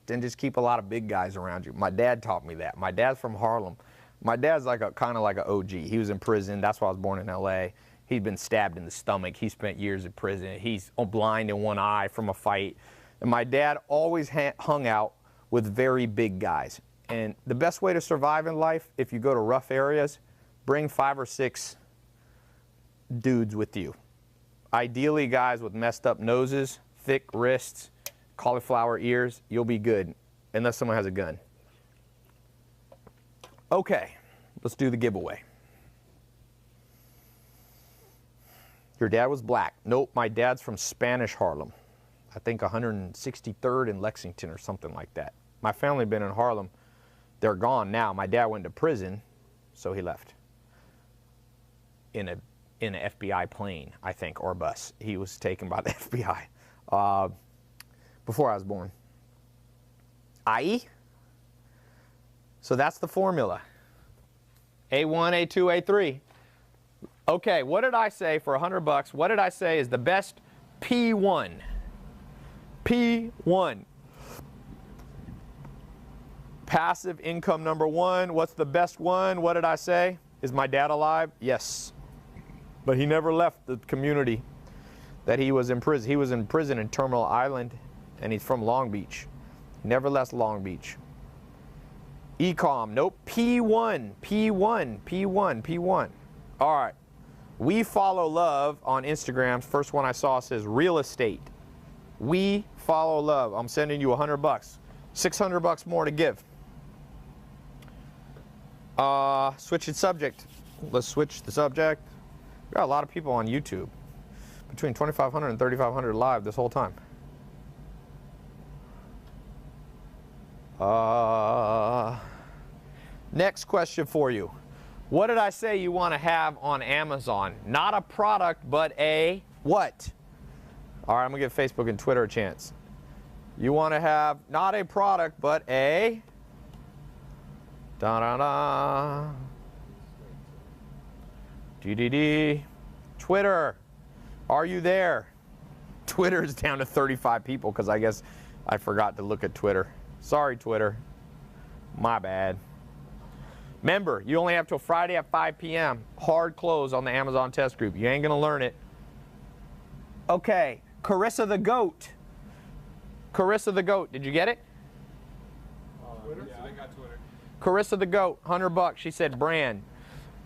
[SPEAKER 1] then just keep a lot of big guys around you. My dad taught me that. My dad's from Harlem. My dad's like kind of like an OG. He was in prison. That's why I was born in LA. He'd been stabbed in the stomach. He spent years in prison. He's blind in one eye from a fight. And my dad always hung out with very big guys. And the best way to survive in life, if you go to rough areas, bring 5 or 6 dudes with you. Ideally, guys with messed up noses, thick wrists, cauliflower ears. You'll be good, unless someone has a gun. Okay, let's do the giveaway. Your dad was black. Nope, my dad's from Spanish Harlem. I think 163rd in Lexington or something like that. My family been in Harlem. They're gone now. My dad went to prison, so he left. In an FBI plane, I think, or bus. He was taken by the FBI before I was born. IE? So that's the formula. A1, A2, A3. Okay, what did I say for $100? What did I say is the best P1? P1. Passive income number 1. What's the best one? What did I say? Is my dad alive? Yes. But he never left the community that he was in prison. He was in prison in Terminal Island, and he's from Long Beach. Never left Long Beach. Ecom, nope. P1, P1, P1, P1. All right. We Follow Love on Instagram. First one I saw says real estate. We Follow Love. I'm sending you $100. $600 more to give. Switch the subject. Let's switch the subject. We got a lot of people on YouTube. Between 2,500 and 3,500 live this whole time. Next question for you. What did I say you want to have on Amazon? Not a product, but a what? All right, I'm going to give Facebook and Twitter a chance. You want to have not a product, but a da-da-da. DDD. Twitter. Are you there? Twitter is down to 35 people because I guess I forgot to look at Twitter. Sorry, Twitter. My bad. Remember, you only have till Friday at 5 p.m. Hard close on the Amazon test group. You ain't going to learn it. Okay, Carissa the Goat. Carissa the Goat, did you get it?
[SPEAKER 3] Twitter? Yeah, I got Twitter.
[SPEAKER 1] Carissa the Goat, $100. She said brand.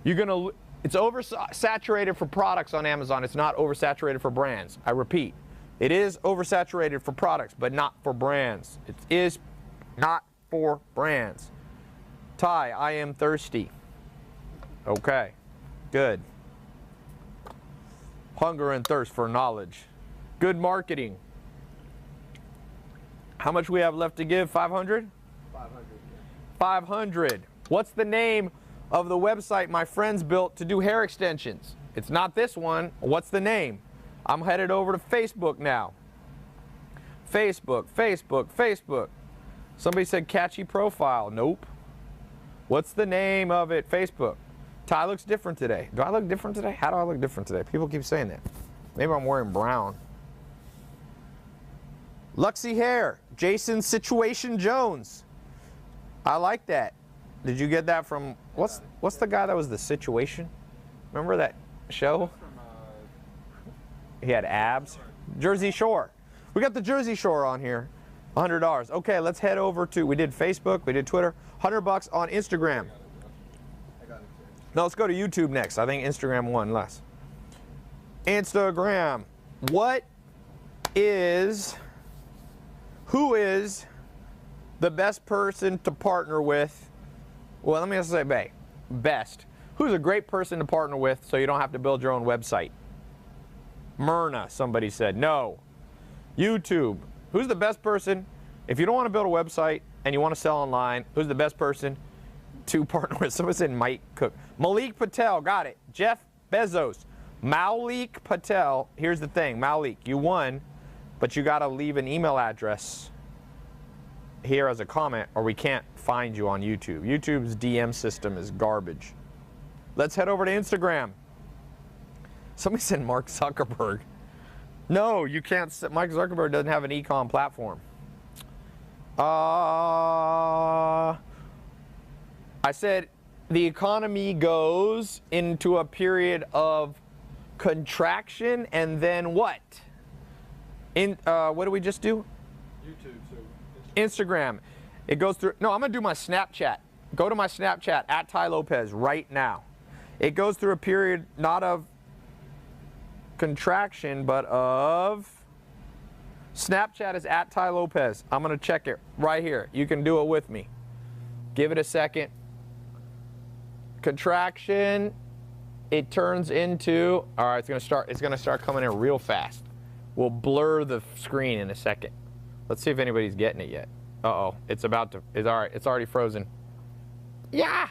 [SPEAKER 1] You're going to, it's oversaturated for products on Amazon. It's not oversaturated for brands. I repeat, it is oversaturated for products, but not for brands. It is not for brands. Tai, I am thirsty. Okay, good. Hunger and thirst for knowledge. Good marketing. How much we have left to give? 500?
[SPEAKER 2] 500. Yeah.
[SPEAKER 1] 500. What's the name of the website my friends built to do hair extensions? It's not this one. What's the name? I'm headed over to Facebook now. Facebook, Facebook, Facebook. Somebody said catchy profile. Nope. What's the name of it? Facebook. Tai looks different today. Do I look different today? How do I look different today? People keep saying that. Maybe I'm wearing brown. Luxy Hair. Jason Situation Jones. I like that. Did you get that from, what's the guy that was the Situation? Remember that show? He had abs. Jersey Shore. We got the Jersey Shore on here. $100. Okay, let's head over to, we did Facebook, we did Twitter. $100 on Instagram.
[SPEAKER 2] I got it.
[SPEAKER 1] No, let's go to YouTube next. I think Instagram won less. Instagram. Who is the best person to partner with? Well, let me just say best. Who's a great person to partner with so you don't have to build your own website? Myrna, somebody said. No. YouTube. Who's the best person? If you don't want to build a website and you want to sell online, who's the best person to partner with? Somebody said Mike Cook. Malik Patel, got it. Jeff Bezos. Malik Patel. Here's the thing, Malik, you won, but you got to leave an email address here as a comment or we can't find you on YouTube. YouTube's DM system is garbage. Let's head over to Instagram. Somebody said Mark Zuckerberg. No, you can't. Mark Zuckerberg doesn't have an e-com platform. I said the economy goes into a period of contraction and then what? What do we just do?
[SPEAKER 3] YouTube, so
[SPEAKER 1] Instagram. It goes through. No, I'm going to do my Snapchat. Go to my Snapchat at Tai Lopez right now. It goes through a period not of contraction, but of Snapchat is at Tai Lopez. I'm going to check it right here. You can do it with me. Give it a second. Contraction. It turns into, all right, it's going to start coming in real fast. We'll blur the screen in a second. Let's see if anybody's getting it yet. Uh-oh, it's all right, it's already frozen. Yeah!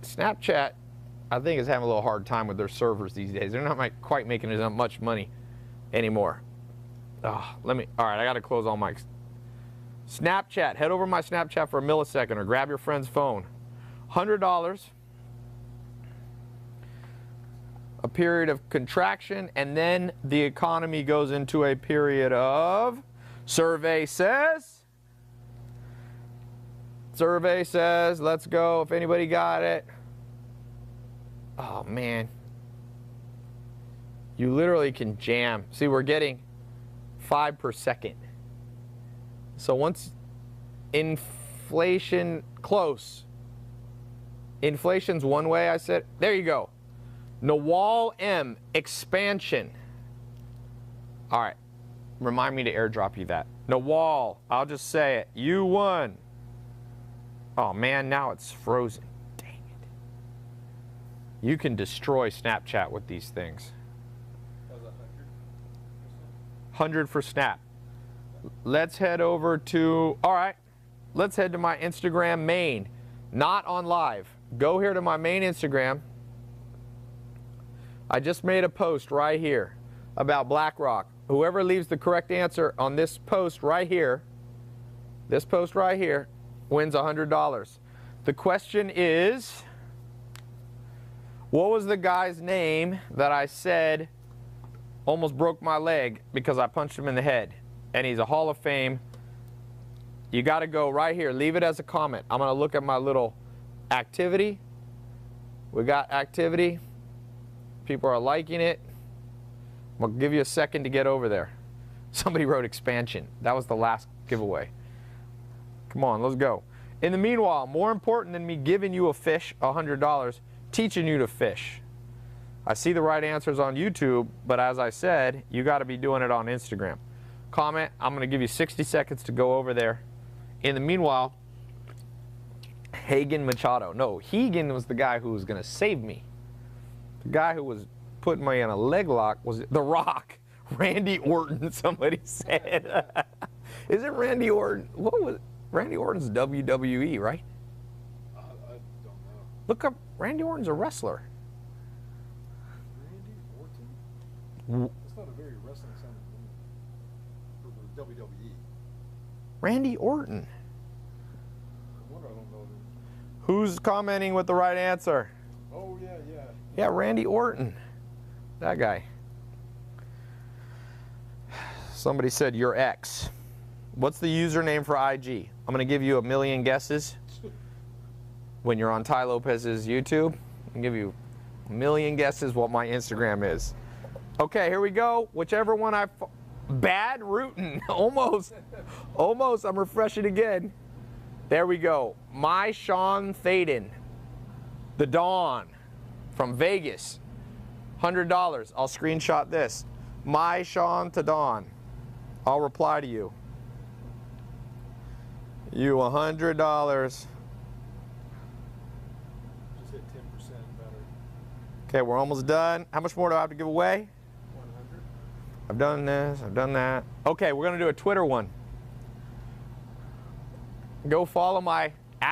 [SPEAKER 1] Snapchat, I think, is having a little hard time with their servers these days. They're not quite making as much money anymore. Oh, all right, I got to close all my Snapchat. Head over to my Snapchat for a millisecond or grab your friend's phone. $100. A period of contraction, and then the economy goes into a period of, survey says, let's go, if anybody got it. Oh man, you literally can jam. See, we're getting 5 per second. So once inflation, close. Inflation's one way, I said, there you go. Nawal M, expansion. All right, remind me to airdrop you that. Nawal, I'll just say it. You won. Oh man, now it's frozen. Dang it. You can destroy Snapchat with these things.
[SPEAKER 3] that was 100%.
[SPEAKER 1] 100 for Snap. let's head over to, all right, let's head to my Instagram main, not on live. Go here to my main Instagram. I just made a post right here about BlackRock. Whoever leaves the correct answer on this post right here, wins $100. The question is, what was the guy's name that I said almost broke my leg because I punched him in the head? And he's a Hall of Fame. You got to go right here. Leave it as a comment. I'm going to look at my little activity. We got activity. People are liking it. I'm going to give you a second to get over there. Somebody wrote expansion. That was the last giveaway. Come on, let's go. In the meanwhile, more important than me giving you a fish, $100, teaching you to fish. I see the right answers on YouTube, but as I said, you got to be doing it on Instagram. Comment. I'm going to give you 60 seconds to go over there. In the meanwhile, Hagen Machado. No, Hagen was the guy who was going to save me. The guy who was putting me in a leg lock was The Rock. Randy Orton, somebody said. Is it Randy Orton? What was it? Randy Orton's WWE, right?
[SPEAKER 3] I don't know.
[SPEAKER 1] Look up, Randy Orton's a wrestler.
[SPEAKER 3] Randy Orton? That's not a very wrestling sounding name for the WWE.
[SPEAKER 1] Randy Orton.
[SPEAKER 3] No wonder I don't know them.
[SPEAKER 1] Who's commenting with the right answer?
[SPEAKER 3] Oh, yeah, yeah.
[SPEAKER 1] Yeah, Randy Orton. That guy. Somebody said your ex. What's the username for IG? I'm going to give you a million guesses. When you're on Tai Lopez's YouTube, I'll give you a million guesses what my Instagram is. Okay, here we go. Whichever one bad rootin'. Almost. Almost. I'm refreshing again. There we go. My Sean Thaden. The Dawn. From Vegas. $100. I'll screenshot this. My Sean to Dawn. I'll reply to you. You $100.
[SPEAKER 3] Just hit 10% better.
[SPEAKER 1] Okay, we're almost done. How much more do I have to give away?
[SPEAKER 3] 100.
[SPEAKER 1] I've done this, I've done that. Okay, we're gonna do a Twitter one. Go follow my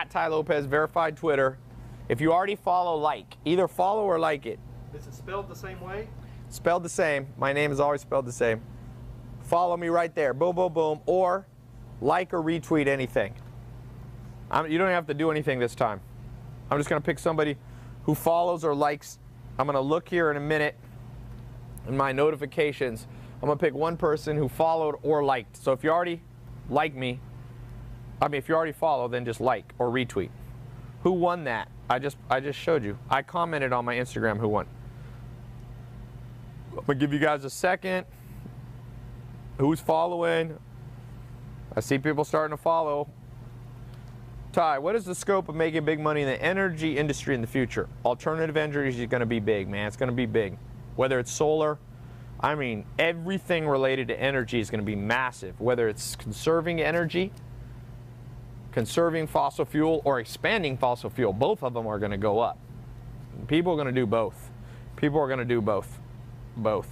[SPEAKER 1] @Tai Lopez verified Twitter. If you already follow, like. Either follow or like it.
[SPEAKER 2] Is it spelled the same way?
[SPEAKER 1] Spelled the same. My name is always spelled the same. Follow me right there. Boom, boom, boom. Or like or retweet anything. You don't have to do anything this time. I'm just going to pick somebody who follows or likes. I'm going to look here in a minute in my notifications. I'm going to pick one person who followed or liked. So if you already like me, if you already follow, then just like or retweet. Who won that? I just showed you. I commented on my Instagram who won. I'm going to give you guys a second. Who's following? I see people starting to follow. Tai, what is the scope of making big money in the energy industry in the future? Alternative energy is going to be big, man. It's going to be big. Whether it's solar, I mean, everything related to energy is going to be massive. Whether it's conserving energy, conserving fossil fuel, or expanding fossil fuel, both of them are going to go up. People are going to do both. People are going to do both. Both.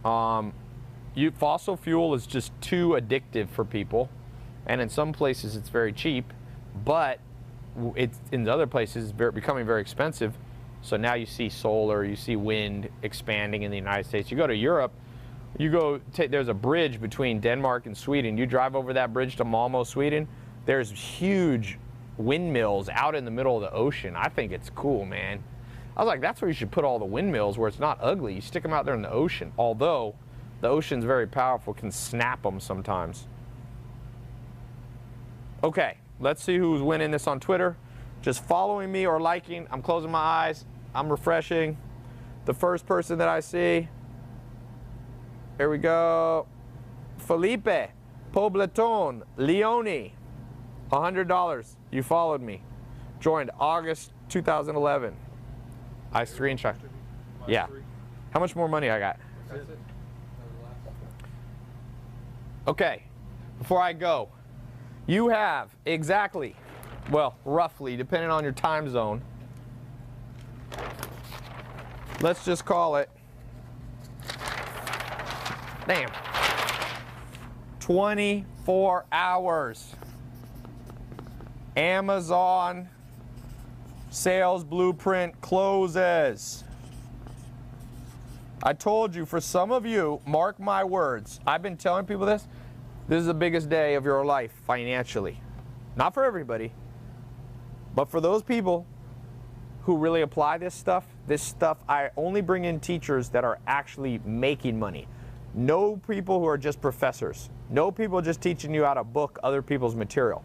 [SPEAKER 1] Fossil fuel is just too addictive for people, and in some places it's very cheap, but it's in other places it's becoming very expensive. So now you see solar, you see wind expanding in the United States. You go to Europe, there's a bridge between Denmark and Sweden. You drive over that bridge to Malmo, Sweden. There's huge windmills out in the middle of the ocean. I think it's cool, man. I was like, that's where you should put all the windmills, where it's not ugly. You stick them out there in the ocean. Although the ocean's very powerful, can snap them sometimes. Okay, let's see who's winning this on Twitter. Just following me or liking. I'm closing my eyes. I'm refreshing. The first person that I see. Here we go. Felipe Pobleton Leone. $100. You followed me. Joined August 2011. I screenshot. Yeah. How much more money I got?
[SPEAKER 2] That's it.
[SPEAKER 1] Okay. Before I go, you have exactly, well, roughly, depending on your time zone, let's just call it, damn, 24 hours. Amazon sales blueprint closes. I told you, for some of you, mark my words, I've been telling people this is the biggest day of your life financially. Not for everybody, but for those people who really apply this stuff, I only bring in teachers that are actually making money. No people who are just professors. No people just teaching you how to book other people's material.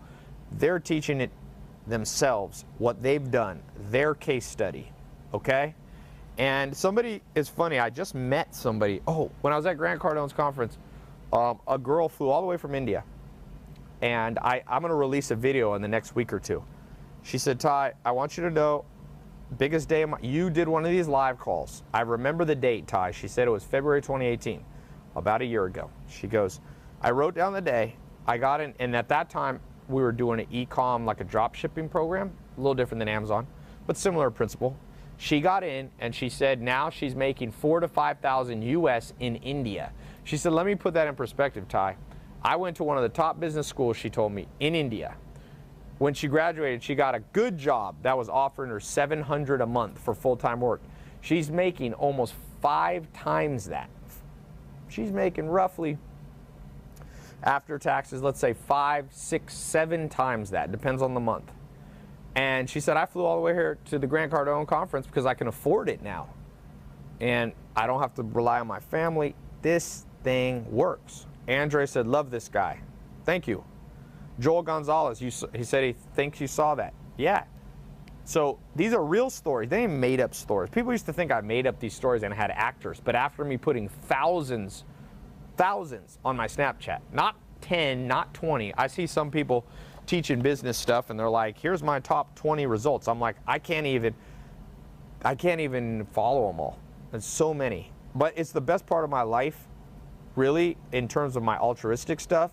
[SPEAKER 1] They're teaching it themselves, what they've done, their case study, okay? And somebody, it's funny, I just met somebody, when I was at Grant Cardone's conference, a girl flew all the way from India. And I'm gonna release a video in the next week or two. She said, Tai, I want you to know, biggest day of you did one of these live calls. I remember the date, Tai. She said it was February 2018, about a year ago. She goes, I wrote down the day, I got in, and at that time, we were doing an e-com, like a drop shipping program, a little different than Amazon, but similar principle. She got in and she said now she's making 4,000 to 5,000 US in India. She said, let me put that in perspective, Tai. I went to one of the top business schools, she told me, in India. When she graduated, she got a good job that was offering her $700 a month for full-time work. She's making almost 5 times that. She's making roughly, after taxes, let's say 5, 6, 7 times that, depends on the month. And she said, I flew all the way here to the Grant Cardone conference because I can afford it now. And I don't have to rely on my family. This thing works. Andre said, love this guy. Thank you. Joel Gonzalez, he said he thinks you saw that. Yeah. So these are real stories. They ain't made up stories. People used to think I made up these stories and had actors. But after me putting thousands on my Snapchat, not 10, not 20. I see some people teaching business stuff and they're like, here's my top 20 results. I'm like, I can't even follow them all. There's so many. But it's the best part of my life, really, in terms of my altruistic stuff.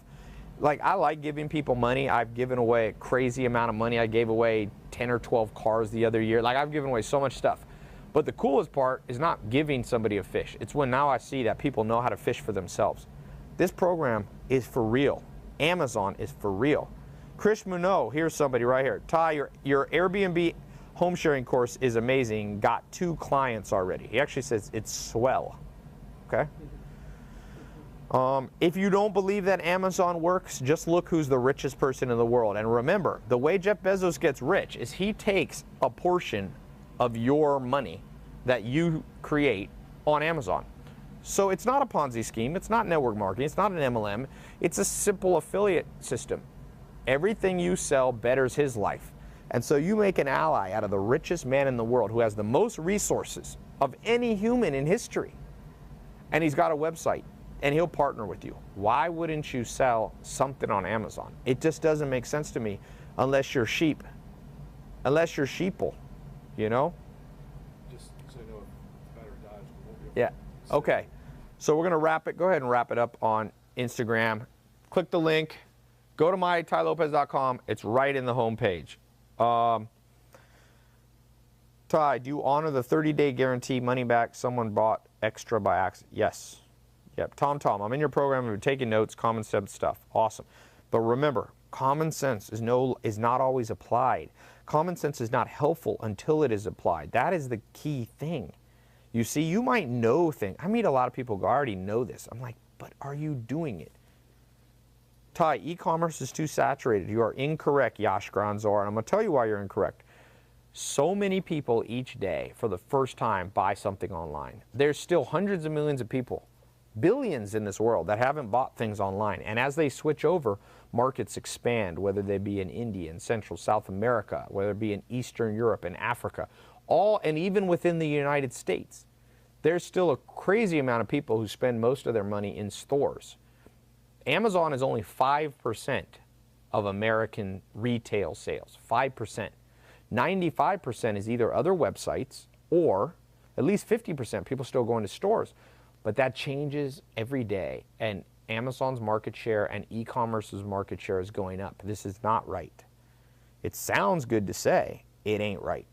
[SPEAKER 1] Like, I like giving people money. I've given away a crazy amount of money. I gave away 10 or 12 cars the other year. Like, I've given away so much stuff. But the coolest part is not giving somebody a fish. It's when now I see that people know how to fish for themselves. This program is for real. Amazon is for real. Krish Munot, here's somebody right here. Tai, your Airbnb home sharing course is amazing. Got 2 clients already. He actually says it's swell. Okay? If you don't believe that Amazon works, just look who's the richest person in the world. And remember, the way Jeff Bezos gets rich is he takes a portion of your money that you create on Amazon. So it's not a Ponzi scheme. It's not network marketing. It's not an MLM. It's a simple affiliate system. Everything you sell betters his life. And so you make an ally out of the richest man in the world who has the most resources of any human in history. And he's got a website. And he'll partner with you. Why wouldn't you sell something on Amazon? It just doesn't make sense to me unless you're sheep. Unless you're sheeple, you know?
[SPEAKER 3] Just so you know, if the battery dies, we won't be able
[SPEAKER 1] Yeah.
[SPEAKER 3] to
[SPEAKER 1] Okay. So we're going to wrap it. Go ahead and wrap it up on Instagram. Click the link. Go to mytailopez.com. It's right in the homepage. Tai, do you honor the 30-day guarantee money back someone bought extra by accident? Yes. Yep. Tom, I'm in your program. We're taking notes, common sense stuff. Awesome. But remember, common sense is not always applied. Common sense is not helpful until it is applied. That is the key thing. You see, you might know things. I meet a lot of people who already know this. I'm like, but are you doing it? Tai, e-commerce is too saturated. You are incorrect, Yash Granzor, and I'm going to tell you why you're incorrect. So many people each day, for the first time, buy something online. There's still hundreds of millions of people, billions in this world, that haven't bought things online. And as they switch over, markets expand, whether they be in India, in Central South America, whether it be in Eastern Europe and Africa, and even within the United States. There's still a crazy amount of people who spend most of their money in stores. Amazon is only 5% of American retail sales, 5%. 95% is either other websites or at least 50% people still going to stores. But that changes every day, and Amazon's market share and e-commerce's market share is going up. This is not right. It sounds good to say, it ain't right.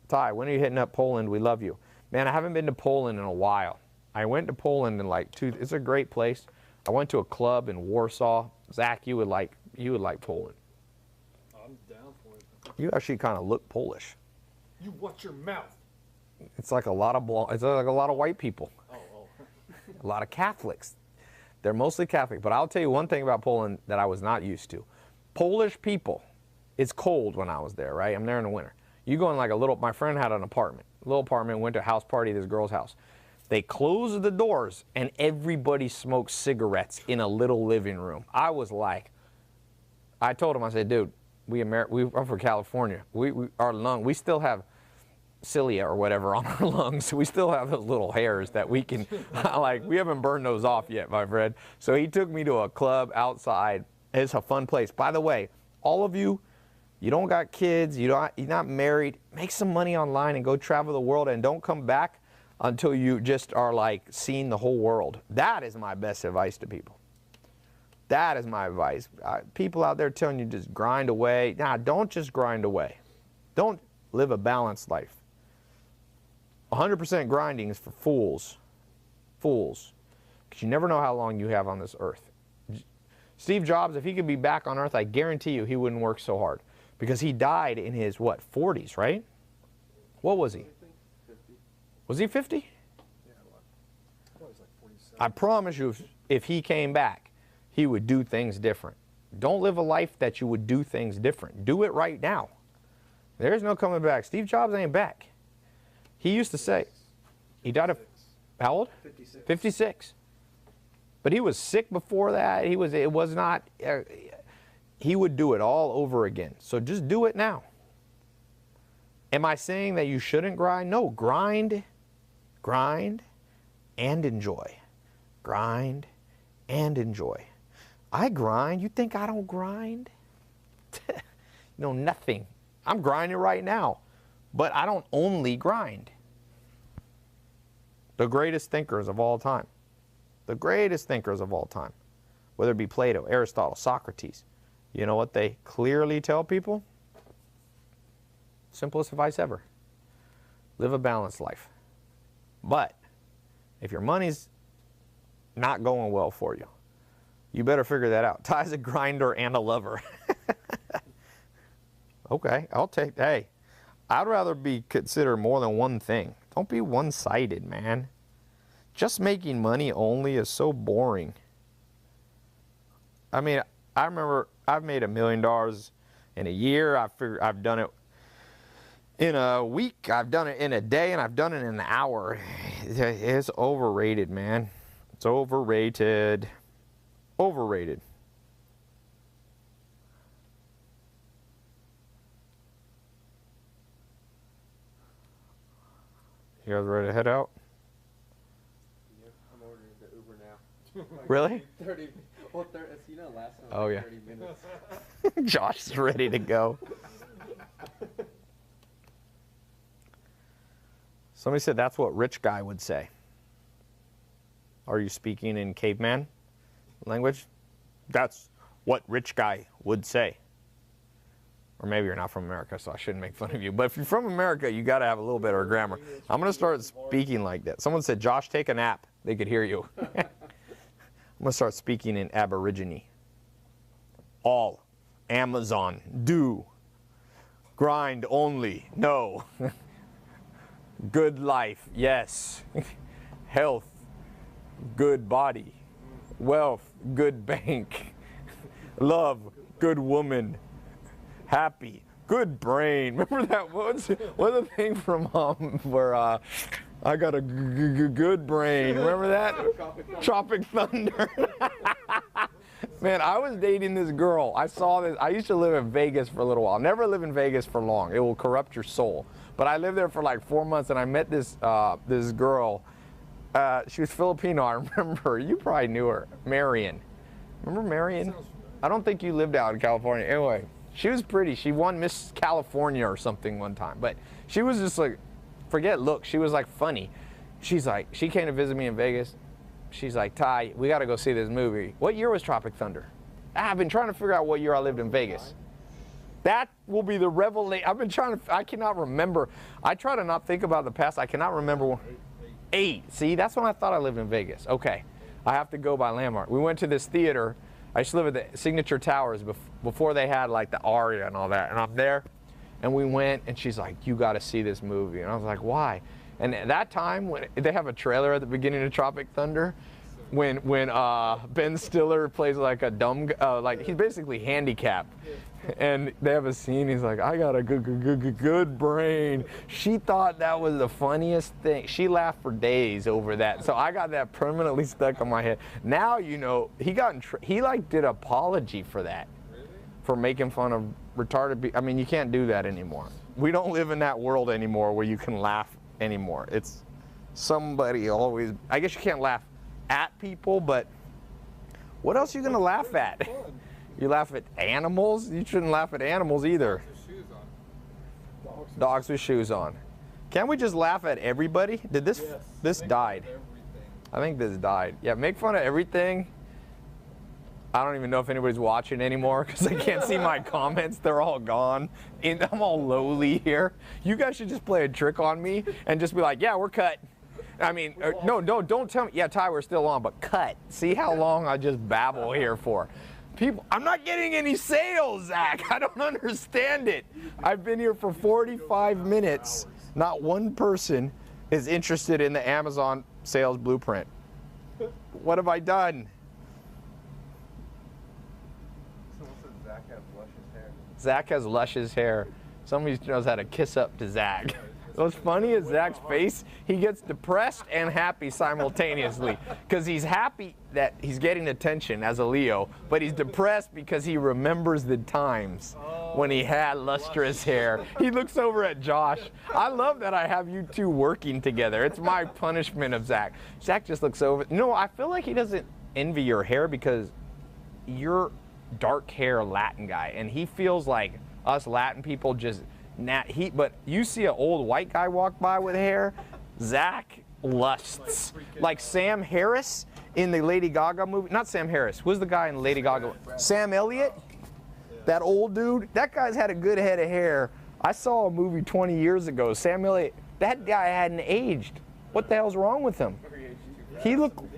[SPEAKER 1] Tai, when are you hitting up Poland? We love you. Man, I haven't been to Poland in a while. I went to Poland in it's a great place. I went to a club in Warsaw. Zach, you would like Poland.
[SPEAKER 3] I'm down for it.
[SPEAKER 1] You actually kind of look Polish.
[SPEAKER 3] You watch your mouth.
[SPEAKER 1] It's like a lot of it's like a lot of white people,
[SPEAKER 3] Oh.
[SPEAKER 1] a lot of Catholics. They're mostly Catholic. But I'll tell you one thing about Poland that I was not used to. Polish people, it's cold when I was there, right? I'm there in the winter. You go in like my friend had an apartment, little apartment, went to a house party at this girl's house. They closed the doors and everybody smoked cigarettes in a little living room. I was like, I told him, I said, dude, I'm from California. We still have cilia or whatever on our lungs. We still have those little hairs that we can, we haven't burned those off yet, my friend. So he took me to a club outside. It's a fun place. By the way, all of you, you don't got kids, you're not married, make some money online and go travel the world and don't come back until you just are like seeing the whole world. That is my best advice to people. That is my advice. People out there telling you just grind away. Nah, don't just grind away. Don't live a balanced life. 100% grinding is for fools. Fools. Because you never know how long you have on this earth. Steve Jobs, if he could be back on earth, I guarantee you he wouldn't work so hard. Because he died in his, 40s, right? What was he?
[SPEAKER 2] 50.
[SPEAKER 1] Was he 50?
[SPEAKER 3] Yeah, I thought it was like 47.
[SPEAKER 1] I promise you, if he came back, he would do things different. Don't live a life that you would do things different. Do it right now. There's no coming back. Steve Jobs ain't back. He used to say, he died of, how old?
[SPEAKER 2] 56.
[SPEAKER 1] 56. But he was sick before that. He would do it all over again. So just do it now. Am I saying that you shouldn't grind? No, grind, and enjoy. Grind and enjoy. I grind. You think I don't grind? No, nothing. I'm grinding right now. But I don't only grind. The greatest thinkers of all time. The greatest thinkers of all time. Whether it be Plato, Aristotle, Socrates. You know what they clearly tell people? Simplest advice ever. Live a balanced life. But if your money's not going well for you, you better figure that out. Ty's a grinder and a lover. Okay, I'll take that. Hey, I'd rather be considered more than one thing. Don't be one-sided, man. Just making money only is so boring. I mean, I remember I've made $1 million in a year. I've done it in a week. I've done it in a day, and I've done it in an hour. It's overrated, man. It's overrated. Overrated. You guys ready to head out?
[SPEAKER 2] Yep, I'm ordering the Uber now.
[SPEAKER 1] Really?
[SPEAKER 2] 30. Well, you know, last time.
[SPEAKER 1] Oh, yeah.
[SPEAKER 2] 30 minutes.
[SPEAKER 1] Josh is ready to go. Somebody said that's what rich guy would say. Are you speaking in caveman language? That's what rich guy would say. Or maybe you're not from America, so I shouldn't make fun of you. But if you're from America, you got to have a little bit of grammar. I'm going to start speaking like that. Someone said, Josh, take a nap. They could hear you. I'm going to start speaking in Aborigine. All. Amazon. Do. Grind only. No. Good life. Yes. Health. Good body. Wealth. Good bank. Love. Good woman. Happy, good brain. Remember that? What's the thing from where I got a good brain? Remember that? Tropic Thunder. Man, I was dating this girl. I saw this. I used to live in Vegas for a little while. Never live in Vegas for long. It will corrupt your soul. But I lived there for like 4 months, and I met this this girl. She was Filipino. I remember. You probably knew her, Marion. Remember Marion? I don't think you lived out in California. Anyway. She was pretty. She won Miss California or something one time. But she was just like, forget look, she was like funny. She's like, she came to visit me in Vegas. She's like, Ty, we got to go see this movie. What year was Tropic Thunder? I've been trying to figure out what year I lived in Vegas. That will be the revelation. I've been trying to, I cannot remember. I try to not think about the past. I cannot remember. 8. See, that's when I thought I lived in Vegas. Okay. I have to go by landmark. We went to this theater. I used to live at the Signature Towers before they had like the Aria and all that. And I'm there, and we went, and she's like, "You got to see this movie." And I was like, "Why?" And at that time, when they have a trailer at the beginning of Tropic Thunder, when Ben Stiller plays like a dumb, like he's basically handicapped, and they have a scene. He's like, "I got a good brain." She thought that was the funniest thing. She laughed for days over that. So I got that permanently stuck on my head. Now you know he like did apology for that, for making fun of retarded people. I mean, you can't do that anymore. We don't live in that world anymore where you can laugh anymore. It's somebody always. I guess you can't laugh at people, but what else are you gonna laugh at? You laugh at animals? You shouldn't laugh at animals either. Dogs with shoes on. Can't we just laugh at everybody? Did this? Yes. This died. I think this died. Yeah, make fun of everything. I don't even know if anybody's watching anymore because I can't see my comments. They're all gone. And I'm all lowly here. You guys should just play a trick on me and just be like, "Yeah, we're cut." I mean, no, don't tell me. Yeah, Ty, we're still on, but cut. See how long I just babble here for. People, I'm not getting any sales, Zach. I don't understand it. I've been here for 45 minutes. Not one person is interested in the Amazon sales blueprint. What have I done?
[SPEAKER 2] Someone said Zach has luscious hair.
[SPEAKER 1] Zach has luscious hair. Somebody knows how to kiss up to Zach. What's funny is Zach's face, he gets depressed and happy simultaneously. Because he's happy that he's getting attention as a Leo, but he's depressed because he remembers the times when he had lustrous hair. He looks over at Josh. I love that I have you two working together. It's my punishment of Zach. Zach just looks over. No, I feel like he doesn't envy your hair because you're dark hair Latin guy, and he feels like us Latin people just but you see an old white guy walk by with hair, Zach lusts. Like Sam Harris in the Lady Gaga movie. Not Sam Harris. Who's the guy in Lady Gaga? Sam Elliott? That old dude? That guy's had a good head of hair. I saw a movie 20 years ago. Sam Elliott, that guy hadn't aged. What the hell's wrong with him? He's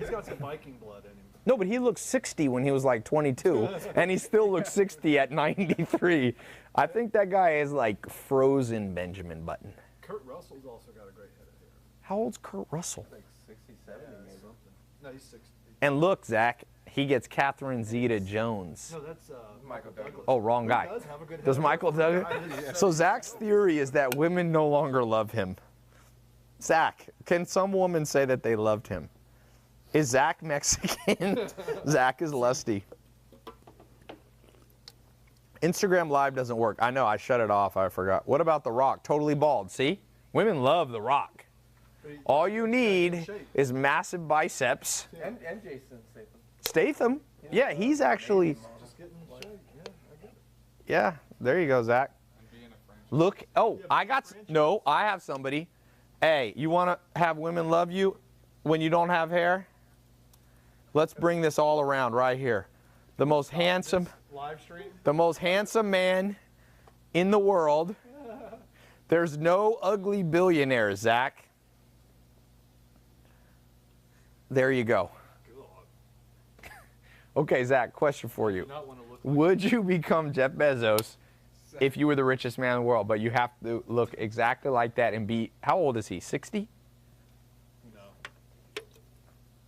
[SPEAKER 3] got some Viking blood in him.
[SPEAKER 1] No, but he looked 60 when he was like 22, and he still looks 60 at 93. I think that guy is like frozen Benjamin Button.
[SPEAKER 3] Kurt Russell's also got a great head of hair.
[SPEAKER 1] How old's Kurt Russell?
[SPEAKER 2] Like 60, 70 maybe.
[SPEAKER 3] No, he's 60.
[SPEAKER 1] And look, Zach, he gets Catherine Zeta-Jones.
[SPEAKER 3] No, that's Michael Douglas.
[SPEAKER 1] Oh, wrong guy.
[SPEAKER 3] He does have a good head
[SPEAKER 1] Does
[SPEAKER 3] of
[SPEAKER 1] Michael
[SPEAKER 3] hair.
[SPEAKER 1] Douglas? So Zach's theory is that women no longer love him. Zach, can some woman say that they loved him? Is Zach Mexican? Zach is lusty. Instagram Live doesn't work. I know, I shut it off, I forgot. What about The Rock? Totally bald, see? Women love The Rock. All you need is massive biceps.
[SPEAKER 2] And Jason Statham.
[SPEAKER 1] Statham? Yeah, he's actually...
[SPEAKER 3] Just getting shaped. Yeah, I get it.
[SPEAKER 1] Yeah, there you go, Zach. Look, oh, I have somebody. Hey, you want to have women love you when you don't have hair? Let's bring this all around right here. The most handsome...
[SPEAKER 3] Live stream?
[SPEAKER 1] The most handsome man in the world. There's no ugly billionaires, Zach. There you go. Okay, Zach, question for you. Would you become Jeff Bezos if you were the richest man in the world, but you have to look exactly like that and be, how old is he, 60?
[SPEAKER 3] No.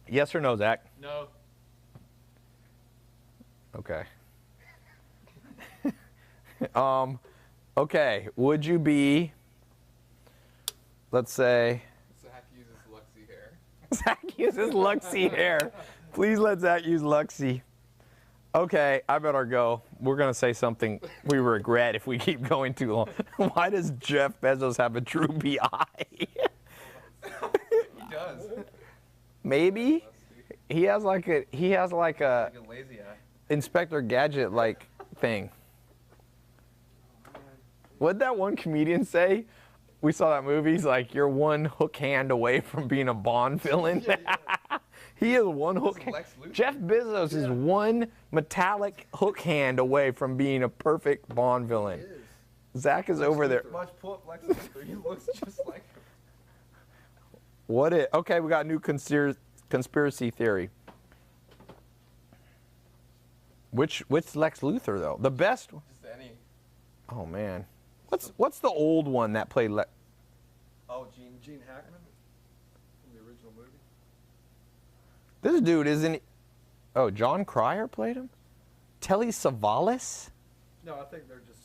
[SPEAKER 1] Yes or no, Zach?
[SPEAKER 3] No.
[SPEAKER 1] Okay. Okay, would you be, let's say...
[SPEAKER 2] Zach uses Luxie hair.
[SPEAKER 1] Zach uses Luxie hair. Please let Zach use Luxie. Okay, I better go. We're going to say something we regret if we keep going too long. Why does Jeff Bezos have a droopy eye?
[SPEAKER 2] He does.
[SPEAKER 1] Maybe. He has like a
[SPEAKER 2] Like a lazy eye.
[SPEAKER 1] Inspector Gadget like thing. What'd that one comedian say? We saw that movie. He's like, you're one hook hand away from being a Bond villain. He is one hook hand. Jeff Bezos is one metallic hook hand away from being a perfect Bond villain. Zach is over there.
[SPEAKER 2] Watch, pull up Lex Luthor. He looks just like him.
[SPEAKER 1] Okay, we got a new conspiracy theory. Which Lex Luthor though? The best.
[SPEAKER 2] Just any.
[SPEAKER 1] Oh man, what's the old one that played Lex?
[SPEAKER 2] Oh,
[SPEAKER 3] Gene Hackman from the original movie.
[SPEAKER 1] This dude isn't. Oh, John Cryer played him. Telly Savalas.
[SPEAKER 3] No, I think they're just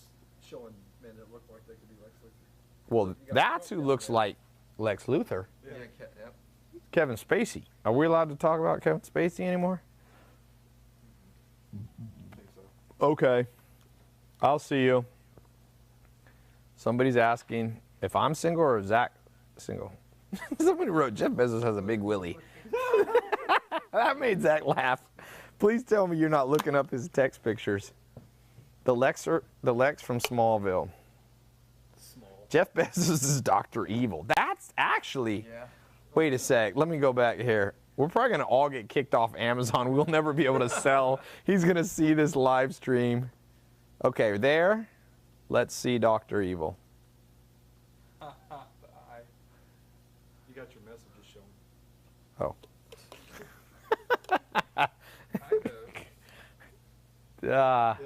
[SPEAKER 3] showing men that look like they could be Lex Luthor.
[SPEAKER 1] Well, that's who looks like Lex Luthor.
[SPEAKER 2] Yeah. Yep.
[SPEAKER 1] Kevin Spacey. Are we allowed to talk about Kevin Spacey anymore?
[SPEAKER 3] I think so.
[SPEAKER 1] Okay. I'll see you. Somebody's asking if I'm single or Zach single. Somebody wrote Jeff Bezos has a big willy. That made Zach laugh. Please tell me you're not looking up his text pictures. The Lex from Smallville. Jeff Bezos is Dr. Evil. That's actually.
[SPEAKER 2] Yeah.
[SPEAKER 1] Wait a sec. Let me go back here. We're probably going to all get kicked off Amazon. We'll never be able to sell. He's going to see this live stream. Okay, there. Let's see Dr. Evil.
[SPEAKER 3] The eye. You got your messages shown.
[SPEAKER 1] Oh.
[SPEAKER 3] Yeah.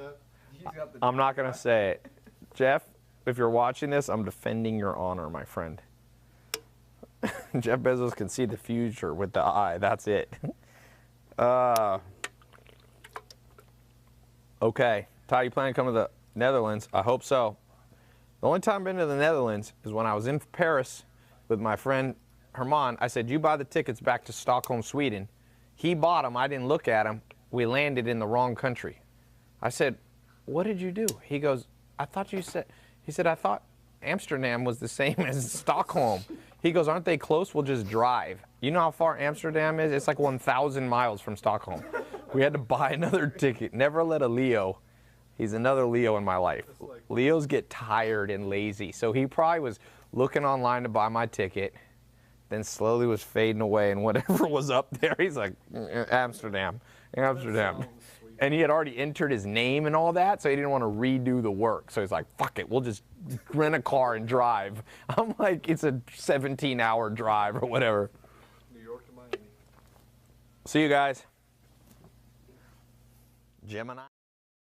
[SPEAKER 2] He's got the
[SPEAKER 1] I'm not going to say it. Jeff, if you're watching this, I'm defending your honor, my friend. Jeff Bezos can see the future with the eye. That's it. Okay. Ty, you plan to come to the Netherlands? I hope so. The only time I've been to the Netherlands is when I was in Paris with my friend Herman. I said, you buy the tickets back to Stockholm, Sweden. He bought them. I didn't look at them. We landed in the wrong country. I said, what did you do? He goes, I thought you said, he said, I thought Amsterdam was the same as Stockholm. He goes, aren't they close? We'll just drive. You know how far Amsterdam is? It's like 1,000 miles from Stockholm. We had to buy another ticket. Never let a Leo. He's another Leo in my life. Leos get tired and lazy. So he probably was looking online to buy my ticket, then slowly was fading away, and whatever was up there, he's like, Amsterdam. And he had already entered his name and all that, so he didn't want to redo the work. So he's like, fuck it, we'll just rent a car and drive. I'm like, it's a 17-hour drive or whatever.
[SPEAKER 3] New York to Miami.
[SPEAKER 1] See you guys. Gemini.